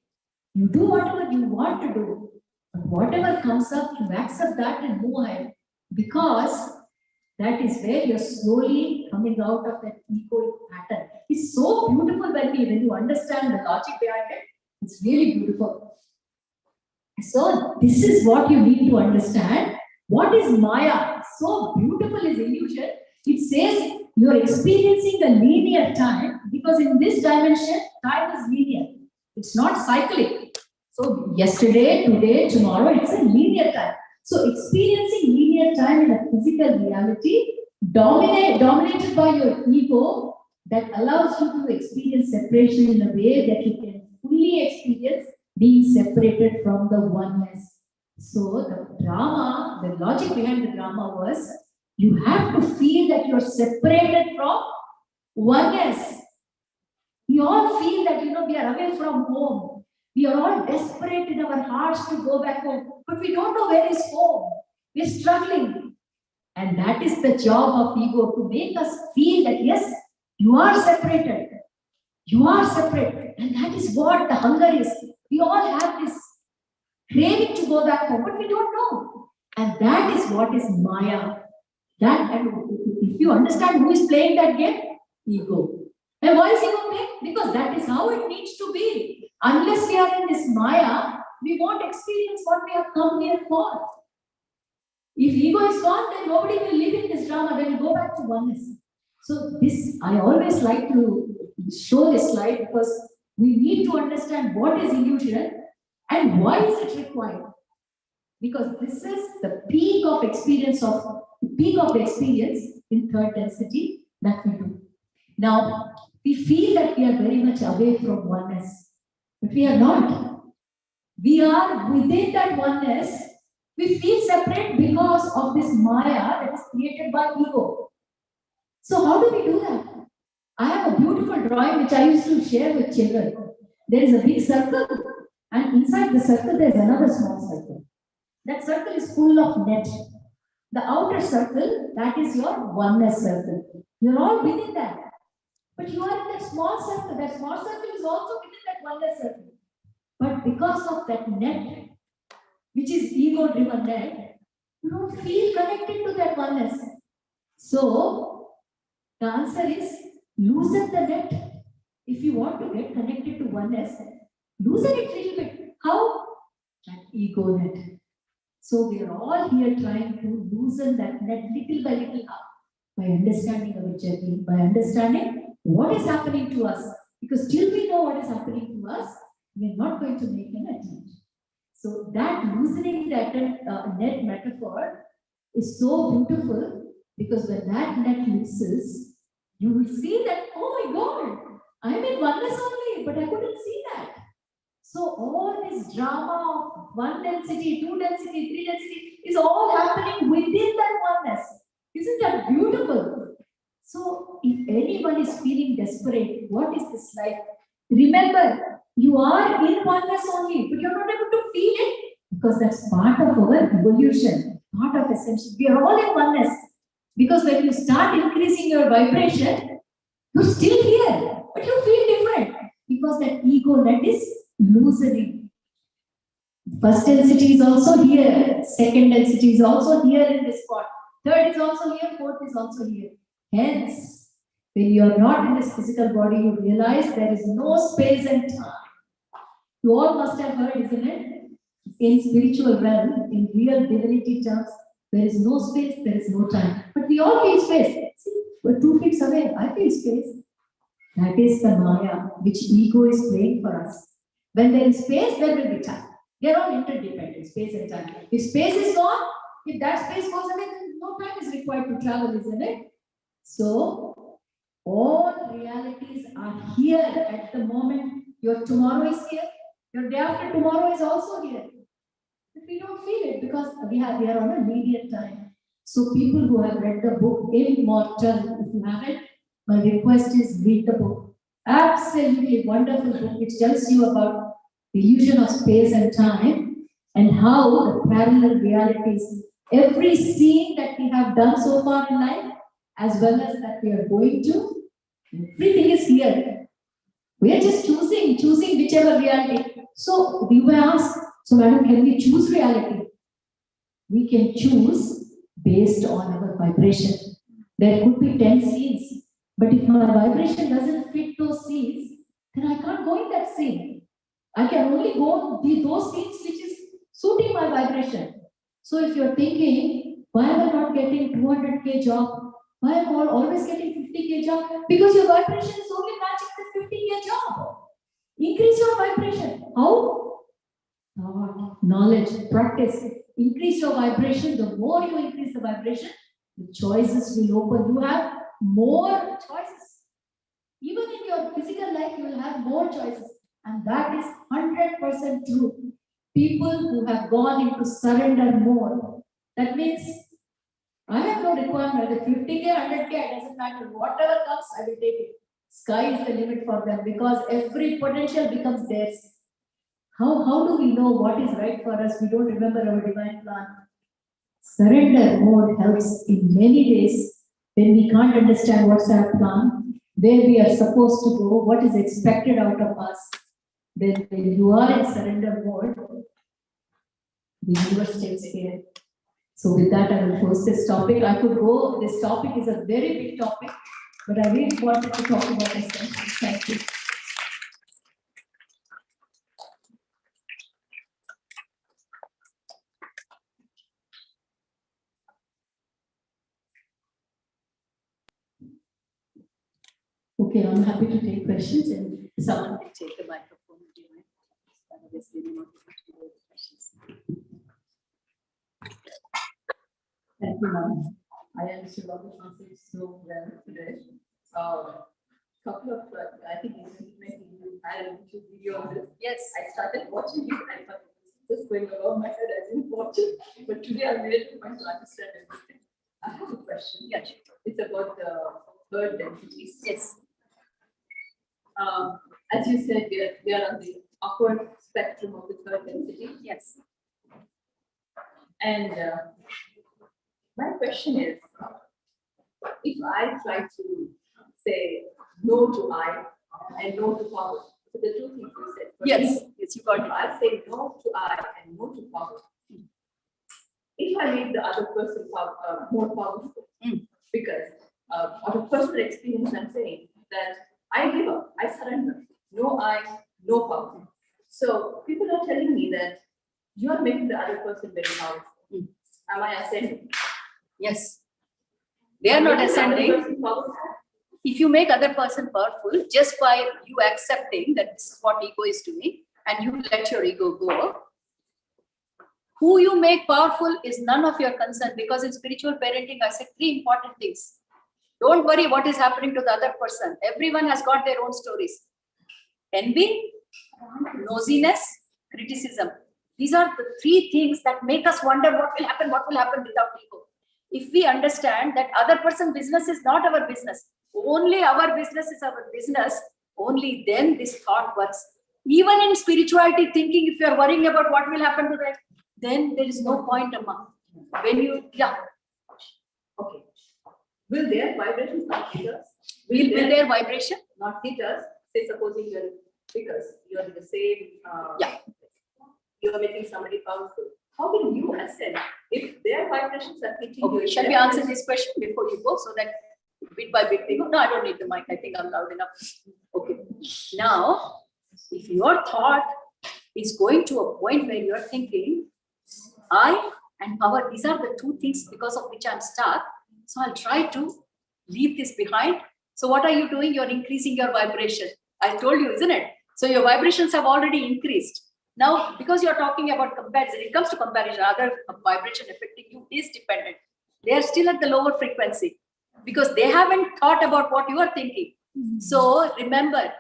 You do whatever you want to do. But whatever comes up, you accept that and move ahead. Because that is where you're slowly coming out of that egoic pattern. It's so beautiful when you understand the logic behind it. It's really beautiful. So this is what you need to understand. What is Maya? So beautiful is illusion. It says you're experiencing a linear time because in this dimension, time is linear. It's not cyclic. So yesterday, today, tomorrow, it's a linear time. So experiencing linear time in a physical reality dominated by your ego that allows you to experience separation in a way that you can fully experience being separated from the oneness. So the drama, the logic behind the drama was you have to feel that you're separated from oneness. We all feel that we are away from home. We are all desperate in our hearts to go back home, but we don't know where is home. We're struggling. And that is the job of ego, to make us feel that yes, you are separated. You are separate. And that is what the hunger is. We all have this craving to go back home, but we don't know. And that is what is Maya. And if you understand who is playing that game, ego. And why is ego playing? Because that is how it needs to be. Unless we are in this Maya, we won't experience what we have come here for. If ego is gone, then nobody will live in this drama. Then we go back to oneness. So this, I always like to show this slide because we need to understand what is illusion and why is it required. Because this is the peak of the experience in third density that we do. Now, we feel that we are very much away from oneness, but we are not. We are within that oneness. We feel separate because of this Maya that is created by ego. So how do we do that? I have a beautiful drawing which I used to share with children. There is a big circle, and inside the circle there is another small circle. That circle is full of net. The outer circle, that is your oneness circle. You're all within that. But you are in that small circle. That small circle is also within that oneness circle. But because of that net, which is ego-driven net, you don't feel connected to that oneness. So, the answer is loosen the net. If you want to get connected to oneness, loosen it a little bit. How? That ego net. So we are all here trying to loosen that net little by little up by understanding our journey, by understanding what is happening to us. Because till we know what is happening to us, we are not going to make an attempt. So that loosening that net metaphor is so beautiful because when that net loosens, you will see that, oh my God, I'm in oneness only, but I couldn't see that. So all this drama of one density, two density, three density is all happening within that oneness. Isn't that beautiful? So if anyone is feeling desperate, what is this like? Remember, you are in oneness only, but you're not able to feel it because that's part of our evolution, part of Ascension. We are all in oneness because when you start increasing your vibration, you're still here, but you feel different because that ego net is loosening. First density is also here, second density is also here in this spot, third is also here, fourth is also here. Hence, when you are not in this physical body, you realize there is no space and time. You all must have heard, isn't it? In spiritual realm, in real divinity terms, there is no space, there is no time. But we all feel space. See, we're 2 feet away, I feel space. That is the Maya, which ego is playing for us. When there is space, there will be time. They are all interdependent, space and time. If space is gone, if that space goes away, then no time is required to travel, isn't it? So, all realities are here at the moment. Your tomorrow is here. Your day after tomorrow is also here. But we don't feel it because we are on a linear time. So, people who have read the book Immortal, if you haven't, my request is read the book. Absolutely wonderful book which tells you about the illusion of space and time and how the parallel realities, every scene that we have done so far in life, as well as that we are going to, everything is here. We are just choosing whichever reality. So we were asked, so madam, can we choose reality? We can choose based on our vibration. There could be 10 scenes, but if my vibration doesn't fit those scenes, then I can't go in that scene. I can only go in those scenes which is suiting my vibration. So if you're thinking, why am I not getting 200K job? Why am I always getting 50K job? Because your vibration is only matching the 50K job. Increase your vibration. How? Knowledge, practice. Increase your vibration. The more you increase the vibration, the choices will open. You have more choices. Even in your physical life, you will have more choices. And that is 100% true. People who have gone into surrender mode, that means I have no requirement. The 50K, 100K, it doesn't matter. Whatever comes, I will take it. Sky is the limit for them because every potential becomes theirs. How do we know what is right for us? We don't remember our divine plan. Surrender mode helps in many ways when we can't understand what's our plan, where we are supposed to go, what is expected out of us. Then when you are in surrender mode, the universe takes care. So with that, I will close this topic. I could go, this topic is a very big topic, but I really wanted to talk about Ascension. Thank you. Okay, I'm happy to take questions and someone can take the microphone. Thank you, ma'am. I understood all the concepts so well today. Couple of, I think you had a YouTube video on this. Yes, I started watching it and I thought just going above my head, I didn't watch it. But today I made it a point to understand everything. I have a question. Yes. It's about the third densities. Yes. As you said, we are on the upward spectrum of the third density. Yes. And my question is, if I try to say no to I and no to power, so the two things you said. Yes, yes, you got it. I say no to I and no to power. If I make the other person more powerful, because out of personal experience, I'm saying that I give up, I surrender. No I, no power. So people are telling me that you are making the other person very powerful. Am I ascending? Yes. They are not ascending. If you make other person powerful, just by you accepting that this is what ego is doing, and you let your ego go, who you make powerful is none of your concern, because in spiritual parenting, I said 3 important things. Don't worry what is happening to the other person. Everyone has got their own stories. Envy, nosiness, criticism. These are the 3 things that make us wonder what will happen without ego. If we understand that other person's business is not our business, only our business is our business, only then this thought works. Even in spirituality thinking, if you are worrying about what will happen to them, then there is no point, Amma. When you, okay. Will their vibrations not hit us? Will their vibration not hit us? Say, supposing you're, because you're in the same, you are making somebody powerful. How will you ascend if their vibrations are hitting you? Shall we answer this question before you go, so that bit by bit they go? No, I don't need the mic. I think I'm loud enough. Okay. Now, if your thought is going to a point where you're thinking, I and power, these are the 2 things because of which I'm stuck. So I'll try to leave this behind. So what are you doing? You're increasing your vibration. I told you, isn't it? So your vibrations have already increased. Now, because you're talking about comparison, it comes to comparison, other vibration affecting you is dependent. They are still at the lower frequency because they haven't thought about what you are thinking. So remember,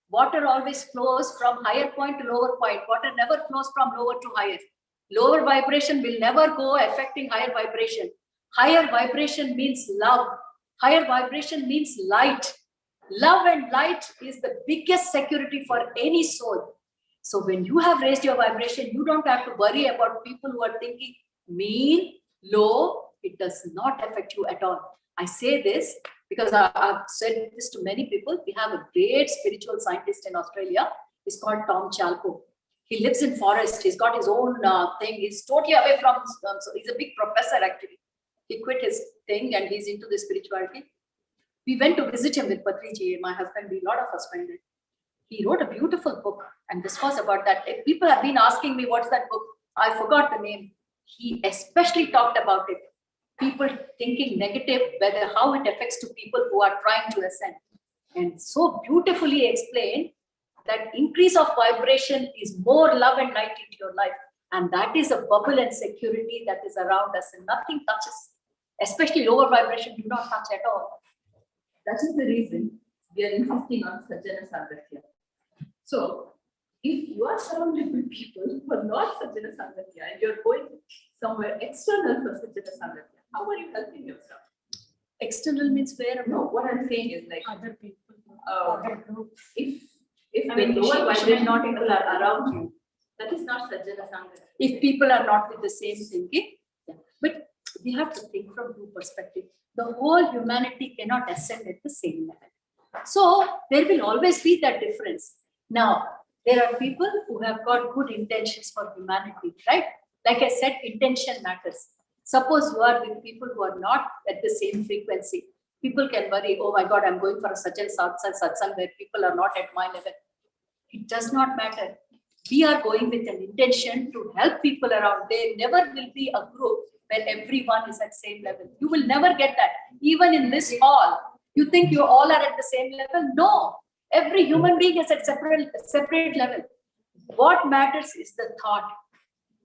water always flows from higher point to lower point. Water never flows from lower to higher. Lower vibration will never go affecting higher vibration. Higher vibration means love. Higher vibration means light. Love and light is the biggest security for any soul. So when you have raised your vibration, you don't have to worry about people who are thinking mean, low. It does not affect you at all. I say this because I've said this to many people. We have a great spiritual scientist in Australia. He's called Tom Chalco. He lives in forest. He's got his own thing. He's totally away from, so he's a big professor actually. He quit his thing and he's into the spirituality. We went to visit him with Patriji, my husband. A lot of us went there. He wrote a beautiful book, and this was about that. People have been asking me, what's that book? I forgot the name. He especially talked about it. People thinking negative, how it affects to people who are trying to ascend. And so beautifully explained that increase of vibration is more love and light into your life. And that is a bubble and security that is around us, and nothing touches. Especially lower vibration do not touch at all. That is the reason we are insisting on Sajjana Sangatya. So, if you are surrounded with people who are not Sajjana Sangatya and you're going somewhere external for Sajjana Sangatya, how are you helping yourself? External means where? No, what I'm saying is like Other people. Other groups. If the lower vibration people are around you, that is not Sajjana Sangatya. If people are not with the same thinking, but we have to think from two perspectives. The whole humanity cannot ascend at the same level. So there will always be that difference. Now, there are people who have got good intentions for humanity, right? Like I said, intention matters. Suppose you are with people who are not at the same frequency. People can worry, oh my God, I'm going for a such and satsang where people are not at my level. It does not matter. We are going with an intention to help people around. There never will be a group where everyone is at same level. You will never get that. Even in this hall, you think you all are at the same level? No. Every human being is at separate level. What matters is the thought.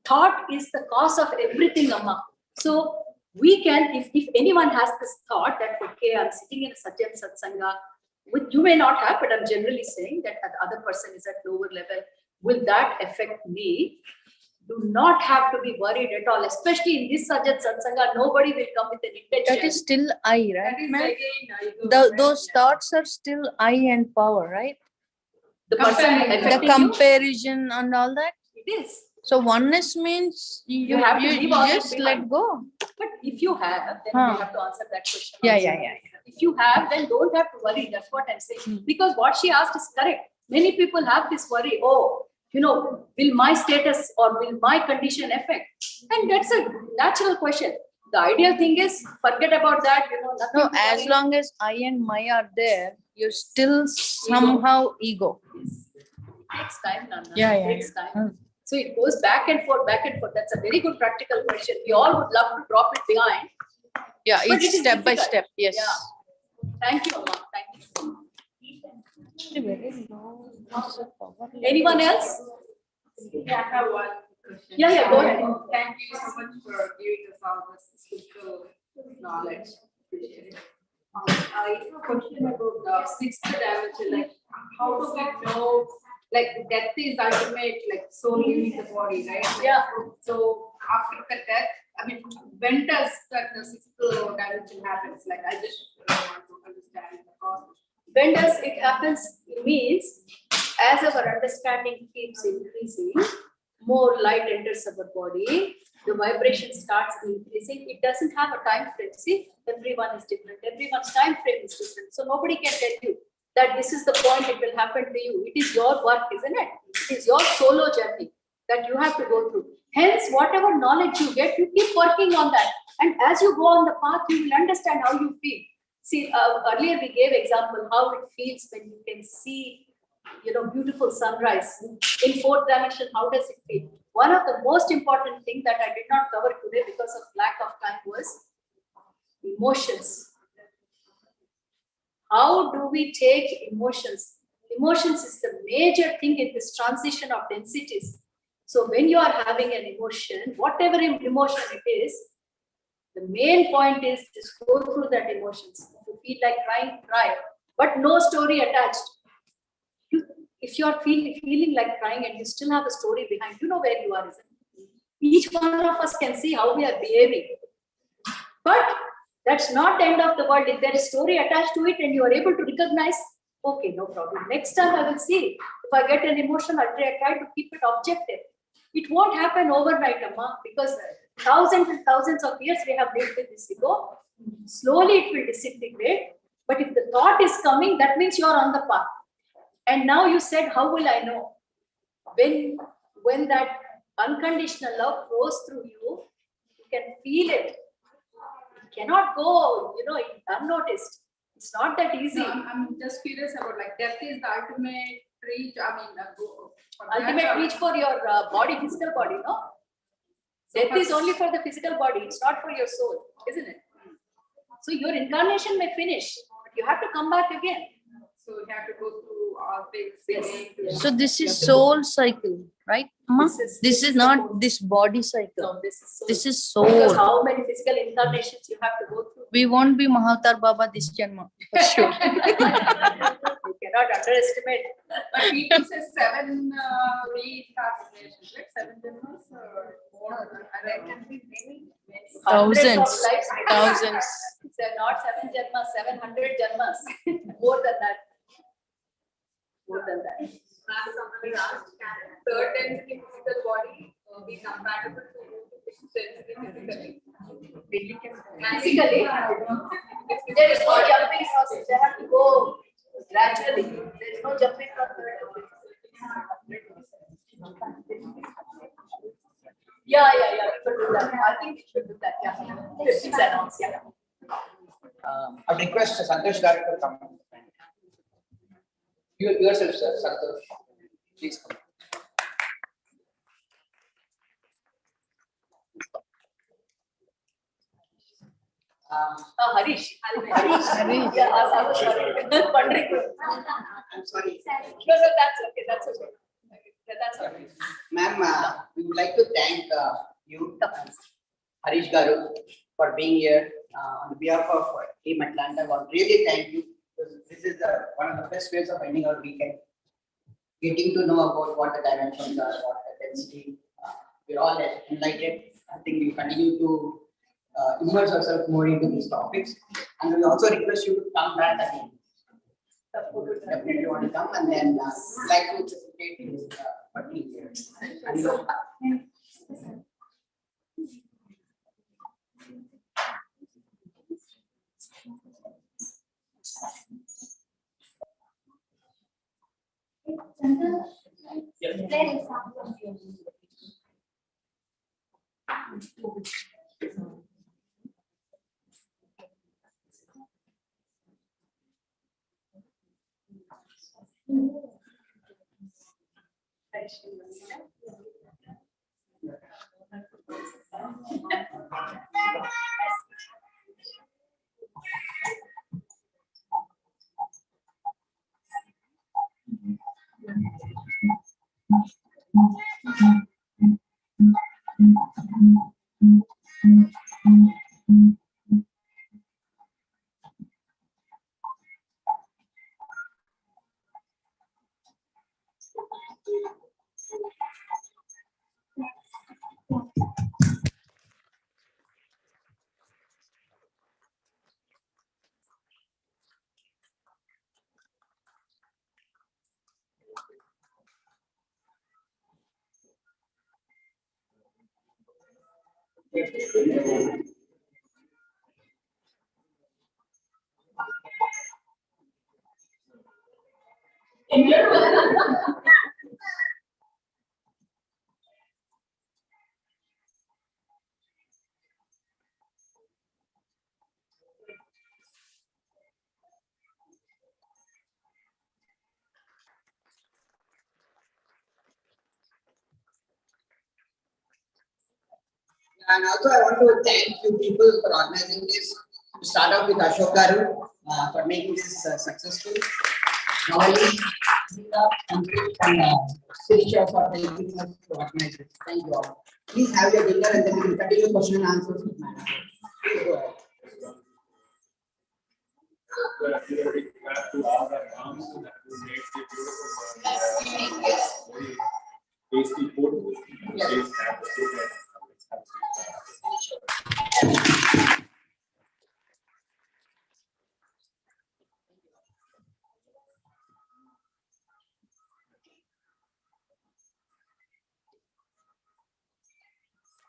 Thought is the cause of everything, Amma. So we can, if anyone has this thought that, okay, I'm sitting in a Satyam Satsanga, which you may not have, but I'm generally saying that the other person is at lower level. Will that affect me? Do not have to be worried at all, especially in this Sajjat Satsanga. Nobody will come with an intention. That is still I, right? That is again, Those thoughts are still I and power, right? The person The comparison and all that. It is. So oneness means you have to leave all just this let behind. go. But if you have, then you have to answer that question. Yeah, also. yeah. If you have, then don't have to worry. That's what I'm saying. Because what she asked is correct. Many people have this worry. Oh, will my status or will my condition affect? And that's a natural question. The ideal thing is forget about that. No, as long as I and my are there, you're still somehow ego. Takes time, Nana. Yeah. It takes time. So it goes back and forth, back and forth. That's a very good practical question. We all would love to drop it behind. Yeah, But it's it is step by difficult. step. Yes. Yeah. Thank you, Amma. Thank you. Very low. Anyone else? Yeah, I have one question. Yeah, go ahead. Thank you so much for giving us all this spiritual knowledge. Appreciate it. I have a question about the sixth dimension. Like, how do we know? Like, death is ultimate, like soul leaving the body, right? Yeah. So after the death, I mean, when does that the sixth dimension happens? Like, I just want to understand the process. When does it happens? It means as our understanding keeps increasing, more light enters our body, the vibration starts increasing. It doesn't have a time frame. See, everyone is different. Everyone's time frame is different. So nobody can tell you that this is the point it will happen to you. It is your work, isn't it? It is your solo journey that you have to go through. Hence, whatever knowledge you get, you keep working on that. And as you go on the path, you will understand how you feel. See, earlier we gave example how it feels when you can see, beautiful sunrise. In fourth dimension, how does it feel? One of the most important things that I did not cover today because of lack of time was emotions. How do we take emotions? Emotions is the major thing in this transition of densities. So when you are having an emotion, whatever emotion it is, the main point is just go through that emotions. If you feel like crying, cry, but no story attached. If you are feeling like crying and you still have a story behind, you know where you are, isn't it? Each one of us can see how we are behaving. But That's not the end of the world. If there is story attached to it and you are able to recognize, okay, no problem. Next time I will see. If I get an emotion, I try to keep it objective. It won't happen overnight, Amma, because thousands and thousands of years we have lived with this ego. Slowly it will disintegrate. But if the thought is coming, that means you are on the path. And now you said, how will I know? When that unconditional love flows through you, you can feel it. It cannot go, unnoticed. It's not that easy. No, I'm just curious about like death is the ultimate reach. I mean, Ultimate reach for your body, physical body, no? Death is only for the physical body. It's not for your soul, isn't it? So your incarnation may finish, but you have to come back again. So you have to go through all things. Yes. So this is soul cycle, right? This is not this body cycle. No, this is soul. This is soul. Because how many physical incarnations you have to go through? We won't be Mahatar Baba this janma, for sure. You cannot underestimate. But people say 7 reincarnations, right? 7 janmas or more. Thousands. Thousands. They're not 7 janmas, 700 janmas. More than that. More than that. Somebody asked, can third density physical body be compatible to fifth density physically? Physically, there is no jumping process. They have to go gradually. There is no jumping from third to fifth. Yeah. We could do that. I think we should do that. Yeah. It's announced. Yeah. I would request Santosh Garu to come. Yourself, sir, Santosh. Please come. Harish. Yeah, I was sorry. I'm sorry. No, that's okay. That's okay. Ma'am, we would like to thank you, Harish Garu, for being here on behalf of Team Atlanta. I want to really thank you. This is one of the best ways of ending our weekend. Getting to know about what the dimensions are, what the density. We're all enlightened. I think we continue to immerse ourselves more into these topics. And we also request you to come back again. Definitely want to come and then like to facilitate you for being here. And also I want to thank you people for organizing this. To start off with Ashok Garu for making this successful. Navali, and Sirisha for helping us to organize it. Thank you all. Please have your dinner and then we will continue question and answers with Madam. Please go ahead.